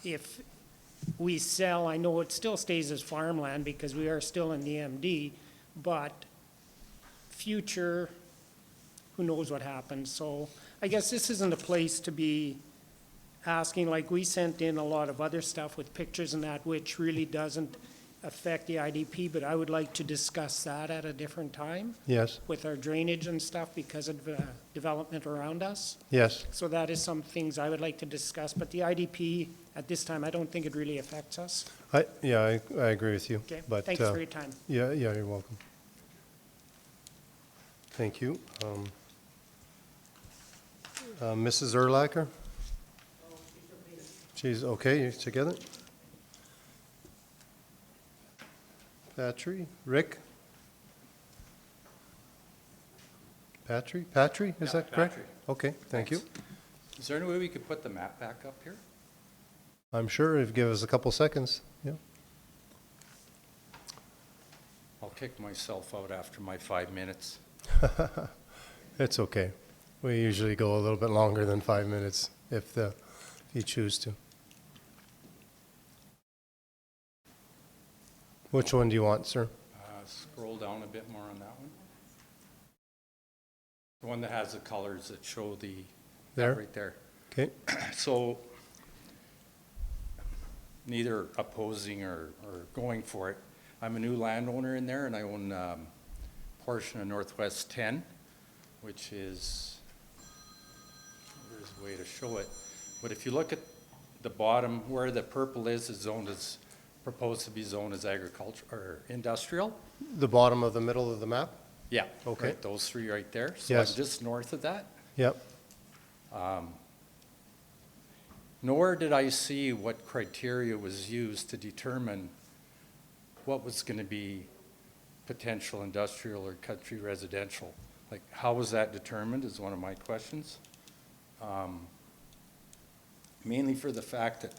S20: If we sell, I know it still stays as farmland because we are still in the MD, but future, who knows what happens. So I guess this isn't a place to be asking, like we sent in a lot of other stuff with pictures and that, which really doesn't affect the IDP, but I would like to discuss that at a different time.
S1: Yes.
S20: With our drainage and stuff because of development around us.
S1: Yes.
S20: So that is some things I would like to discuss, but the IDP, at this time, I don't think it really affects us.
S1: I agree with you.
S20: Okay,
S1: But,
S20: thanks for your time.
S1: Yeah, you're welcome. Thank you. Mrs. Erlacher? She's okay, you together? Patry? Rick? Patry? Is that correct?
S21: Patry.
S1: Okay, thank you.
S21: Is there any way we could put the map back up here?
S1: I'm sure if you give us a couple seconds, yeah.
S21: I'll kick myself out after my 5 minutes.
S1: It's okay. We usually go a little bit longer than 5 minutes if you choose to. Which one do you want, sir?
S21: Scroll down a bit more on that one. The one that has the colors that show the,
S1: There?
S21: right there.
S1: Okay.
S21: So neither opposing or going for it. I'm a new landowner in there, and I own a portion of Northwest 10, which is, there's a way to show it. But if you look at the bottom, where the purple is zoned as, proposed to be zoned as agriculture, or industrial.
S1: The bottom of the middle of the map?
S21: Yeah.
S1: Okay.
S21: Right, those three right there. So
S1: Yes.
S21: I'm just north of that.
S1: Yep.
S21: Nowhere did I see what criteria was used to determine what was going to be potential industrial or country residential. Like, how was that determined is one of my questions. Mainly for the fact that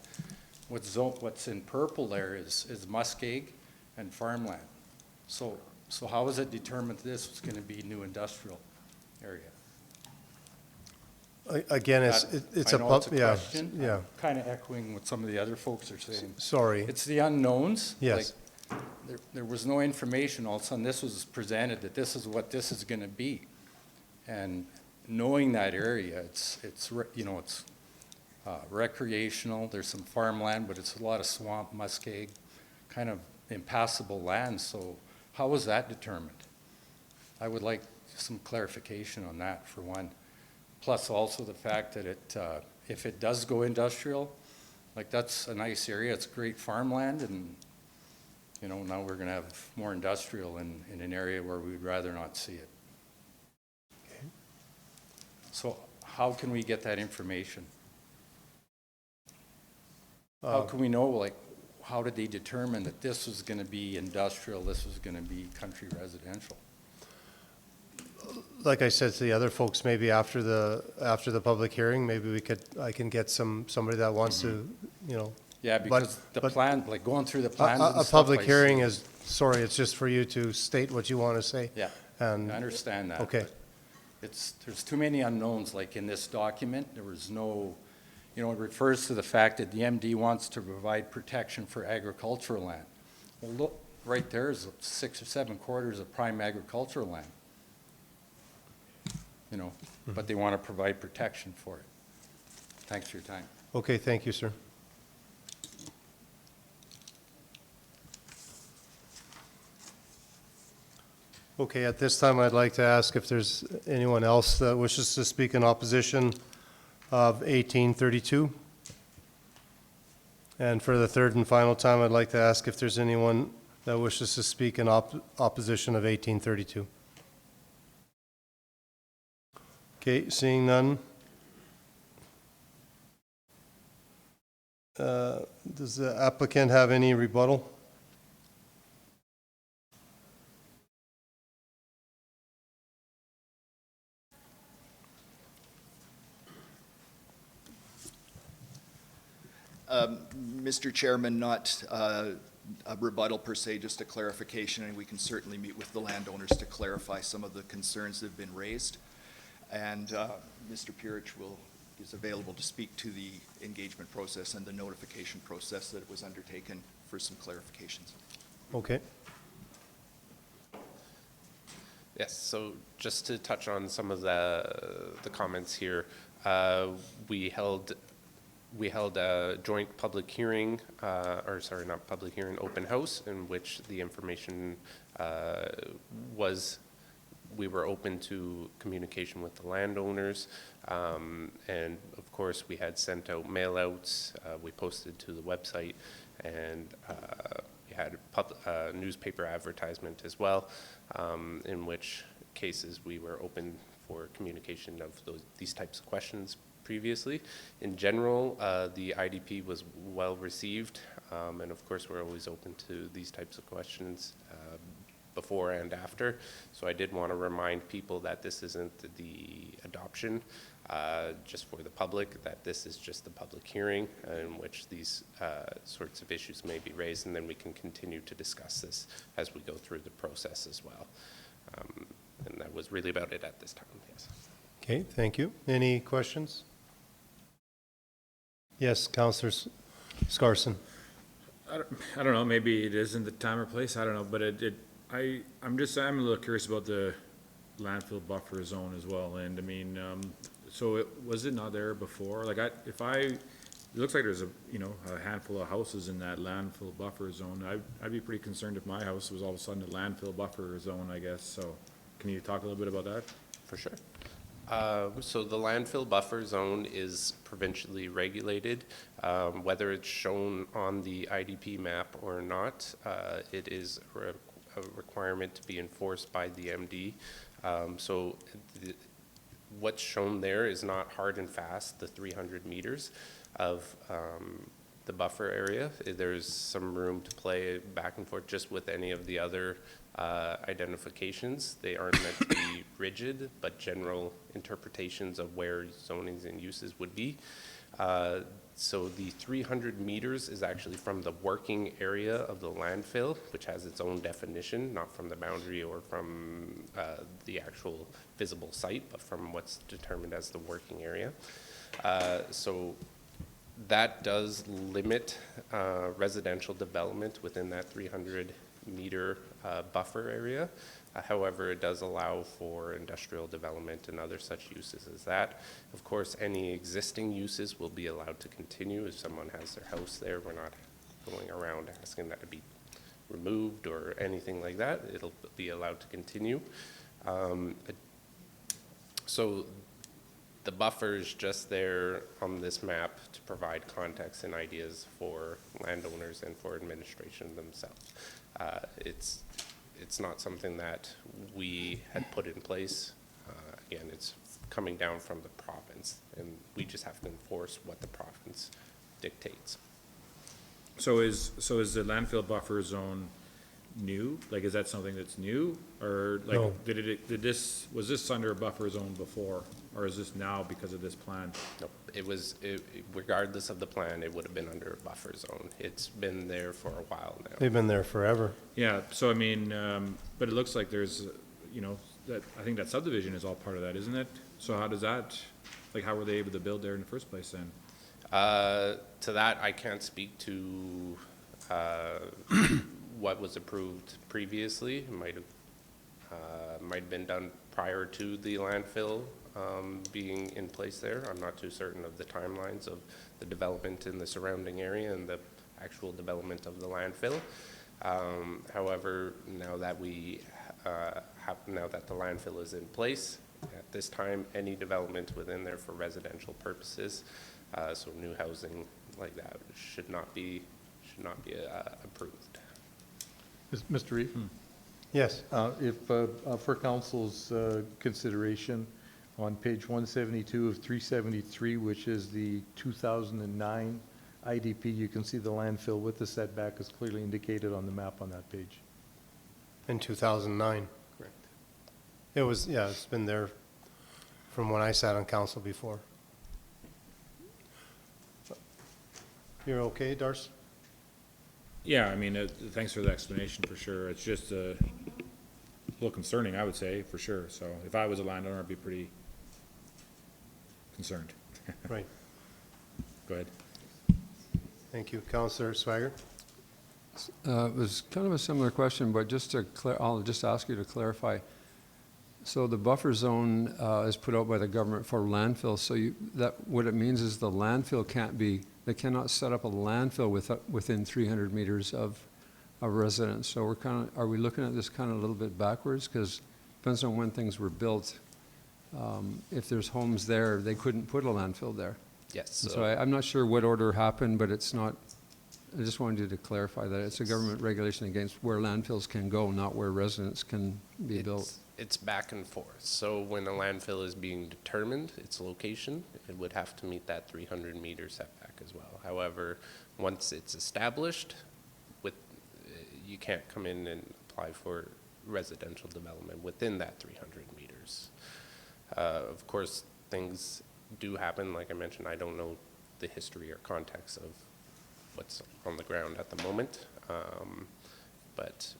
S21: what's in purple there is muskeg and farmland. So how was it determined this was going to be new industrial area?
S1: Again, it's
S21: I
S1: a
S21: know it's a
S1: yeah,
S21: question.
S1: yeah.
S21: Kind of echoing what some of the other folks are saying.
S1: Sorry.
S21: It's the unknowns.
S1: Yes.
S21: Like, there was no information. All of a sudden, this was presented that this is what this is going to be. And knowing that area, it's recreational. There's some farmland, but it's a lot of swamp, muskeg, kind of impassable land. So how was that determined? I would like some clarification on that, for one. Plus also the fact that if it does go industrial, like, that's a nice area. It's great farmland, and now we're going to have more industrial in an area where we'd rather not see it.
S1: Okay.
S21: So how can we get that information? How can we know, like, how did they determine that this was going to be industrial, this was going to be country residential?
S1: Like I said to the other folks, maybe after the public hearing, maybe I can get somebody that wants to,
S21: Yeah, because plan, like going through the plans and
S1: a
S21: stuff,
S1: public
S21: I
S1: hearing
S21: see.
S1: is, sorry, it's just for you to state what you want to say.
S21: Yeah,
S1: And
S21: I understand that.
S1: Okay.
S21: but there's too many unknowns, like in this document, there was no, it refers to the fact that the MD wants to provide protection for agricultural land. Well, look, right there is 6 or 7 quarters of prime agricultural land. But they want to provide protection for it. Thanks for your time.
S1: Okay, thank you, sir. Okay, at this time, I'd like to ask if there's anyone else that wishes to speak in opposition of 1832. And for the third and final time, I'd like to ask if there's anyone that wishes to speak in opposition of 1832. Okay, seeing none. Does the applicant have any rebuttal?
S16: Mr. Chairman, not a rebuttal per se, just a clarification, and we can certainly meet with the landowners to clarify some of the concerns that have been raised. And Mr. Purich is available to speak to the engagement process and the notification process that was undertaken for some clarifications.
S1: Okay.
S13: Yes, so just to touch on some of the comments here, we held a joint public hearing, not public hearing, open house, in which the information we were open to communication with the landowners, and of course we had sent out mail-outs, we posted to the website, and we had a newspaper advertisement as well, in which cases we were open for communication of these types of questions previously. In general, the IDP was well received, and of course we're always open to these types of questions before and after. So I did want to remind people that this isn't the adoption, just for the public, that this is just the public hearing in which these sorts of issues may be raised, and then we can continue to discuss this as we go through the process as well. And that was really about it at this time, yes.
S1: Okay, thank you. Any questions? Yes, Councillor Scarson.
S2: I don't know, maybe it isn't the time or place, I don't know, but I'm a little curious about the landfill buffer zone as well, and I mean, so was it not there before? Like, it looks like there's a handful of houses in that landfill buffer zone. I'd be pretty concerned if my house was all of a sudden a landfill buffer zone, I guess, so can you talk a little bit about that?
S13: For sure. So the landfill buffer zone is provincially regulated. Whether it's shown on the IDP map or not, it is a requirement to be enforced by the MD. So what's shown there is not hard and fast, the 300 meters of the buffer area. There's some room to play back and forth just with any of the other identifications. They aren't meant to be rigid, but general interpretations of where zonings and uses would be. So the 300 meters is actually from the working area of the landfill, which has its own definition, not from the boundary or from the actual visible site, but from what's determined as the working area. So that does limit residential development within that 300-meter buffer area. However, it does allow for industrial development and other such uses as that. Of course, any existing uses will be allowed to continue. If someone has their house there, we're not going around asking that to be removed or anything like that. It'll be allowed to continue. So the buffer is just there on this map to provide context and ideas for landowners and for administration themselves. It's not something that we had put in place. Again, it's coming down from the province, and we just have to enforce what the province dictates.
S2: So is the landfill buffer zone new? Like, is that something that's new, or like,
S1: No.
S2: was this under a buffer zone before, or is this now because of this plan?
S13: Nope. Regardless of the plan, it would have been under a buffer zone. It's been there for a while now.
S1: They've been there forever.
S2: Yeah, so I mean, but it looks like there's, that, I think that subdivision is all part of that, isn't it? So how does that, like, how were they able to build there in the first place then?
S13: To that, I can't speak to what was approved previously. It might have been done prior to the landfill being in place there. I'm not too certain of the timelines of the development in the surrounding area and the actual development of the landfill. However, now that the landfill is in place, at this time, any development within there for residential purposes, so new housing like that should not be approved.
S3: Mr. Reeve?
S1: Yes.
S3: If, for council's consideration, on page 172 of 373, which is the 2009 IDP, you can see the landfill with the setback is clearly indicated on the map on that page.
S1: In 2009.
S3: Correct.
S1: It was, yeah, it's been there from when I sat on council before. You're okay, Darcy?
S2: Yeah, I mean, thanks for the explanation, for sure. It's just a little concerning, I would say, for sure. So if I was a landowner, I'd be pretty concerned.
S1: Right.
S2: Go ahead.
S1: Thank you. Councillor Swager?
S5: It was kind of a similar question, but I'll just ask you to clarify. So the buffer zone is put out by the government for landfill. So what it means is the landfill they cannot set up a landfill within 300 meters of a residence. So are we looking at this kind of a little bit backwards? Because it depends on when things were built. If there's homes there, they couldn't put a landfill there.
S13: Yes.
S5: So I'm not sure what order happened, but it's not. I just wanted you to clarify that it's a government regulation against where landfills can go, not where residents can be built.
S13: It's back and forth. So when a landfill is being determined, its location, it would have to meet that 300-meter setback as well. However, once it's established, you can't come in and apply for residential development within that 300 meters. Of course, things do happen. Like I mentioned, I don't know the history or context of what's on the ground at the moment, but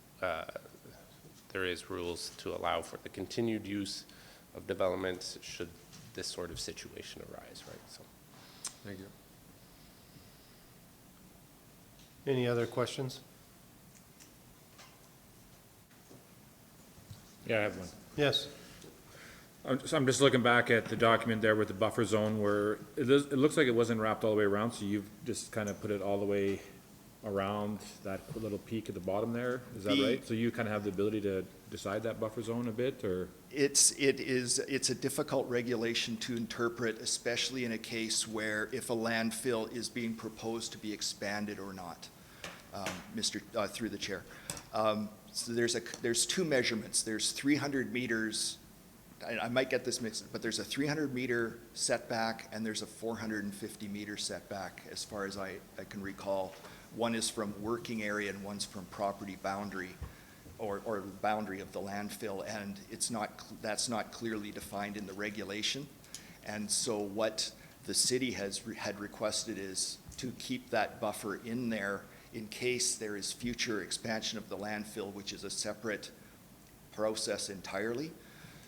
S13: there is rules to allow for the continued use of development should this sort of situation arise, right? So,
S5: thank you.
S1: Any other questions?
S2: Yeah, I have one.
S1: Yes.
S2: I'm just looking back at the document there with the buffer zone where it looks like it wasn't wrapped all the way around, so you've just kind of put it all the way around that little peak at the bottom there, is that right? So you kind of have the ability to decide that buffer zone a bit, or?
S16: It's a difficult regulation to interpret, especially in a case where if a landfill is being proposed to be expanded or not, through the chair. So there's two measurements. There's 300 meters, I might get this mixed, but there's a 300-meter setback and there's a 450-meter setback, as far as I can recall. One is from working area and one's from property boundary or boundary of the landfill, and that's not clearly defined in the regulation. And so what the city had requested is to keep that buffer in there in case there is future expansion of the landfill, which is a separate process entirely.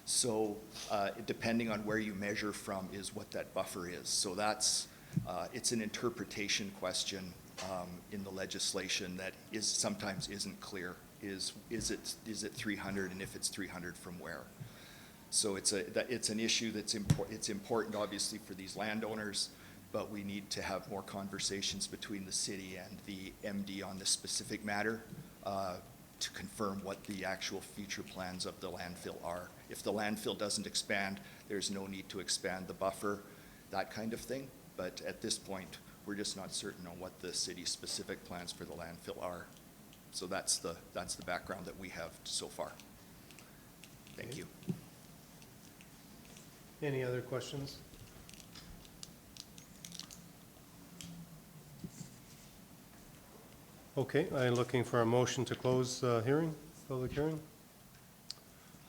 S16: So depending on where you measure from is what that buffer is. So it's an interpretation question in the legislation that sometimes isn't clear. Is it 300, and if it's 300, from where? So it's an issue that's important obviously for these landowners, but we need to have more conversations between the city and the MD on this specific matter to confirm what the actual future plans of the landfill are. If the landfill doesn't expand, there's no need to expand the buffer, that kind of thing. But at this point, we're just not certain on what the city's specific plans for the landfill are. So that's the background that we have so far. Thank you.
S1: Any other questions? Okay, I'm looking for a motion to close public hearing.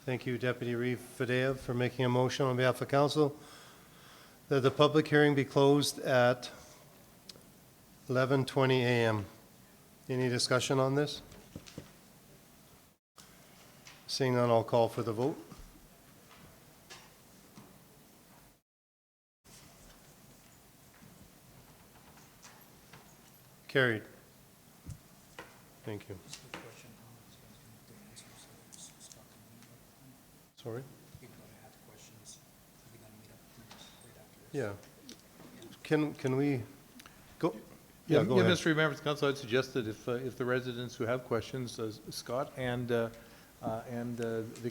S1: Thank you, Deputy Reeve Fadeev, for making a motion on behalf of council that the public hearing be closed at 11:20 a.m. Any discussion on this? Seeing none, I'll call for the vote. Carried. Thank you. Sorry? Yeah. Can we go?
S3: Yeah,
S1: go ahead.
S3: Mr. Members of Council, I'd suggest that if the residents who have questions, Scott and the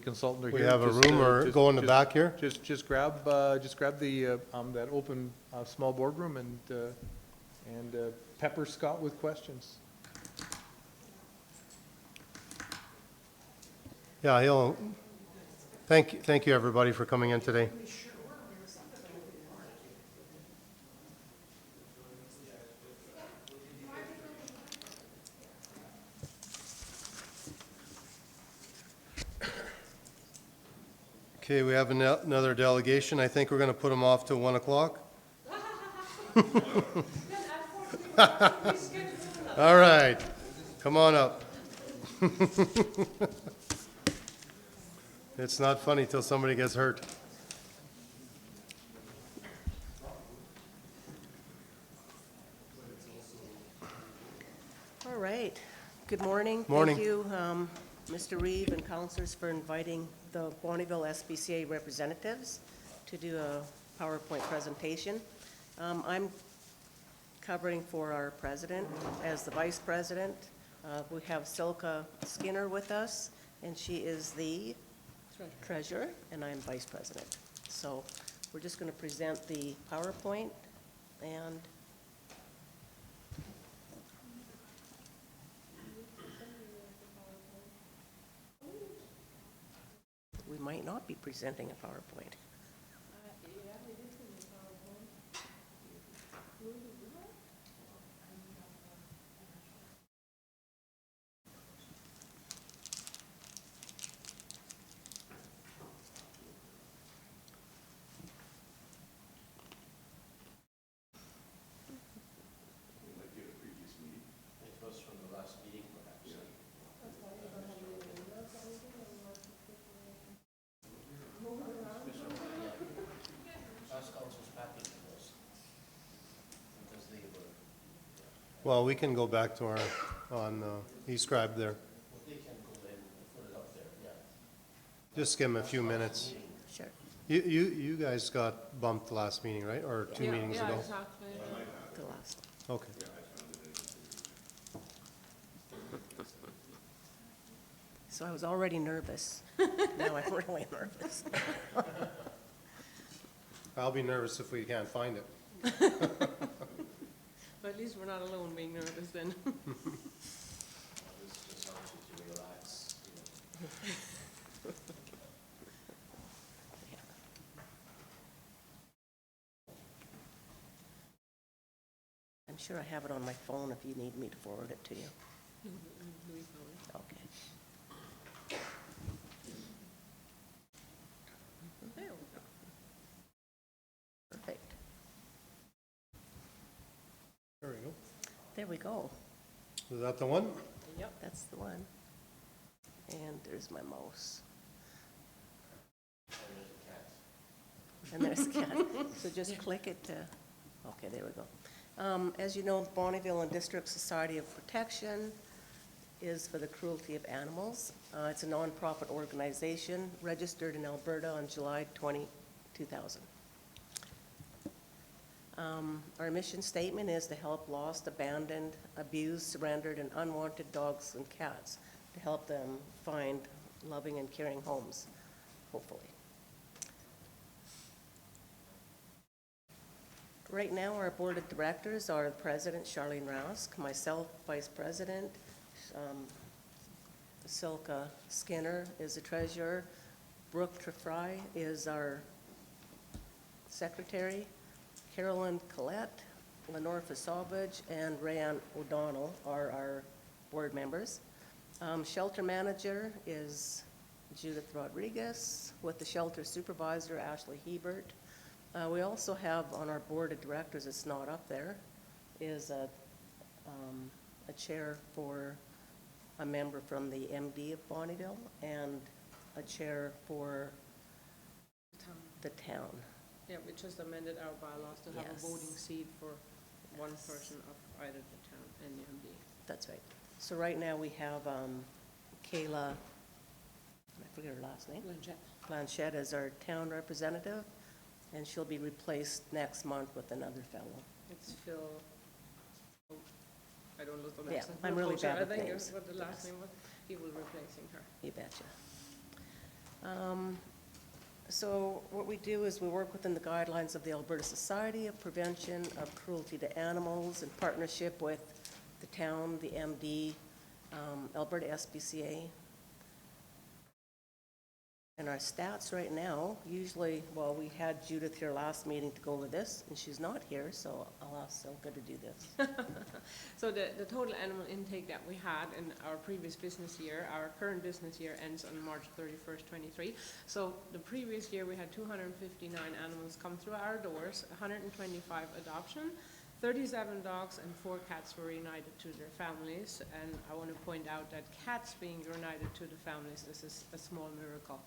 S3: consultant are
S1: We
S3: here.
S1: have a room, or go in the back here?
S3: Just grab the, that open, small boardroom and pepper Scott with questions.
S1: Yeah, thank you, everybody, for coming in today. Okay, we have another delegation. I think we're going to put them off till 1 o'clock. All right, come on up. It's not funny till somebody gets hurt.
S7: All right. Good morning.
S1: Morning.
S7: Thank you, Mr. Reeve and councilors, for inviting the Bonnyville SPCA representatives to do a PowerPoint presentation. I'm covering for our president as the vice president. We have Silka Skinner with us, and she is the treasurer, and I'm vice president. So we're just going to present the PowerPoint, and we might not be presenting a PowerPoint.
S1: Well, we can go back to our, he scribed there. Just give him a few minutes.
S7: Sure.
S1: You guys got bumped last meeting, right? Or two meetings ago?
S7: Exactly. The last.
S1: Okay.
S7: So I was already nervous. Now I'm really nervous.
S1: I'll be nervous if we can't find it.
S8: But at least we're not alone being nervous then.
S7: I'm sure I have it on my phone if you need me to forward it to you. Okay.
S8: There we go.
S7: Perfect.
S1: There we go.
S7: There we go.
S1: Is that the one?
S7: Yep, that's the one. And there's my mouse. And there's a cat. So just click it to, okay, there we go. As you know, Bonnyville and District Society of Protection is for the cruelty of animals. It's a nonprofit organization registered in Alberta on July 20, 2000. Our mission statement is to help lost, abandoned, abused, surrendered, and unwanted dogs and cats, to help them find loving and caring homes, hopefully. Right now, our board of directors are the president, Charlene Rousk, myself, vice president, Silka Skinner is the treasurer, Brooke Trefry is our secretary, Carolyn Collette, Lenore Fasavage, and Rayanne O'Donnell are our board members. Shelter manager is Judith Rodriguez, with the shelter supervisor, Ashley Hebert. We also have on our board of directors, it's not up there, is a chair for a member from the MD of Bonnyville and a chair for the town.
S8: Yeah, we just amended our bylaws to have a
S7: Yes.
S8: voting seat for one person of either the town and the MD.
S7: That's right. So right now we have Kayla, I forget her last name. Blanchette as our town representative, and she'll be replaced next month with another fellow.
S8: It's Phil, oh, I don't know the
S7: Yeah,
S8: last name.
S7: I'm really bad with
S8: I think
S7: names.
S8: what the last
S7: Yes.
S8: name was. He will replacing her.
S7: You betcha. So what we do is we work within the guidelines of the Alberta Society of Prevention of Cruelty to Animals in partnership with the town, the MD, Alberta SPCA. And our stats right now, usually, well, we had Judith here last meeting to go over this, and she's not here, so I'll ask Silka to do this.
S8: So the total animal intake that we had in our previous business year, our current business year ends on March 31st, 23. So the previous year, we had 259 animals come through our doors, 125 adoption, 37 dogs and 4 cats were reunited to their families. And I want to point out that cats being reunited to the families, this is a small miracle.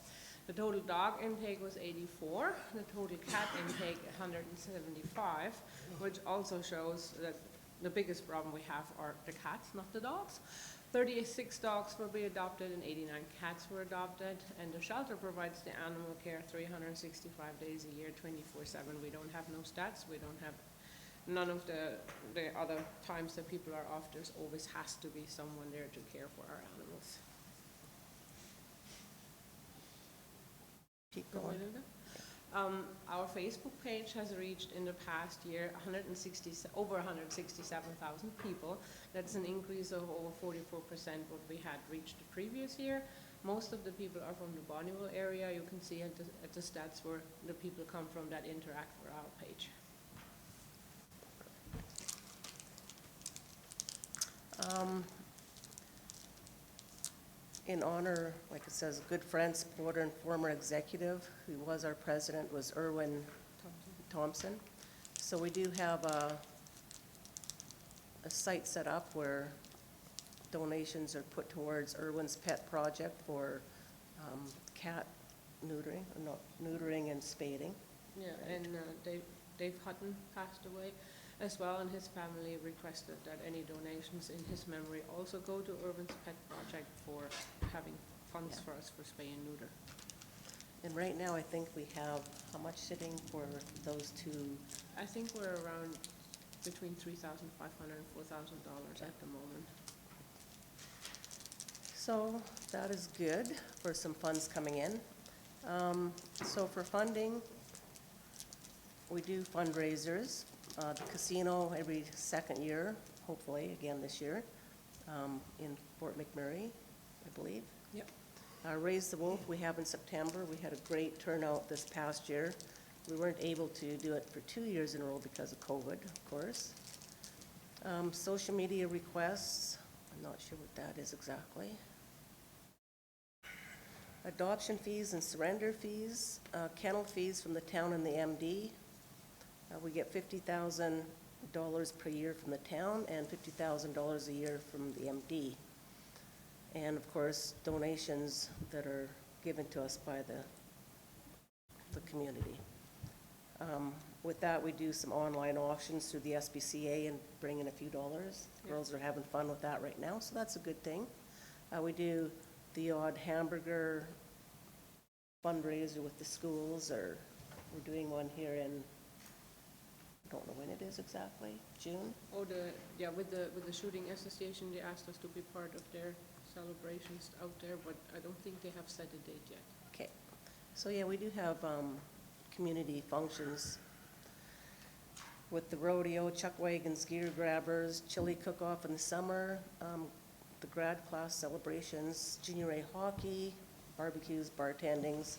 S8: The total dog intake was 84, the total cat intake 175, which also shows that the biggest problem we have are the cats, not the dogs. 36 dogs will be adopted and 89 cats were adopted, and the shelter provides the animal care 365 days a year, 24/7. We don't have no stats, we don't have none of the other times that people are off. There's always has to be someone there to care for our animals.
S7: Keep going.
S8: Our Facebook page has reached in the past year over 167,000 people. That's an increase of over 44% what we had reached the previous year. Most of the people are from the Bonnyville area. You can see at the stats where the people come from that interact with our page.
S7: In honor, like it says, good friend, supporter, and former executive, who was our president, was Erwin Thompson. So we do have a site set up where donations are put towards Erwin's pet project for cat neutering, not neutering and spading.
S8: Yeah, and Dave Hutton passed away. as well, and his family requested that any donations in his memory also go to Urban's Pet Project for having funds for us for spay and neuter.
S7: And right now, I think we have, how much sitting for those two?
S8: I think we're around between $3,500 and $4,000 at the moment.
S7: So that is good for some funds coming in. So for funding, we do fundraisers. The casino every second year, hopefully again this year, in Fort McMurray, I believe.
S8: Yep.
S7: Raise the Wolf, we have in September. We had a great turnout this past year. We weren't able to do it for 2 years in a row because of COVID, of course. Social media requests, I'm not sure what that is exactly. Adoption fees and surrender fees, kennel fees from the town and the MD. We get $50,000 per year from the town and $50,000 a year from the MD. And of course, donations that are given to us by the community. With that, we do some online auctions through the SPCA and bring in a few dollars. Girls are having fun with that right now, so that's a good thing. We do the odd hamburger fundraiser with the schools, or we're doing one here in, I don't know when it is exactly, June?
S8: Oh, with the Shooting Association, they asked us to be part of their celebrations out there, but I don't think they have set a date yet.
S7: Okay, so yeah, we do have community functions with the rodeo, chuck wagons, gear grabbers, chili cook-off in the summer, the grad class celebrations, junior A hockey, barbecues, bartendings,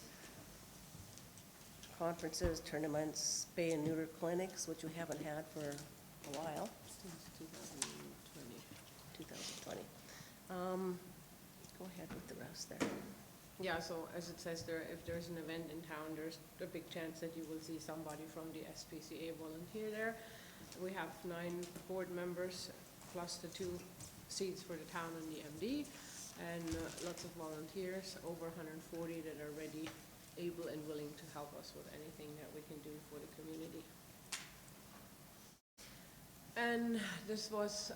S7: conferences, tournaments, spay and neuter clinics, which we haven't had for a while.
S8: Since 2020.
S7: Go ahead with the rest there.
S8: Yeah, so as it says there, if there's an event in town, there's a big chance that you will see somebody from the SPCA volunteer there. We have 9 board members, plus the 2 seats for the town and the MD, and lots of volunteers, over 140 that are ready, able and willing to help us with anything that we can do for the community. And this was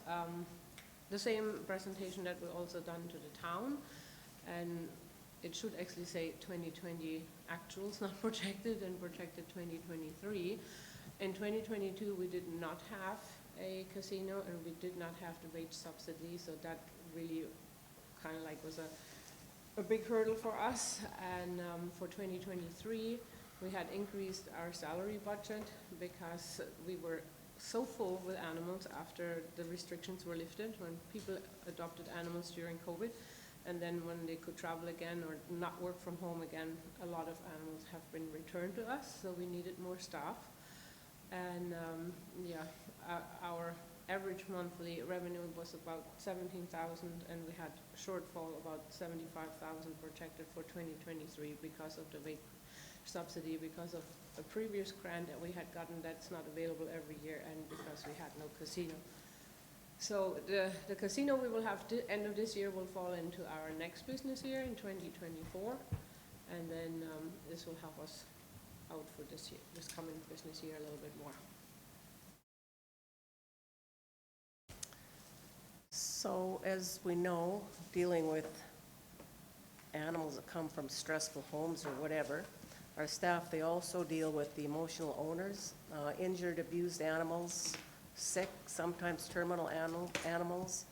S8: the same presentation that we also done to the town, and it should actually say 2020 actuals, not projected, and projected 2023. In 2022, we did not have a casino, and we did not have the wage subsidy, so that really kind of like was a big hurdle for us. And for 2023, we had increased our salary budget because we were so full with animals after the restrictions were lifted, when people adopted animals during COVID. And then when they could travel again or not work from home again, a lot of animals have been returned to us, so we needed more staff. And our average monthly revenue was about $17,000, and we had a shortfall about $75,000 projected for 2023 because of the wage subsidy, because of a previous grant that we had gotten that's not available every year, and because we had no casino. So the casino we will have end of this year will fall into our next business year in 2024, and then this will help us out for this year, this coming business year a little bit more.
S7: So as we know, dealing with animals that come from stressful homes or whatever, our staff, they also deal with the emotional owners, injured, abused animals, sick, sometimes terminal animals,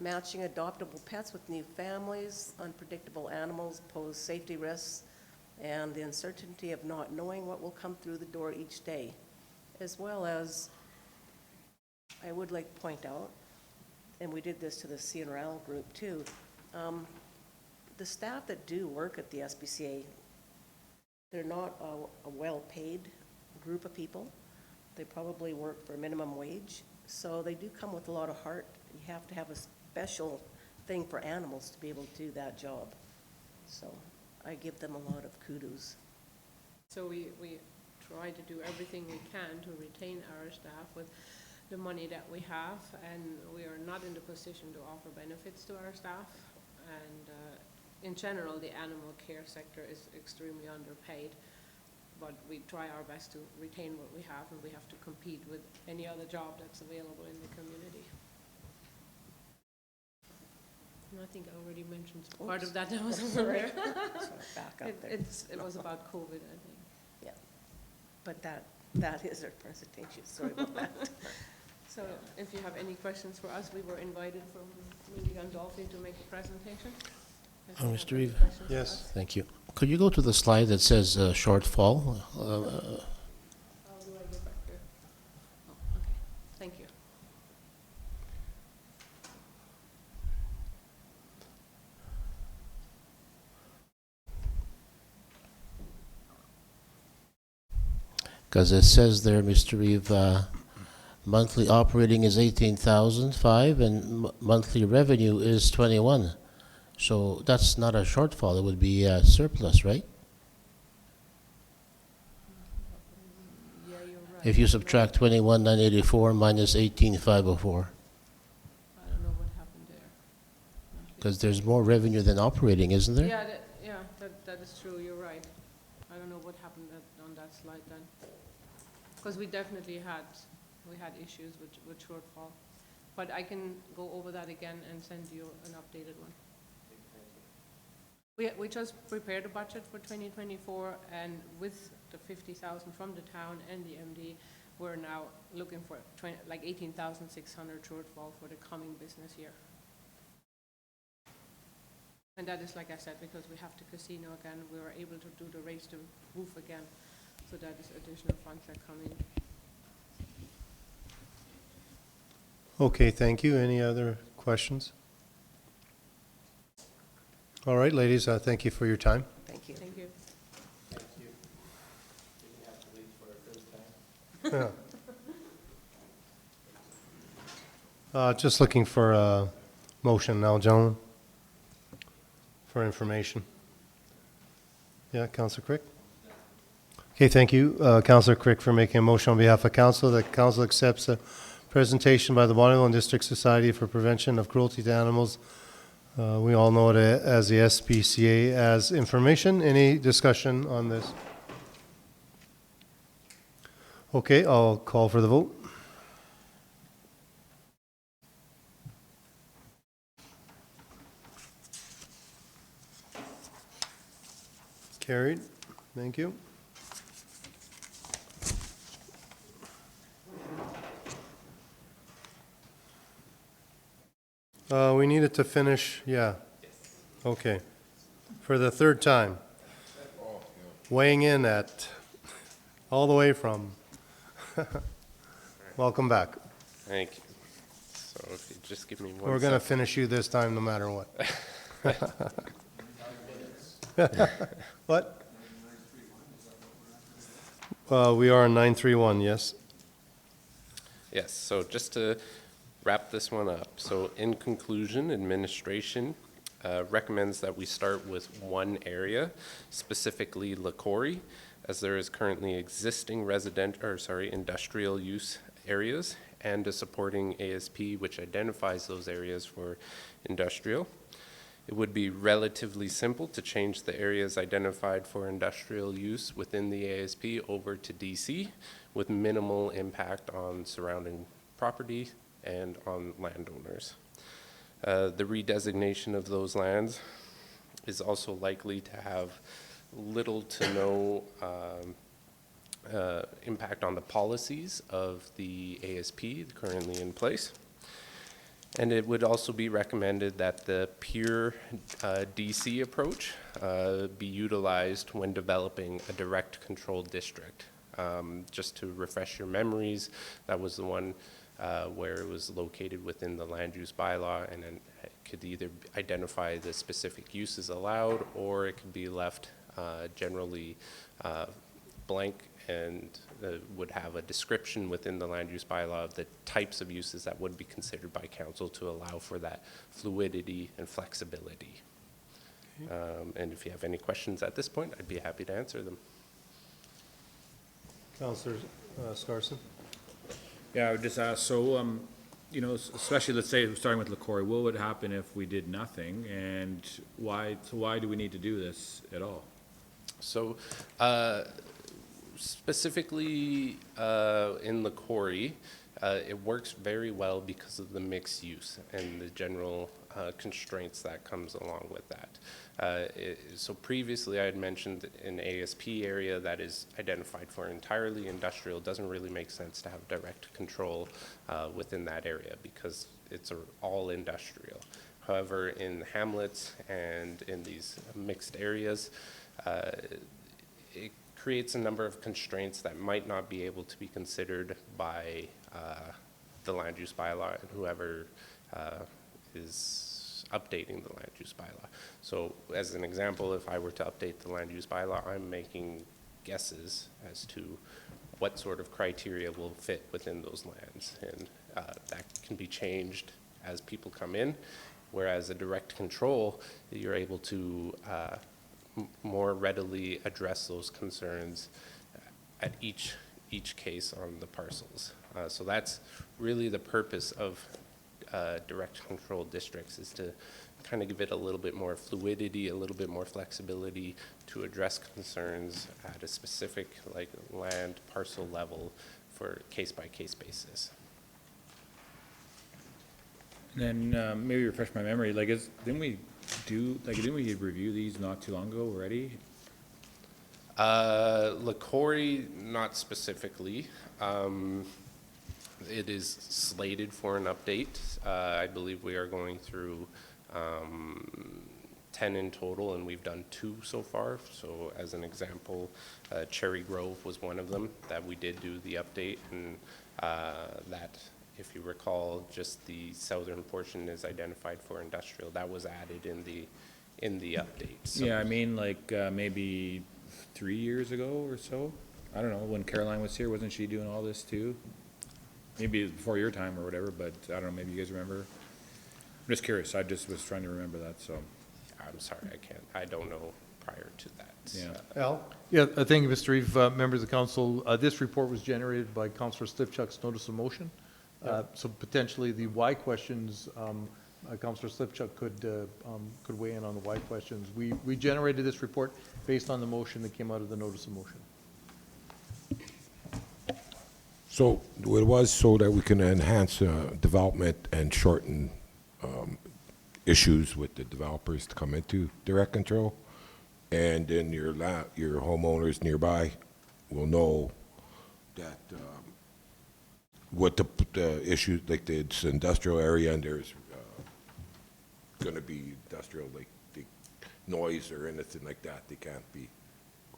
S7: matching adoptable pets with new families. Unpredictable animals pose safety risks, and the uncertainty of not knowing what will come through the door each day. As well as, I would like to point out, and we did this to the CNRL group too, the staff that do work at the SPCA, they're not a well-paid group of people. They probably work for minimum wage, so they do come with a lot of heart. You have to have a special thing for animals to be able to do that job. So I give them a lot of kudos.
S8: So we try to do everything we can to retain our staff with the money that we have, and we are not in the position to offer benefits to our staff. And in general, the animal care sector is extremely underpaid. but we try our best to retain what we have, and we have to compete with any other job that's available in the community. And I think I already mentioned part of that was over there.
S7: Back up there.
S8: It was about COVID, I think.
S7: Yeah, but that is our presentation, sorry about that.
S8: So if you have any questions for us, we were invited from Mindy Gandolfi to make a presentation. If you have
S10: Mr.
S8: any
S10: Reeve?
S8: questions for
S1: Yes.
S8: us.
S10: Thank you. Could you go to the slide that says shortfall?
S8: How do I get back there? Oh, okay, thank you.
S10: Because it says there, Mr. Reeve, monthly operating is 18,005 and monthly revenue is 21. So that's not a shortfall, it would be a surplus, right?
S8: Yeah, you're right.
S10: If you subtract 21,984 minus 18,504,
S8: I don't know what happened there.
S10: because there's more revenue than operating, isn't there?
S8: Yeah, that is true, you're right. I don't know what happened on that slide then. Because we definitely had issues with shortfall. But I can go over that again and send you an updated one. We just prepared a budget for 2024, and with the 50,000 from the town and the MD, we're now looking for like 18,600 shortfall for the coming business year. And that is, like I said, because we have the casino again, we were able to do the raise the roof again. So that is additional funds that come in.
S1: Okay, thank you. Any other questions? All right, ladies, thank you for your time.
S7: Thank you.
S8: Thank you.
S1: Just looking for a motion now, gentlemen, for information. Yeah, Councillor Crick? Okay, thank you, Councillor Crick, for making a motion on behalf of council that council accepts a presentation by the Bonneville and District Society for Prevention of Cruelty to Animals. We all know it as the SPCA as information. Any discussion on this? Okay, I'll call for the vote. Carried. Thank you. We needed to finish, yeah. Okay. For the third time. Weighing in at, all the way from. Welcome back.
S13: Thank you. So if you just give me one
S1: We're going to
S13: second.
S1: finish you this time no matter what. What? We are on 931, yes.
S13: Yes, so just to wrap this one up. So in conclusion, administration recommends that we start with one area, specifically LaCorey, as there is currently existing industrial use areas and a supporting ASP which identifies those areas for industrial. It would be relatively simple to change the areas identified for industrial use within the ASP over to DC with minimal impact on surrounding property and on landowners. The redesignation of those lands is also likely to have little to no impact on the policies of the ASP currently in place. And it would also be recommended that the pure DC approach be utilized when developing a direct control district. Just to refresh your memories, that was the one where it was located within the land use bylaw, and then it could either identify the specific uses allowed, or it could be left generally blank and would have a description within the land use bylaw of the types of uses that would be considered by council to allow for that fluidity and flexibility. And if you have any questions at this point, I'd be happy to answer them.
S1: Councillor Scarson?
S2: Yeah, I would just ask, so, you know, especially, let's say, starting with LaCorey, what would happen if we did nothing, and why do we need to do this at all?
S13: So, specifically in the quarry, it works very well because of the mixed use and the general constraints that comes along with that. So previously I had mentioned an ASP area that is identified for entirely industrial. It doesn't really make sense to have direct control within that area because it's all industrial. However, in hamlets and in these mixed areas, it creates a number of constraints that might not be able to be considered by the land use bylaw and whoever is updating the land use bylaw. So as an example, if I were to update the land use bylaw, I'm making guesses as to what sort of criteria will fit within those lands. And that can be changed as people come in, whereas a direct control, you're able to more readily address those concerns at each case on the parcels. So that's really the purpose of direct control districts, is to kind of give it a little bit more fluidity, a little bit more flexibility to address concerns at a specific like land parcel level for case-by-case basis.
S2: And then maybe refresh my memory, like didn't we review these not too long ago already?
S13: LaCory, not specifically. It is slated for an update. I believe we are going through 10 in total, and we've done 2 so far. So as an example, Cherry Grove was one of them that we did do the update, and that, if you recall, just the southern portion is identified for industrial. That was added in the update. So
S2: Yeah, I mean, like maybe 3 years ago or so. I don't know, when Caroline was here, wasn't she doing all this too? Maybe before your time or whatever, but I don't know, maybe you guys remember? I'm just curious, I just was trying to remember that, so.
S13: I'm sorry, I don't know prior to that.
S2: Yeah.
S1: Al?
S3: Yeah, thank you, Mr. Reeve. Members of the council, this report was generated by Councillor Slipchuk's notice of motion. So potentially the why questions, Councillor Slipchuk could weigh in on the why questions. We generated this report based on the motion that came out of the notice of motion.
S4: So it was so that we can enhance development and shorten issues with the developers to come into direct control, and then your homeowners nearby will know that what the issue, like it's industrial area and there's going to be industrial, like the noise or anything like that. They can't be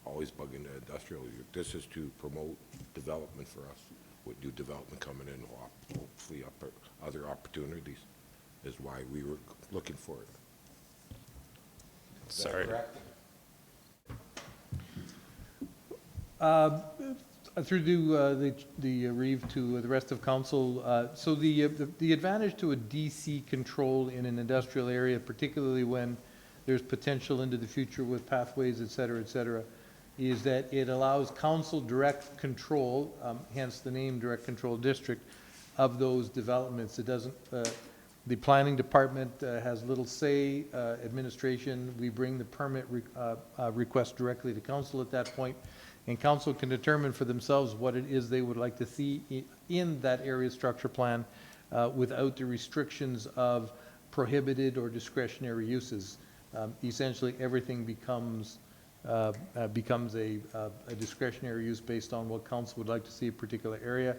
S4: always bugging the industrial. This is to promote development for us, with new development coming in, hopefully other opportunities is why we were looking for it. Is that
S13: Sorry.
S4: correct?
S3: Through the Reeve to the rest of council, so the advantage to a DC control in an industrial area, particularly when there's potential into the future with pathways, et cetera, is that it allows council direct control, hence the name direct control district, of those developments. It doesn't, the planning department has little say, administration, we bring the permit request directly to council at that point, and council can determine for themselves what it is they would like to see in that area structure plan without the restrictions of prohibited or discretionary uses. Essentially, everything becomes a discretionary use based on what council would like to see a particular area.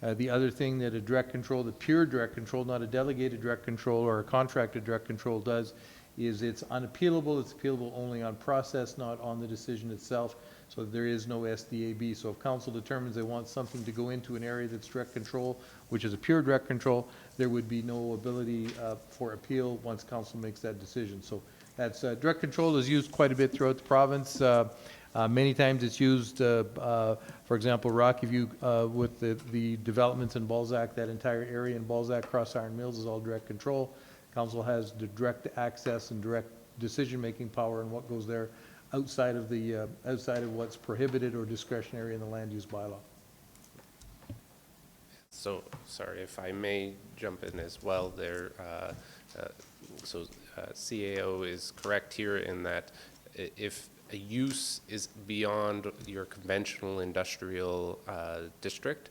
S3: The other thing that a direct control, the pure direct control, not a delegated direct control or a contracted direct control does, is it's unappealable. It's appealable only on process, not on the decision itself. So there is no SDAB. So if council determines they want something to go into an area that's direct control, which is a pure direct control, there would be no ability for appeal once council makes that decision. So that's direct control is used quite a bit throughout the province. Many times it's used, for example, Rocky View with the developments in Balzac, that entire area in Balzac, Cross Iron Mills is all direct control. Council has the direct access and direct decision-making power in what goes there outside of what's prohibited or discretionary in the land use bylaw.
S13: So, sorry, if I may jump in as well there. CAO is correct here in that if a use is beyond your conventional industrial district,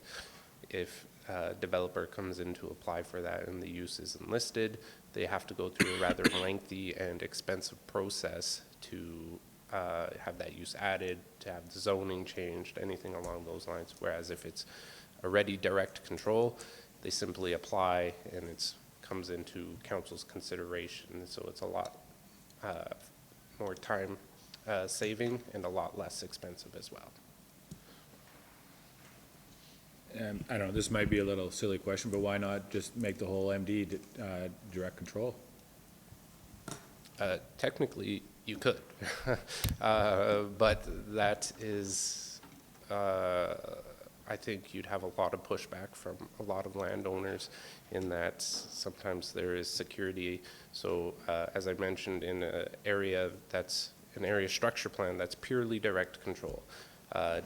S13: if a developer comes in to apply for that and the use isn't listed, they have to go through a rather lengthy and expensive process to have that use added, to have the zoning changed, anything along those lines. Whereas if it's already direct control, they simply apply and it's comes into council's consideration. So it's a lot more time saving and a lot less expensive as well.
S2: I don't know, this might be a little silly question, but why not just make the whole MD direct control?
S13: Technically, you could, but that is, I think you'd have a lot of pushback from a lot of landowners in that sometimes there is security. So as I mentioned, in an area that's an area structure plan that's purely direct control,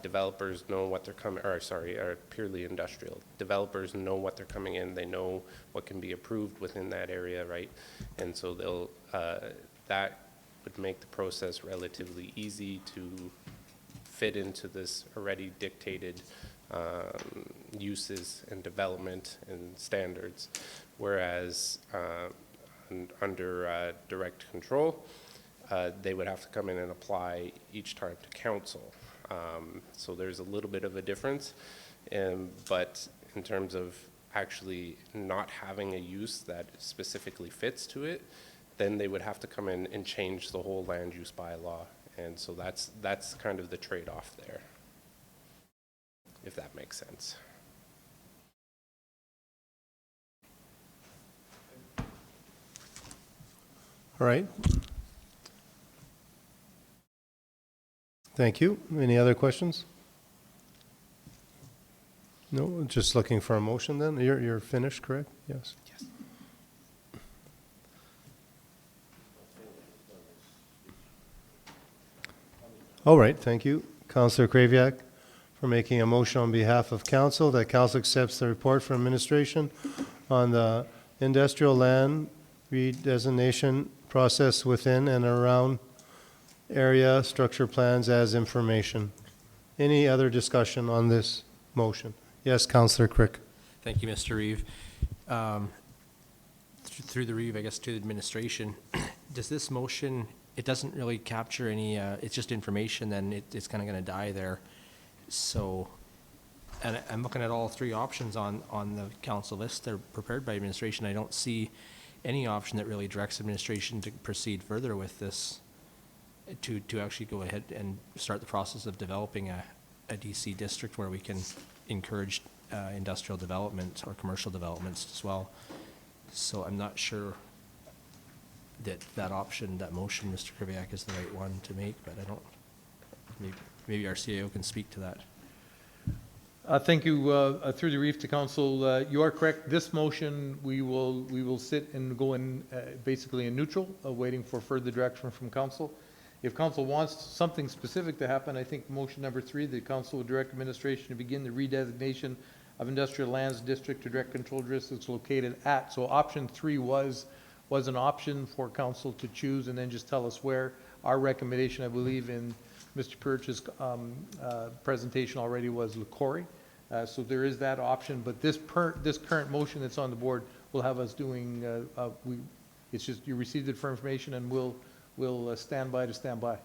S13: developers know what they're coming, or sorry, are purely industrial. Developers know what they're coming in. They know what can be approved within that area, right? And so they'll, that would make the process relatively easy to fit into this already dictated uses and development and standards. Whereas under direct control, they would have to come in and apply each time to council. So there's a little bit of a difference, but in terms of actually not having a use that specifically fits to it, then they would have to come in and change the whole land use bylaw. And so that's kind of the trade-off there, if that makes sense.
S1: All right. Thank you. Any other questions? No, just looking for a motion then. You're finished, correct? Yes.
S13: Yes.
S1: All right, thank you. Councillor Kraviak for making a motion on behalf of council that council accepts the report from administration on the industrial land redesignation process within and around area structure plans as information. Any other discussion on this motion? Yes, Councillor Crick.
S9: Thank you, Mr. Reeve. Through the Reeve, I guess, to the administration, does this motion, it doesn't really capture any, it's just information, then it's kind of going to die there. So, and I'm looking at all three options on the council list. They're prepared by administration. I don't see any option that really directs administration to proceed further with this, to actually go ahead and start the process of developing a DC district where we can encourage industrial development or commercial developments as well. So I'm not sure that option, that motion, Mr. Kraviak, is the right one to make, but I don't, maybe our CAO can speak to that.
S3: Thank you. Through the Reeve to council, you are correct. This motion, we will sit and go in basically in neutral, waiting for further direction from council. If council wants something specific to happen, I think motion number 3, the council will direct administration to begin the redesignation of industrial lands district to direct control districts located at. So option 3 was an option for council to choose and then just tell us where. Our recommendation, I believe, in Mr. Perch's presentation already was LaCorey. So there is that option, but this current motion that's on the board will have us doing, it's just you received it for information and we'll stand by to stand by.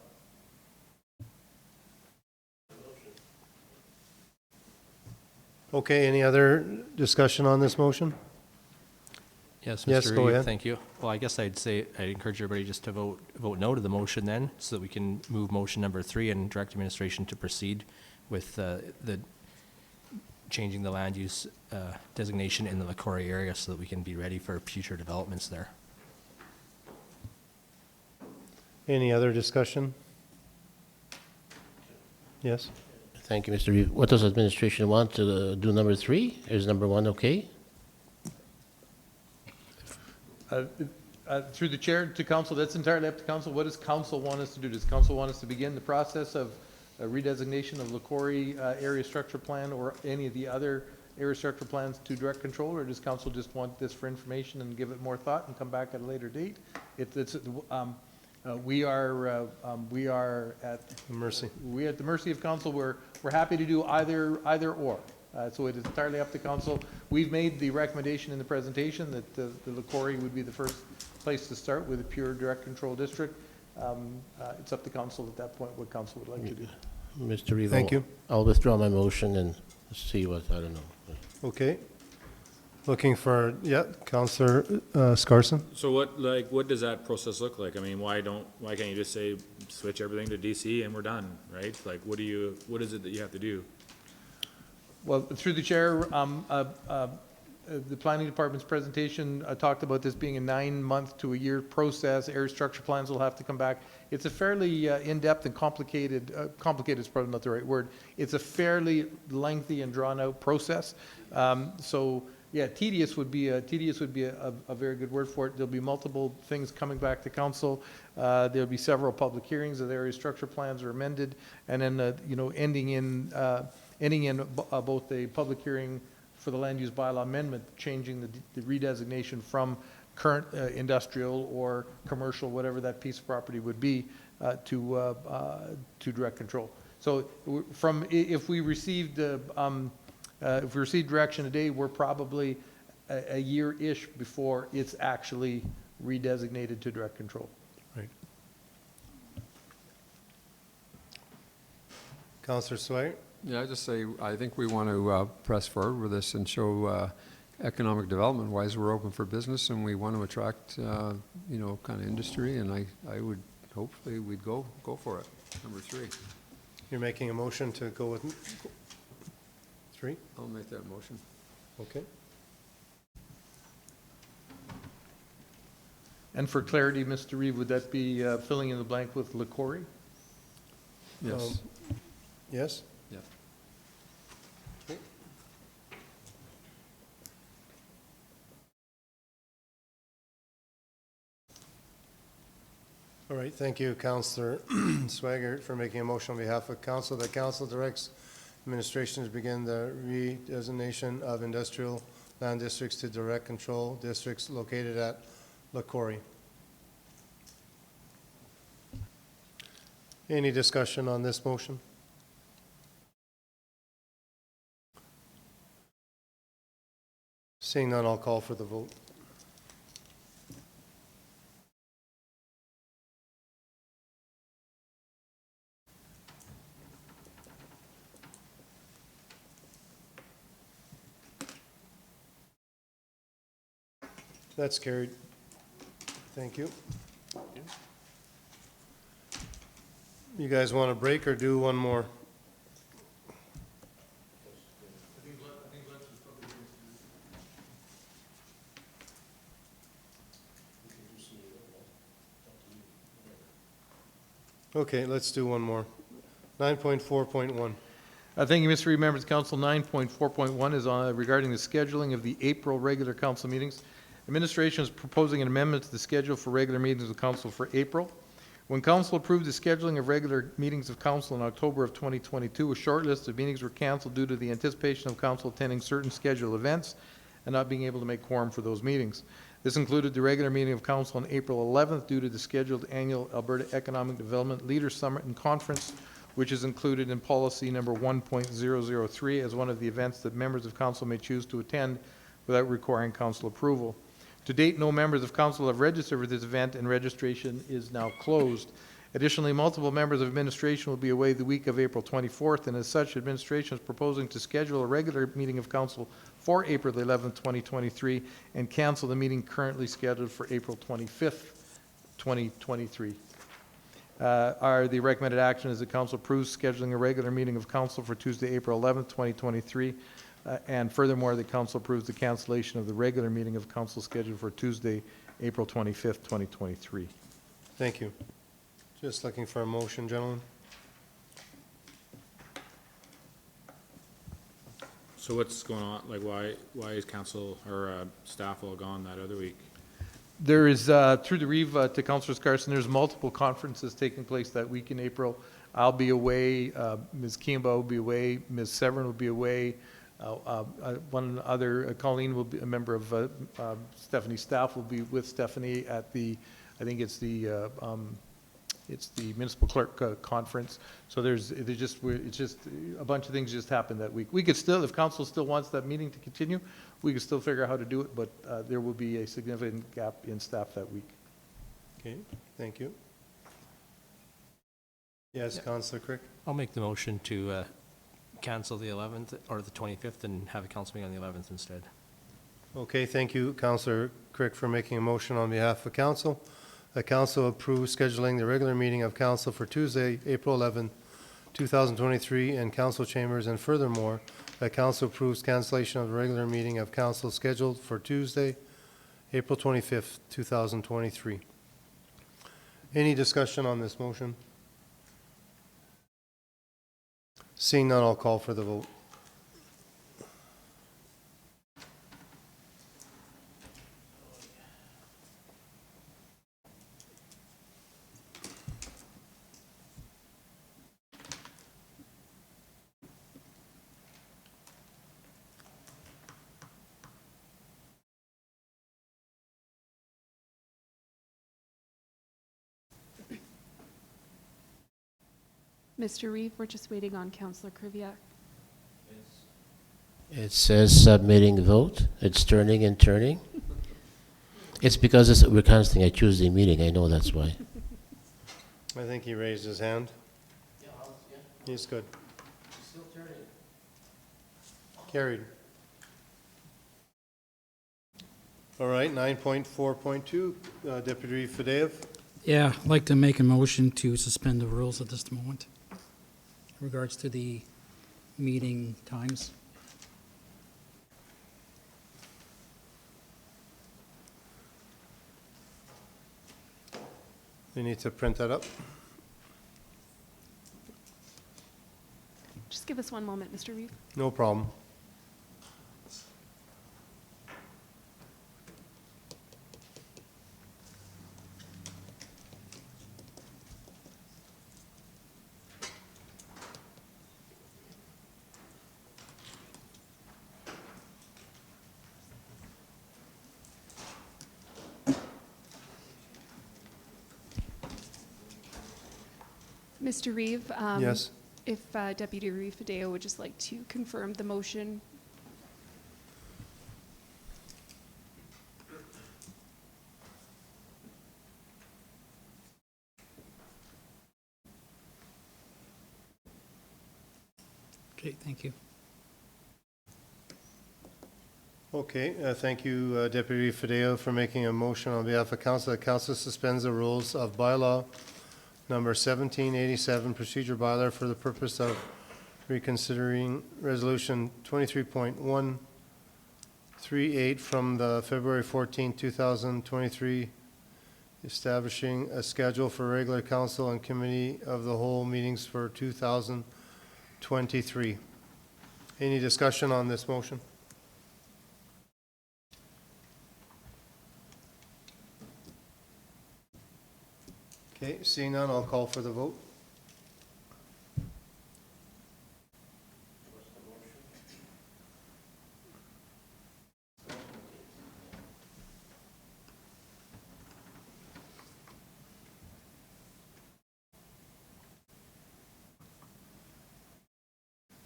S1: Okay, any other discussion on this motion?
S9: Yes, Mr.
S1: Yes, go
S9: Reeve,
S1: ahead.
S9: thank you. Well, I guess I'd encourage everybody just to vote no to the motion then, so that we can move motion number 3 and direct administration to proceed with the changing the land use designation in the LaCorey area so that we can be ready for future developments there.
S1: Any other discussion? Yes?
S10: Thank you, Mr. Reeve. What does administration want to do number 3? Is number 1 okay?
S3: Through the chair to council, that's entirely up to council. What does council want us to do? Does council want us to begin the process of a redesignation of LaCorey area structure plan or any of the other area structure plans to direct control, or does council just want this for information and give it more thought and come back at a later date? We are at
S1: Mercy.
S3: we're at the mercy of council. We're happy to do either or. So it is entirely up to council. We've made the recommendation in the presentation that the LaCorey would be the first place to start with a pure direct control district. It's up to council at that point what council would like to do.
S10: Mr. Reeve,
S1: Thank you.
S10: I'll withdraw my motion and see what, I don't know.
S1: Okay. Looking for, yeah, Counselor Scarson?
S2: So what does that process look like? I mean, why can't you just say, switch everything to DC and we're done, right? Like, what is it that you have to do?
S3: Well, through the chair, the planning department's presentation talked about this being a 9-month to a year process. Area structure plans will have to come back. It's a fairly in-depth and complicated is probably not the right word. It's a fairly lengthy and drawn-out process. So, yeah, tedious would be a very good word for it. There'll be multiple things coming back to council. There'll be several public hearings as area structure plans are amended, and then ending in both a public hearing for the land use bylaw amendment, changing the redesignation from current industrial or commercial, whatever that piece of property would be, to direct control. So if we received direction today, we're probably a year-ish before it's actually redesignated to direct control.
S1: Right. Counselor Swager?
S5: Yeah, I just say, I think we want to press forward with this and show economic development wise, we're open for business and we want to attract, kind of industry, and I would, hopefully we'd go for it. Number 3.
S1: You're making a motion to go with 3?
S5: I'll make that motion.
S1: Okay.
S3: And for clarity, Mr. Reeve, would that be filling in the blank with LaCorey?
S5: Yes.
S1: Yes?
S5: Yeah.
S1: All right, thank you, Councillor Swaggart, for making a motion on behalf of council. The council directs administration to begin the redesignation of industrial land districts to direct control districts located at LaCorey. Any discussion on this motion? Seeing none, I'll call for the vote. That's carried. Thank you. You guys want a break or do one more? Okay, let's do one more. 9.4.1.
S3: Thank you, Mr. Reeve. Members of Council, 9.4.1 is on regarding the scheduling of the April regular council meetings. Administration is proposing an amendment to the schedule for regular meetings of council for April. When council approved the scheduling of regular meetings of council in October of 2022, a short list of meetings were canceled due to the anticipation of council attending certain scheduled events and not being able to make quorum for those meetings. This included the regular meeting of council on April 11th due to the scheduled annual Alberta Economic Development Leaders Summit and Conference, which is included in policy number 1.003 as one of the events that members of council may choose to attend without requiring council approval. To date, no members of council have registered for this event, and registration is now closed. Additionally, multiple members of administration will be away the week of April 24th, and as such, administration is proposing to schedule a regular meeting of council for April 11th, 2023, and cancel the meeting currently scheduled for April 25th, 2023. The recommended action is that council approves scheduling a regular meeting of council for Tuesday, April 11th, 2023, and furthermore, the council approves the cancellation of the regular meeting of council scheduled for Tuesday, April 25th, 2023.
S1: Thank you. Just looking for a motion, gentlemen.
S2: So what's going on? Like, why is council or staff all gone that other week?
S3: There is, through the Reeve to Councillor Scarson, there's multiple conferences taking place that week in April. I'll be away, Ms. Kiemba will be away, Ms. Severin will be away, one other, Colleen will be a member of Stephanie's staff, will be with Stephanie at the, I think it's the it's the municipal clerk conference. So it's just a bunch of things just happened that week. We could still, if council still wants that meeting to continue, we could still figure out how to do it, but there will be a significant gap in staff that week.
S1: Okay, thank you. Yes, Councillor Crick?
S9: I'll make the motion to cancel the 11th or the 25th and have a council meeting on the 11th instead.
S1: Okay, thank you, Councillor Crick, for making a motion on behalf of council. The council approves scheduling the regular meeting of council for Tuesday, April 11, 2023, in council chambers, and furthermore, the council approves cancellation of the regular meeting of council scheduled for Tuesday, April 25th, 2023. Any discussion on this motion? Seeing none, I'll call for the vote.
S15: Mr. Reeve, we're just waiting on Councillor Kriviak.
S10: It says submitting vote. It's turning and turning. It's because we're canceling a Tuesday meeting. I know that's why.
S1: I think he raised his hand. He's good. Carried. All right, 9.4.2, Deputy Fadeev.
S6: Yeah, I'd like to make a motion to suspend the rules at this moment in regards to the meeting times.
S1: You need to print that up.
S15: Just give us one moment, Mr. Reeve.
S1: No problem.
S15: Mr. Reeve?
S1: Yes.
S15: If Deputy Reeve Fadeo would just like to confirm the motion.
S6: Okay, thank you.
S1: Okay, thank you, Deputy Fadeo, for making a motion on behalf of council. The council suspends the rules of bylaw number 1787, procedure bylaw, for the purpose of reconsidering resolution 23.138 from the February 14, 2023, establishing a schedule for regular council and committee of the whole meetings for 2023. Any discussion on this motion? Okay, seeing none, I'll call for the vote.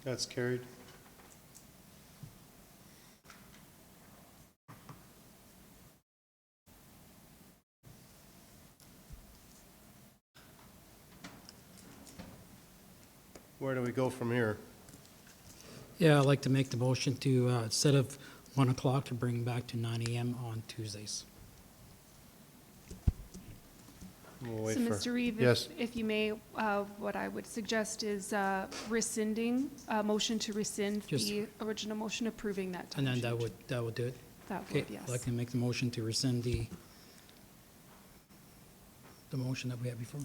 S1: That's carried. Where do we go from here?
S6: Yeah, I'd like to make the motion to, instead of 1 o'clock, to bring back to 9 a.m. on Tuesdays.
S1: We'll wait
S15: So,
S1: for-
S15: Mr. Reeve,
S1: Yes.
S15: if you may, what I would suggest is rescinding, motion to rescind
S6: Just-
S15: the original motion approving that time
S6: And then
S15: sheet.
S6: that would do it.
S15: That
S6: Okay,
S15: would, yes.
S6: I'd like to make the motion to rescind the motion that we had before.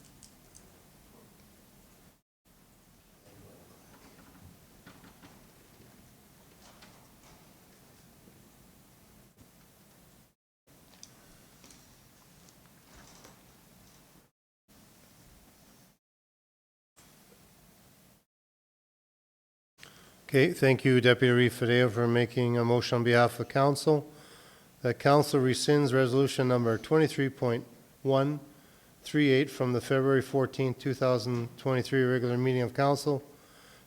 S1: Okay, thank you, Deputy Reeve Fadeo, for making a motion on behalf of council. That council rescinds resolution number 23.1 38 from the February 14, 2023 regular meeting of council,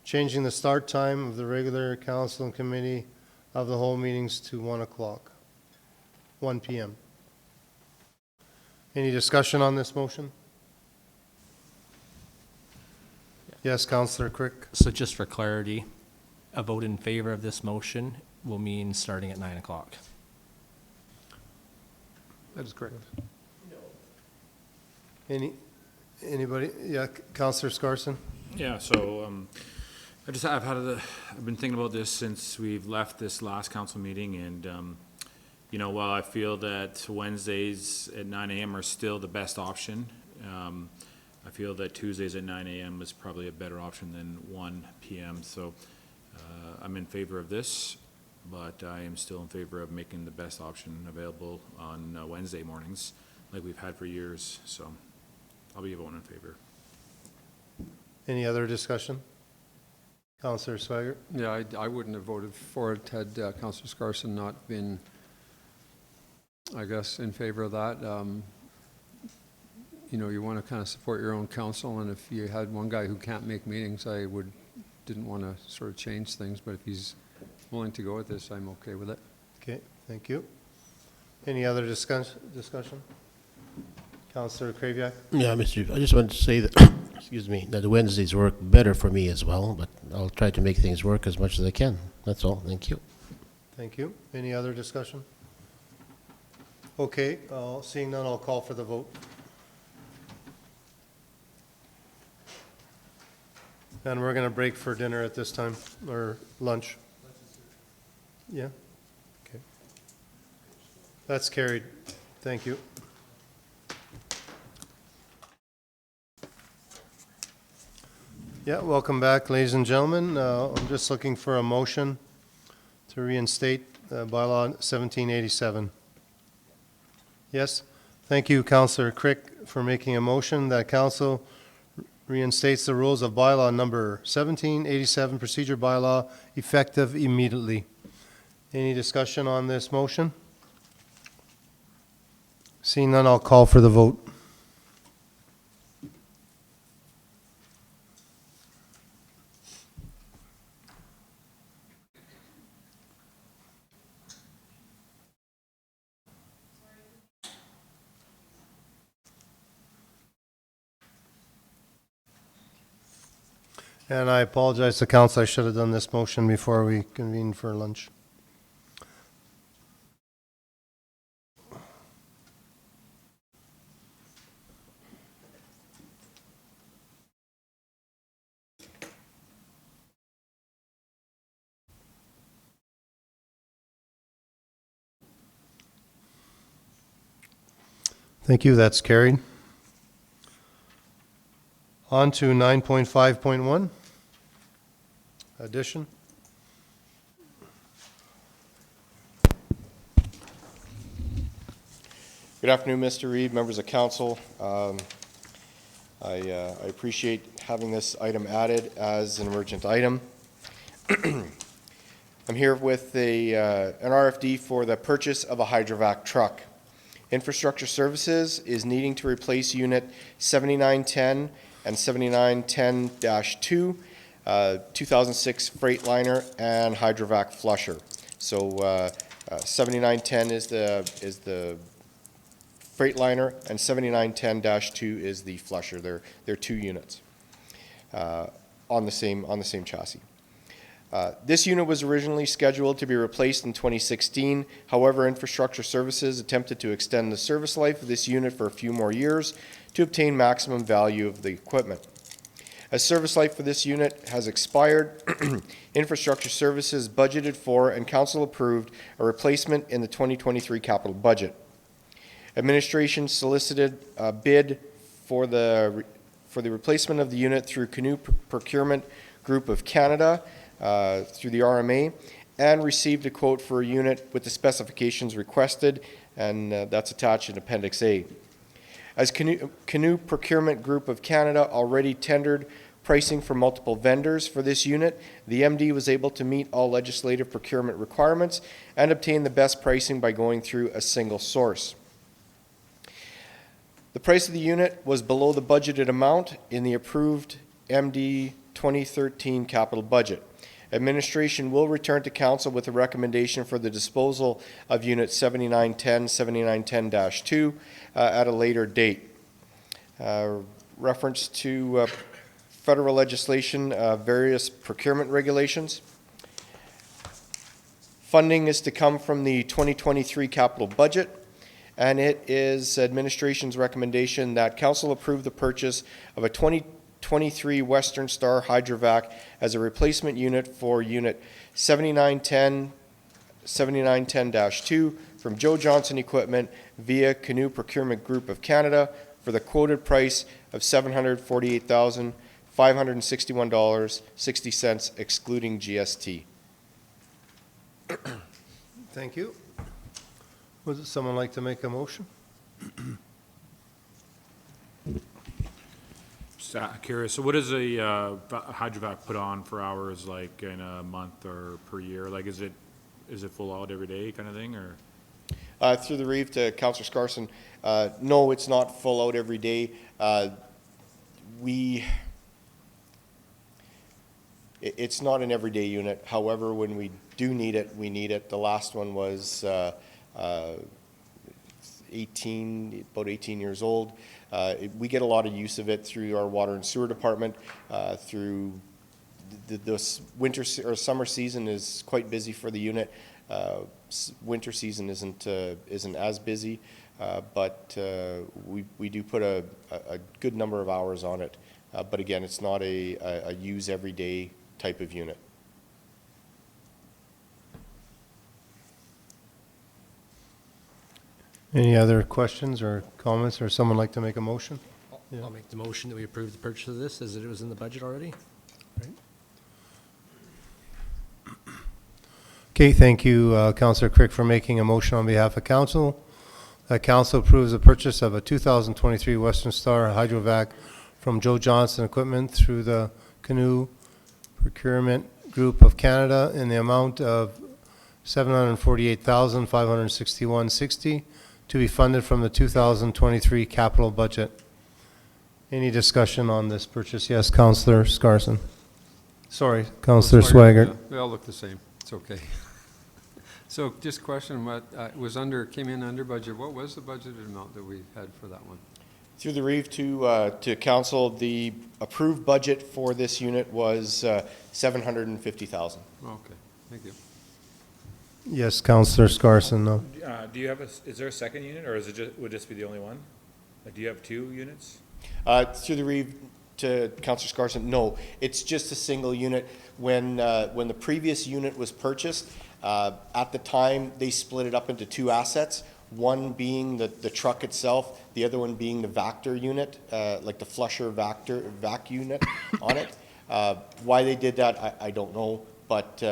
S1: changing the start time of the regular council and committee of the whole meetings to 1 p.m. Any discussion on this motion? Yes, Councillor Crick.
S9: So just for clarity, a vote in favor of this motion will mean starting at 9 o'clock.
S5: That is correct.
S1: Anybody? Yeah, Councillor Scarson?
S2: Yeah, so, I've been thinking about this since we've left this last council meeting, and, while I feel that Wednesdays at 9 a.m. are still the best option, I feel that Tuesdays at 9 a.m. is probably a better option than 1 p.m. So I'm in favor of this, but I am still in favor of making the best option available on Wednesday mornings, like we've had for years. So I'll be voting in favor.
S1: Any other discussion? Councillor Swaggart?
S5: Yeah, I wouldn't have voted for it had Councillor Scarson not been, I guess, in favor of that. You want to kind of support your own council, and if you had one guy who can't make meetings, didn't want to sort of change things, but if he's willing to go with this, I'm okay with it.
S1: Okay, thank you. Any other discussion? Councillor Kraviak?
S10: Yeah, Mr. I just wanted to say that, excuse me, that the Wednesdays work better for me as well, but I'll try to make things work as much as I can. That's all. Thank you.
S1: Thank you. Any other discussion? Okay, seeing none, I'll call for the vote. And we're going to break for dinner at this time, or lunch. Yeah? Okay. That's carried. Thank you. Yeah, welcome back, ladies and gentlemen. I'm just looking for a motion to reinstate bylaw 1787. Yes? Thank you, Councillor Crick, for making a motion that council reinstates the rules of bylaw number 1787, procedure bylaw, effective immediately. Any discussion on this motion? Seeing none, I'll call for the vote. And I apologize to council, I should have done this motion before we convened for lunch. Thank you, that's carried. On to 9.5.1, addition.
S12: Good afternoon, Mr. Reid, members of council. I appreciate having this item added as an emergent item. I'm here with an RFD for the purchase of a hydrovac truck. Infrastructure Services is needing to replace Unit 7910 and 7910-2, 2006 Freightliner and hydrovac flusher. So 7910 is the Freightliner and 7910-2 is the flusher. They're two units on the same chassis. This unit was originally scheduled to be replaced in 2016. However, Infrastructure Services attempted to extend the service life of this unit for a few more years to obtain maximum value of the equipment. As service life for this unit has expired, Infrastructure Services budgeted for and council approved a replacement in the 2023 capital budget. Administration solicited a bid for the replacement of the unit through Canoe Procurement Group of Canada, through the RMA, and received a quote for a unit with the specifications requested, and that's attached in Appendix A. As Canoe Procurement Group of Canada already tendered pricing for multiple vendors for this unit, the MD was able to meet all legislative procurement requirements and obtain the best pricing by going through a single source. The price of the unit was below the budgeted amount in the approved MD 2013 capital budget. Administration will return to council with a recommendation for the disposal of Unit 7910, 7910-2 at a later date. Reference to federal legislation, various procurement regulations. Funding is to come from the 2023 capital budget, and it is administration's recommendation that council approve the purchase of a 2023 Western Star Hydrovac as a replacement unit for Unit 7910, 7910-2 from Joe Johnson Equipment via Canoe Procurement Group of Canada for the quoted price of $748,561.60 excluding GST.
S1: Thank you. Would someone like to make a motion?
S2: Just curious, so what does a hydrovac put on for hours, like in a month or per year? Like, is it full out every day kind of thing, or?
S12: Through the Reeve to Councillor Scarson, no, it's not full out every day. It's not an everyday unit. However, when we do need it, we need it. The last one was about 18 years old. We get a lot of use of it through our water and sewer department. Through this winter or summer season is quite busy for the unit. Winter season isn't as busy, but we do put a good number of hours on it. But again, it's not a use every day type of unit.
S1: Any other questions or comments, or someone like to make a motion?
S9: I'll make the motion that we approve the purchase of this as it was in the budget already.
S1: Okay, thank you, Councillor Crick, for making a motion on behalf of council. That council approves the purchase of a 2023 Western Star Hydrovac from Joe Johnson Equipment through the Canoe Procurement Group of Canada in the amount of $748,561.60 to be funded from the 2023 capital budget. Any discussion on this purchase? Yes, Councillor Scarson. Sorry, Councillor Swaggart.
S5: Yeah, they all look the same. It's okay. So just question, what came in under budget? What was the budgeted amount that we had for that one?
S12: Through the Reeve to council, the approved budget for this unit was $750,000.
S5: Okay, thank you.
S1: Yes, Councillor Scarson, no.
S2: Do you have is there a second unit, or would this be the only one? Like, do you have 2 units?
S12: Through the Reeve to Councillor Scarson, no. It's just a single unit. When the previous unit was purchased, at the time, they split it up into 2 assets, one being the truck itself, the other one being the Vactor unit, like the flusher vac unit on it. Why they did that, I don't know, but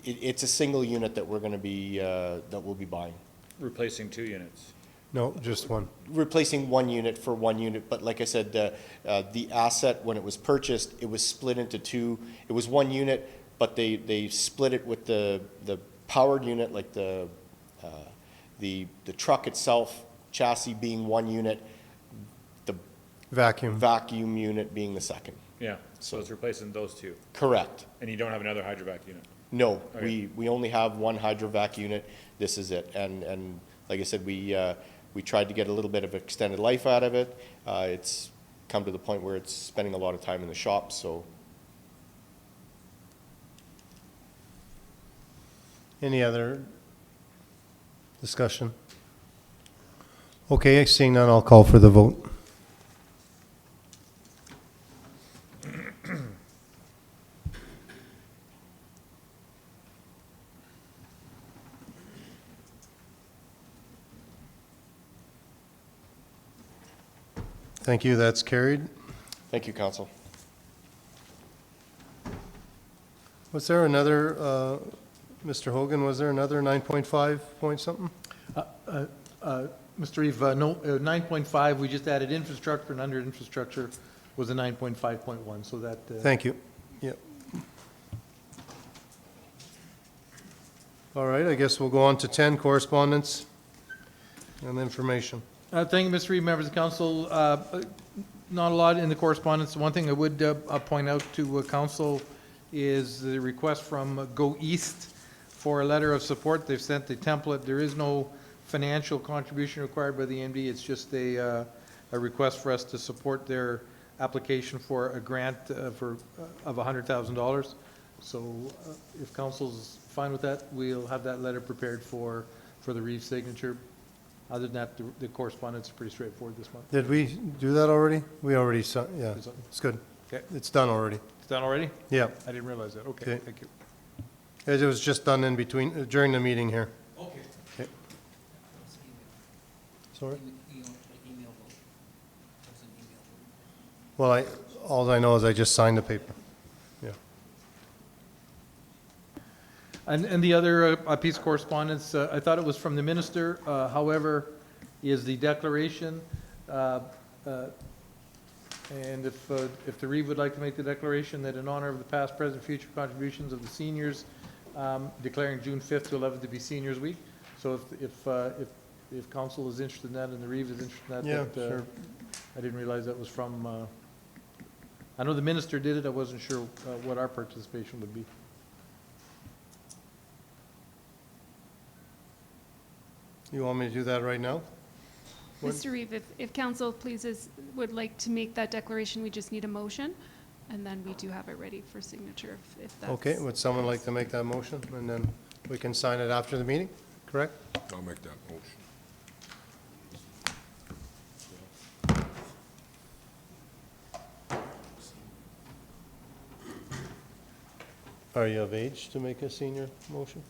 S12: it's a single unit that we're going to be, that we'll be buying.
S2: Replacing 2 units?
S1: No, just one.
S12: Replacing 1 unit for 1 unit, but like I said, the asset, when it was purchased, it was split into 2. It was 1 unit, but they split it with the powered unit, like the truck itself, chassis being 1 unit, the vacuum unit being the second.
S2: Yeah, so it's replacing those 2?
S12: Correct.
S2: And you don't have another hydrovac unit?
S12: No,
S2: Okay.
S12: we only have 1 hydrovac unit. This is it. And like I said, we tried to get a little bit of extended life out of it. It's come to the point where it's spending a lot of time in the shop, so.
S1: Any other discussion? Okay, seeing none, I'll call for the vote. Thank you, that's carried.
S12: Thank you, Council.
S1: Was there another, Mr. Hogan, was there another 9.5 point something?
S3: Mr. Eve, no, 9.5, we just added infrastructure, and under infrastructure was a 9.5.1, so that.
S1: Thank you. Yep. All right, I guess we'll go on to 10, correspondence and information.
S3: Thank you, Mr. Reed, members of council. Not a lot in the correspondence. One thing I would point out to council is the request from Go East for a letter of support. They've sent the template. There is no financial contribution required by the MD. It's just a request for us to support their application for a grant of $100,000. So if council's fine with that, we'll have that letter prepared for the Reeve signature. Other than that, the correspondence is pretty straightforward this month.
S1: Did we do that already? We already, yeah, it's good.
S3: Okay.
S1: It's done already.
S3: It's done already?
S1: Yeah.
S3: I didn't realize that. Okay,
S1: Okay.
S3: thank you.
S1: It was just done in between, during the meeting here.
S3: Okay.
S1: Okay. Sorry? Well, all I know is I just signed the paper. Yeah.
S3: And the other piece of correspondence, I thought it was from the minister, however, is the declaration. And if the Reeve would like to make the declaration that in honor of the past, present, future contributions of the seniors, declaring June 5th to 11th to be Seniors Week. So if council is interested in that and the Reeve is interested in that.
S1: Yeah,
S3: that,
S1: sure.
S3: I didn't realize that was from, I know the minister did it. I wasn't sure what our participation would be.
S1: You want me to do that right now? What-
S15: Mr. Reeve, if council pleases, would like to make that declaration, we just need a motion, and then we do have it ready for signature if that's.
S1: Okay, would someone like to make that motion? And then we can sign it after the meeting, correct?
S4: I'll make that motion.
S1: Are you of age to make a senior motion?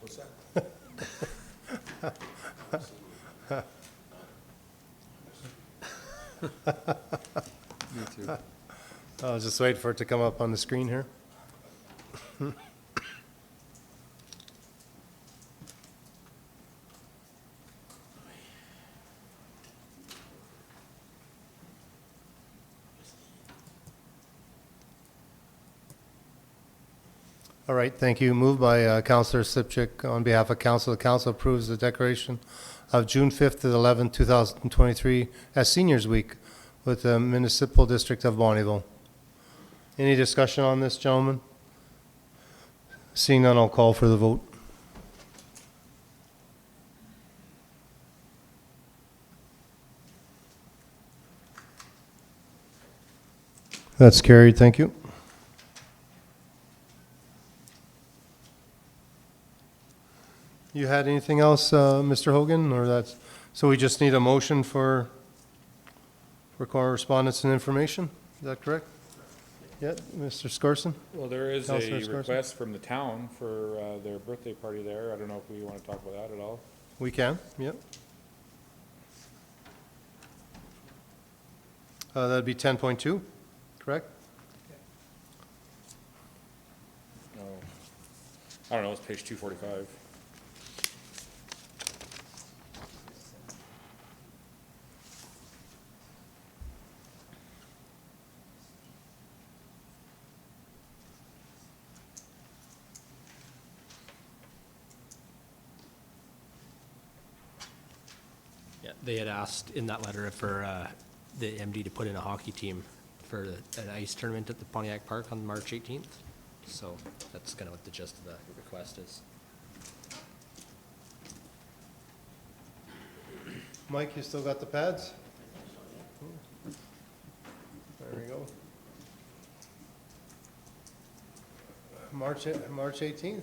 S4: What's that?
S5: Me too.
S1: I'll just wait for it to come up on the screen here. All right, thank you. Moved by Councillor Slipchik on behalf of council. The council approves the declaration of June 5th to 11th, 2023 as Seniors Week with the Municipal District of Bonnyville. Any discussion on this, gentlemen? Seeing none, I'll call for the vote. That's carried, thank you. You had anything else, Mr. Hogan, or that's, so we just need a motion for correspondence and information? Is that correct? Yeah, Mr. Scorson?
S2: Well, there is
S1: Councillor
S2: a
S1: Scarson?
S2: request from the town for their birthday party there. I don't know if we want to talk about that at all.
S1: We can, yep. That'd be 10.2, correct?
S2: No. I don't know, it's page 245.
S9: Yeah, they had asked in that letter for the MD to put in a hockey team for an ice tournament at the Pontiac Park on March 18th. So that's kind of what the gist of the request is.
S1: Mike, you still got the pads? There we go. March 18th?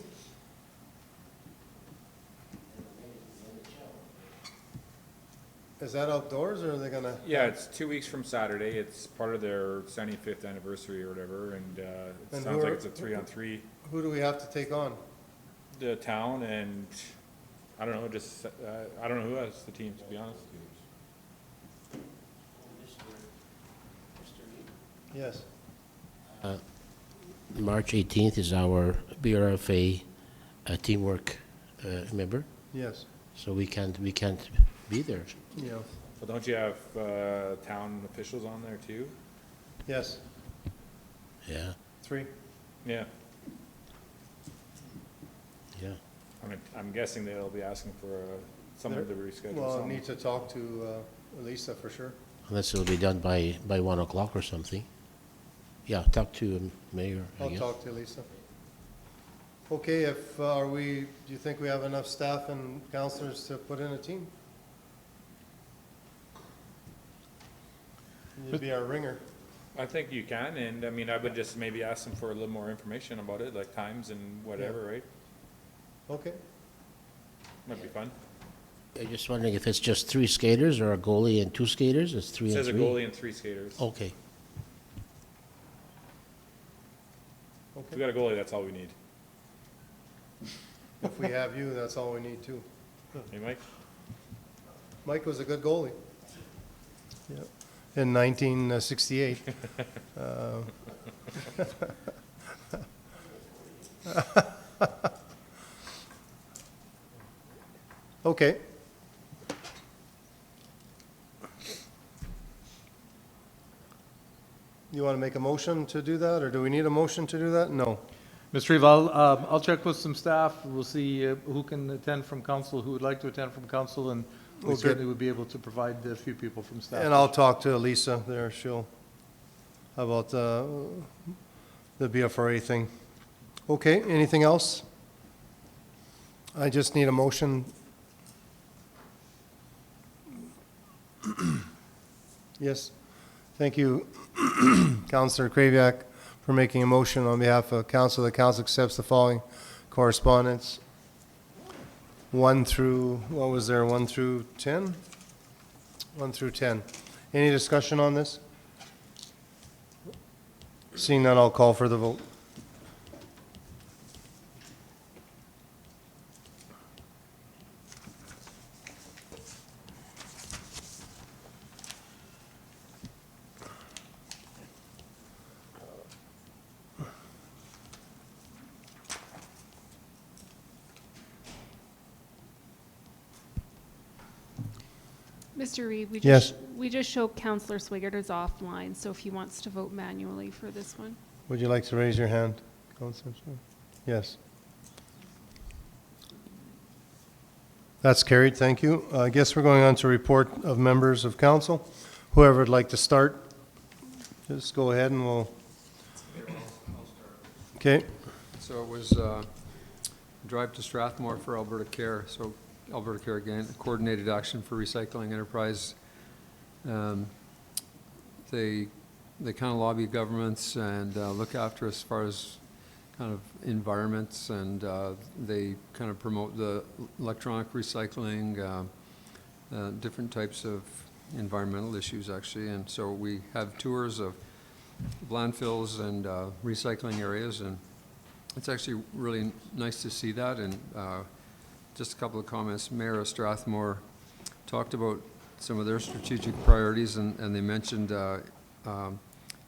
S1: Is that outdoors, or are they gonna?
S2: Yeah, it's 2 weeks from Saturday. It's part of their 75th anniversary or whatever, and it
S1: And
S2: sounds
S1: who
S2: like
S1: are-
S2: it's a 3-on-3.
S1: Who do we have to take on?
S2: The town and, I don't know, just, I don't know who has the team, to be honest.
S1: Yes.
S10: March 18th is our BRFA teamwork, remember?
S1: Yes.
S10: So we can't be there.
S1: Yeah.
S2: But don't you have town officials on there too?
S1: Yes.
S10: Yeah,
S1: 3.
S2: Yeah.
S10: yeah.
S2: I'm guessing they'll be asking for someone to reschedule
S1: Well, I
S2: something.
S1: need to talk to Lisa, for sure.
S10: Unless it'll be done by 1 o'clock or something. Yeah, talk to Mayor, I
S1: I'll
S10: guess.
S1: talk to Lisa. Okay, if, do you think we have enough staff and counselors to put in a team? You'd be our ringer.
S2: I think you can, and I mean, I would just maybe ask them for a little more information about it, like times and whatever, right?
S1: Okay.
S2: Might be fun.
S10: I'm just wondering if it's just 3 skaters or a goalie and 2 skaters? It's 3
S2: It
S10: and
S2: says
S10: 3?
S2: a goalie and 3 skaters.
S10: Okay.
S2: If we got a goalie, that's all we need.
S1: If we have you, that's all we need too.
S2: Hey, Mike?
S1: Mike was a good goalie. Yep. In 1968. Okay. You want to make a motion to do that, or do we need a motion to do that? No.
S3: Mr. Reeve, I'll check with some staff. We'll see who can attend from council, who would like to attend from council, and we
S1: We'll get-
S3: certainly would be able to provide a few people from staff.
S1: And I'll talk to Lisa there, she'll, about the BFRA thing. Okay, anything else? I just need a motion. Yes, thank you, Councillor Kraviak, for making a motion on behalf of council. The council accepts the following correspondence. 1 through, what was there, 1 through 10? 1 through 10. Any discussion on this? Seeing none, I'll call for the vote.
S15: Mr. Reed,
S1: Yes.
S15: we just show Counselor Swigert is offline, so if he wants to vote manually for this one.
S1: Would you like to raise your hand, Councillor? Yes. That's carried, thank you. I guess we're going on to report of members of council. Whoever would like to start, just go ahead and we'll. Okay.
S5: So it was Drive to Strathmore for Alberta Care. So Alberta Care, again, coordinated action for recycling enterprise. They kind of lobby governments and look after as far as kind of environments, and they kind of promote the electronic recycling, different types of environmental issues actually. And so we have tours of landfills and recycling areas, and it's actually really nice to see that. And just a couple of comments. Mayor of Strathmore talked about some of their strategic priorities, and they mentioned a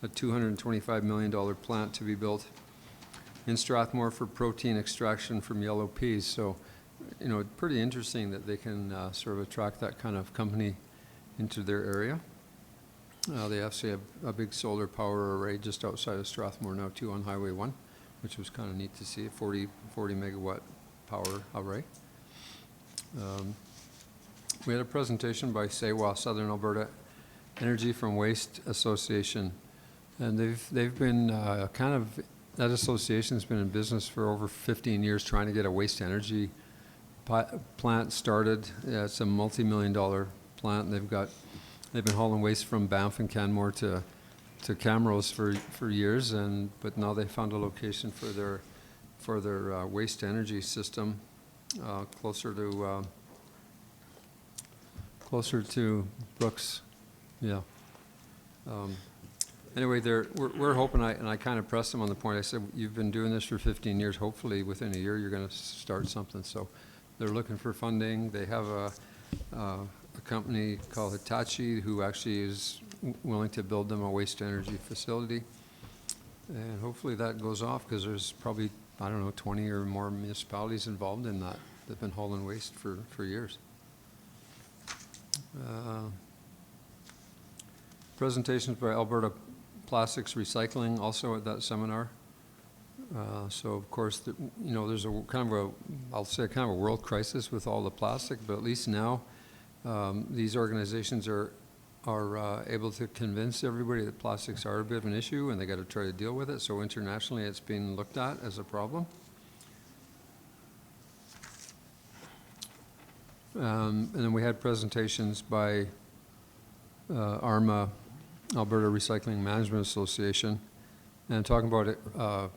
S5: $225 million plant to be built in Strathmore for protein extraction from yellow peas. So, you know, pretty interesting that they can sort of attract that kind of company into their area. They actually have a big solar power array just outside of Strathmore now too, on Highway 1, which was kind of neat to see, a 40 megawatt power array. We had a presentation by SAWA, Southern Alberta Energy from Waste Association, and they've been kind of, that association's been in business for over 15 years trying to get a waste energy plant started. Yeah, it's a multi-million-dollar plant. They've been hauling waste from Banff and Canmore to Camrose for years, but now they found a location for their waste energy system closer to Brooks. Yeah. Anyway, we're hoping, and I kind of pressed them on the point. I said, you've been doing this for 15 years. Hopefully, within a year, you're going to start something. So they're looking for funding. They have a company called Hitachi who actually is willing to build them a waste energy facility. And hopefully that goes off, because there's probably, I don't know, 20 or more municipalities involved in that. They've been hauling waste for years. Presentations by Alberta Plastics Recycling also at that seminar. So of course, you know, there's a kind of a, I'll say kind of a world crisis with all the plastic, but at least now these organizations are able to convince everybody that plastics are a bit of an issue and they got to try to deal with it. So internationally, it's being looked at as a problem. And then we had presentations by ARMA, Alberta Recycling Management Association, and talking about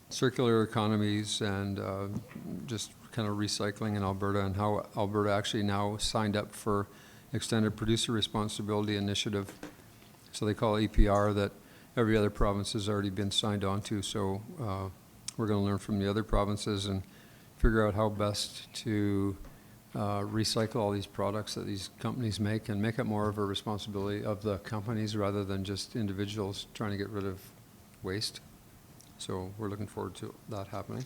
S5: circular economies and just kind of recycling in Alberta and how Alberta actually now signed up for Extended Producer Responsibility Initiative. So they call it EPR, that every other province has already been signed on to. So we're going to learn from the other provinces and figure out how best to recycle all these products that these companies make and make it more of a responsibility of the companies rather than just individuals trying to get rid of waste. So we're looking forward to that happening.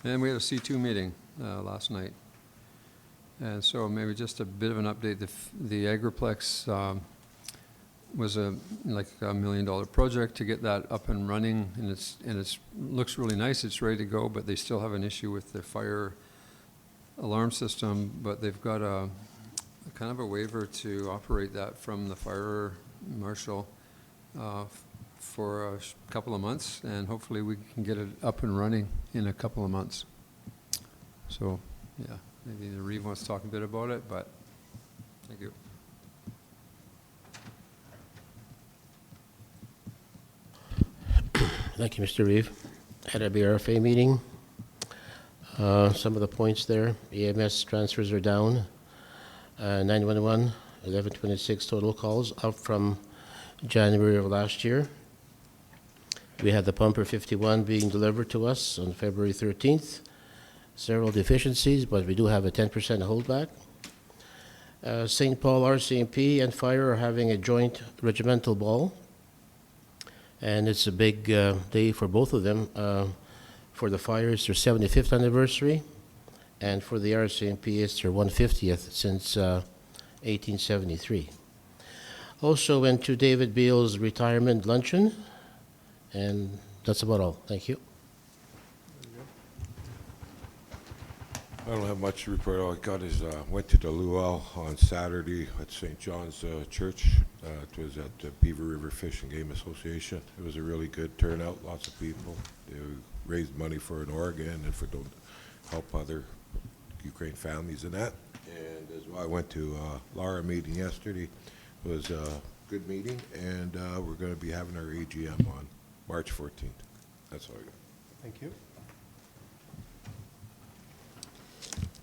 S5: And we had a C2 meeting last night. And so maybe just a bit of an update. The Agriplex was like a $1 million project to get that up and running, and it's looks really nice. It's ready to go, but they still have an issue with the fire alarm system. But they've got a kind of a waiver to operate that from the fire marshal for a couple of months, and hopefully we can get it up and running in a couple of months. So, yeah, maybe Reeve wants to talk a bit about it, but thank you.
S10: Thank you, Mr. Reeve. At a BRFA meeting, some of the points there, EMS transfers are down, 911, 1126 total calls, up from January of last year. We had the Pumper 51 being delivered to us on February 13th. Several deficiencies, but we do have a 10% holdback. St. Paul RCMP and Fire are having a joint regimental ball, and it's a big day for both of them. For the Fire, it's their 75th anniversary, and for the RCMP, it's their 150th since 1873. Also went to David Beal's retirement luncheon, and that's about all. Thank you.
S4: I don't have much to report. All I got is went to the luau on Saturday at St. John's Church. It was at the Beaver River Fish and Game Association. It was a really good turnout, lots of people. They raised money for an organ and for to help other Ukraine families and that. And as well, I went to Lara meeting yesterday. It was a good meeting, and we're going to be having our AGM on March 14th. That's all I got.
S1: Thank you.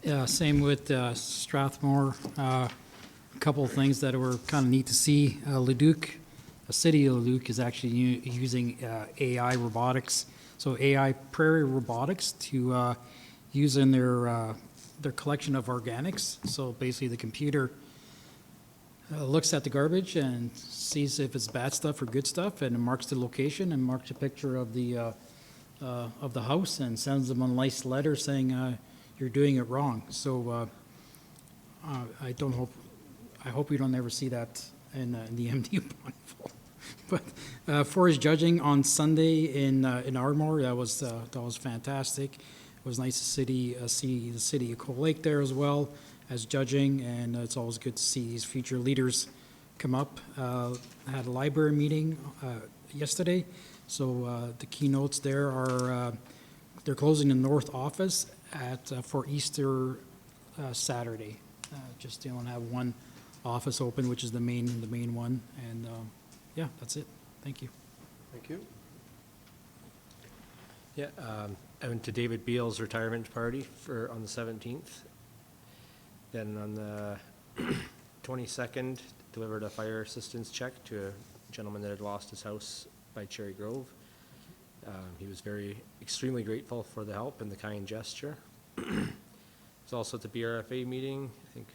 S6: Yeah, same with Strathmore. A couple of things that were kind of neat to see. Leduc, the city of Leduc is actually using AI robotics. So AI prairie robotics to use in their collection of organics. So basically the computer looks at the garbage and sees if it's bad stuff or good stuff, and marks the location and marks a picture of the house and sends them a nice letter saying, you're doing it wrong. So I hope we don't ever see that in the MD Bonneville. But for his judging on Sunday in Ardmore, that was fantastic. It was nice to see the city of Cold Lake there as well as judging, and it's always good to see these future leaders come up. I had a library meeting yesterday, so the keynotes there are they're closing the north office for Easter Saturday. Just they only have one office open, which is the main one, and yeah, that's it. Thank you.
S1: Thank you.
S9: Yeah, I went to David Beal's retirement party on the 17th. Then on the 22nd, delivered a fire assistance check to a gentleman that had lost his house by Cherry Grove. He was extremely grateful for the help and the kind gesture. It's also at the BRFA meeting. I think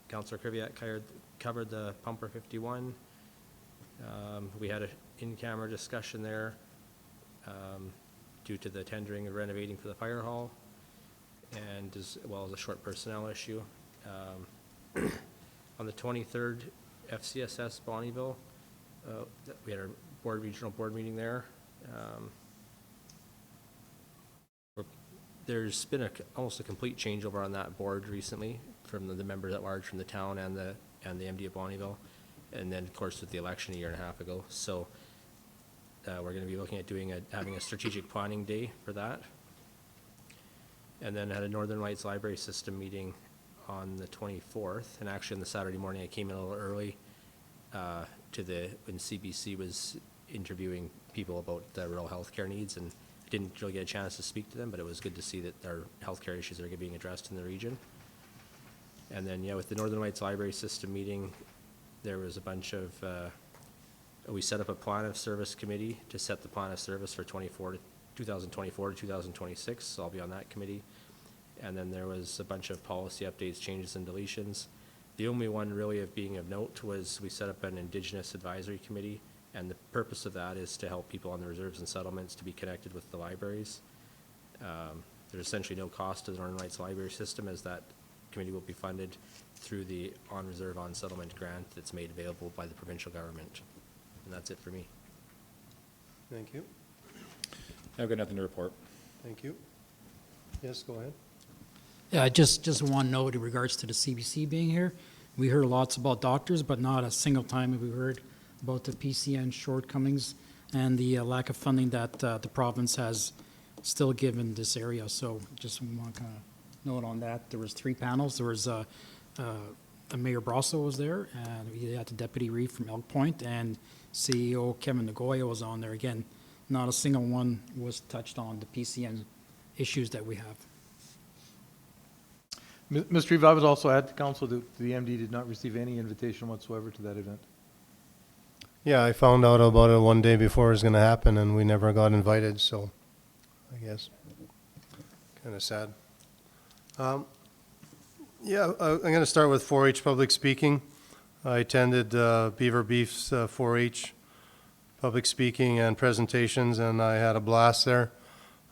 S9: Councillor Kriviak covered the Pumper 51. We had an in-camera discussion there due to the tendering and renovating for the fire hall, and as well as a short personnel issue. On the 23rd, FCSS Bonnyville, we had our regional board meeting there. There's been almost a complete changeover on that board recently. from the members at large from the town and the MD of Bonnyville. And then, of course, with the election a year and a half ago. So we're going to be looking at having a strategic planning day for that. And then had a Northern Lights Library System meeting on the 24th. And actually on the Saturday morning, I came in a little early when CBC was interviewing people about the rural healthcare needs, and didn't really get a chance to speak to them, but it was good to see that our healthcare issues are being addressed in the region. And then, with the Northern Lights Library System meeting, there was a bunch of, we set up a plan of service committee to set the plan of service for 2024 to 2026, so I'll be on that committee. And then there was a bunch of policy updates, changes, and deletions. The only one really of being of note was we set up an Indigenous Advisory Committee, and the purpose of that is to help people on the reserves and settlements to be connected with the libraries. There's essentially no cost to the Northern Lights Library System, as that committee will be funded through the On Reserve On Settlement grant that's made available by the provincial government. And that's it for me.
S1: Thank you.
S2: I've got nothing to report.
S1: Thank you. Yes, go ahead.
S6: Yeah, just one note in regards to the CBC being here. We heard lots about doctors, but not a single time have we heard about the PCN shortcomings and the lack of funding that the province has still given this area. So just want to kind of note on that. There was 3 panels. There was Mayor Brasso was there, and we had the Deputy Reeve from Elk Point, and CEO Kevin Nagoya was on there. Again, not a single one was touched on the PCN issues that we have.
S3: Mr. Reeve, I was also at the council that the MD did not receive any invitation whatsoever to that event.
S1: Yeah, I found out about it one day before it was going to happen, and we never got invited, so I guess kind of sad. I'm going to start with 4-H public speaking. I attended Beaver Beef's 4-H public speaking and presentations, and I had a blast there.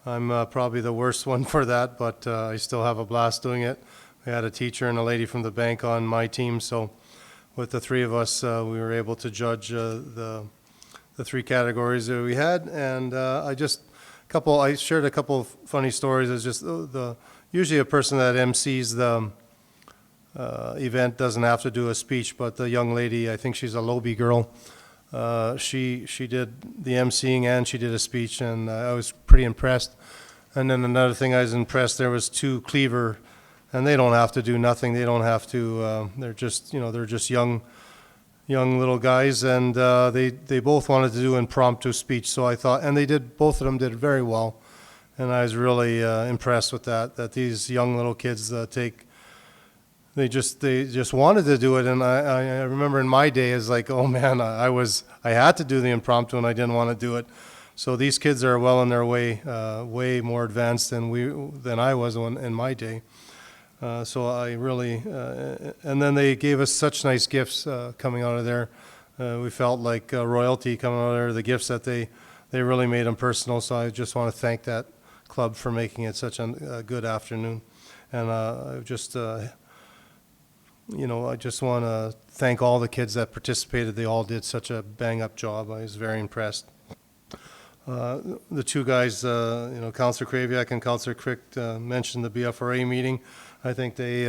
S1: I'm probably the worst one for that, but I still have a blast doing it. We had a teacher and a lady from the bank on my team, so with the 3 of us, we were able to judge the 3 categories that we had, and I shared a couple of funny stories. It's just usually a person that MCs the event doesn't have to do a speech, but the young lady, I think she's a Lobe girl, she did the MCing and she did a speech, and I was pretty impressed. And then another thing I was impressed, there was 2 Cleaver, and they don't have to do nothing. They don't have to. They're just young little guys, and they both wanted to do impromptu speech. So I thought, and both of them did very well, and I was really impressed with that. That these young little kids they just wanted to do it. And I remember in my day, it's like, oh man, I had to do the impromptu, and I didn't want to do it. So these kids are well on their way, way more advanced than I was in my day. So I really, and then they gave us such nice gifts coming out of there. We felt like royalty coming out of there. The gifts that they really made them personal. So I just want to thank that club for making it such a good afternoon. And I just want to thank all the kids that participated. They all did such a bang-up job. I was very impressed. The 2 guys, Councillor Kraviak and Councillor Crick mentioned the BFRA meeting. I think they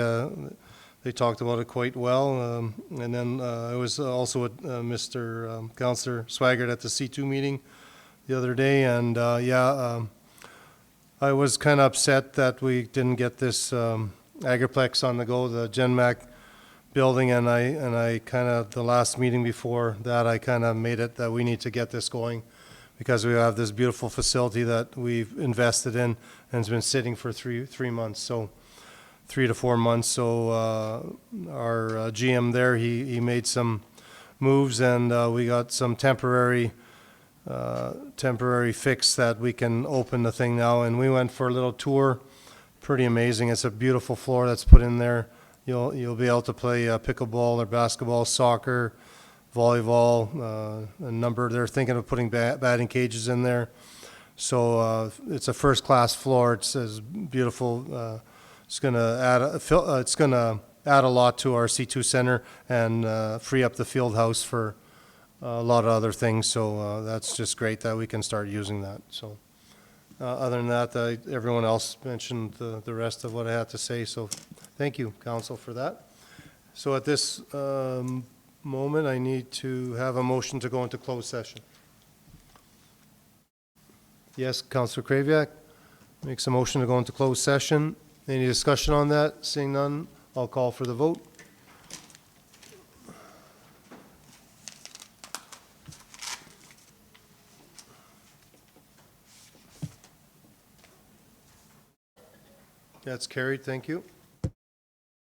S1: talked about it quite well. And then I was also with Mr. Councillor Swaggart at the C2 meeting the other day, and I was kind of upset that we didn't get this Agriplex on the go, the GenMac building, and I kind of, the last meeting before that, I kind of made it that we need to get this going, because we have this beautiful facility that we've invested in, and it's been sitting for 3 months, so 3 to 4 months. So our GM there, he made some moves, and we got some temporary fix that we can open the thing now. And we went for a little tour. Pretty amazing. It's a beautiful floor that's put in there. You'll be able to play pickleball or basketball, soccer, volleyball, they're thinking of putting batting cages in there. So it's a first-class floor. It's beautiful. It's going to add a lot to our C2 center and free up the field house for a lot of other things. So that's just great that we can start using that. So other than that, everyone else mentioned the rest of what I had to say. So Thank you, council, for that. So at this moment, I need to have a motion to go into closed session. Yes, Councilor Kraviak makes a motion to go into closed session. Any discussion on that? Seeing none, I'll call for the vote. That's carried, thank you.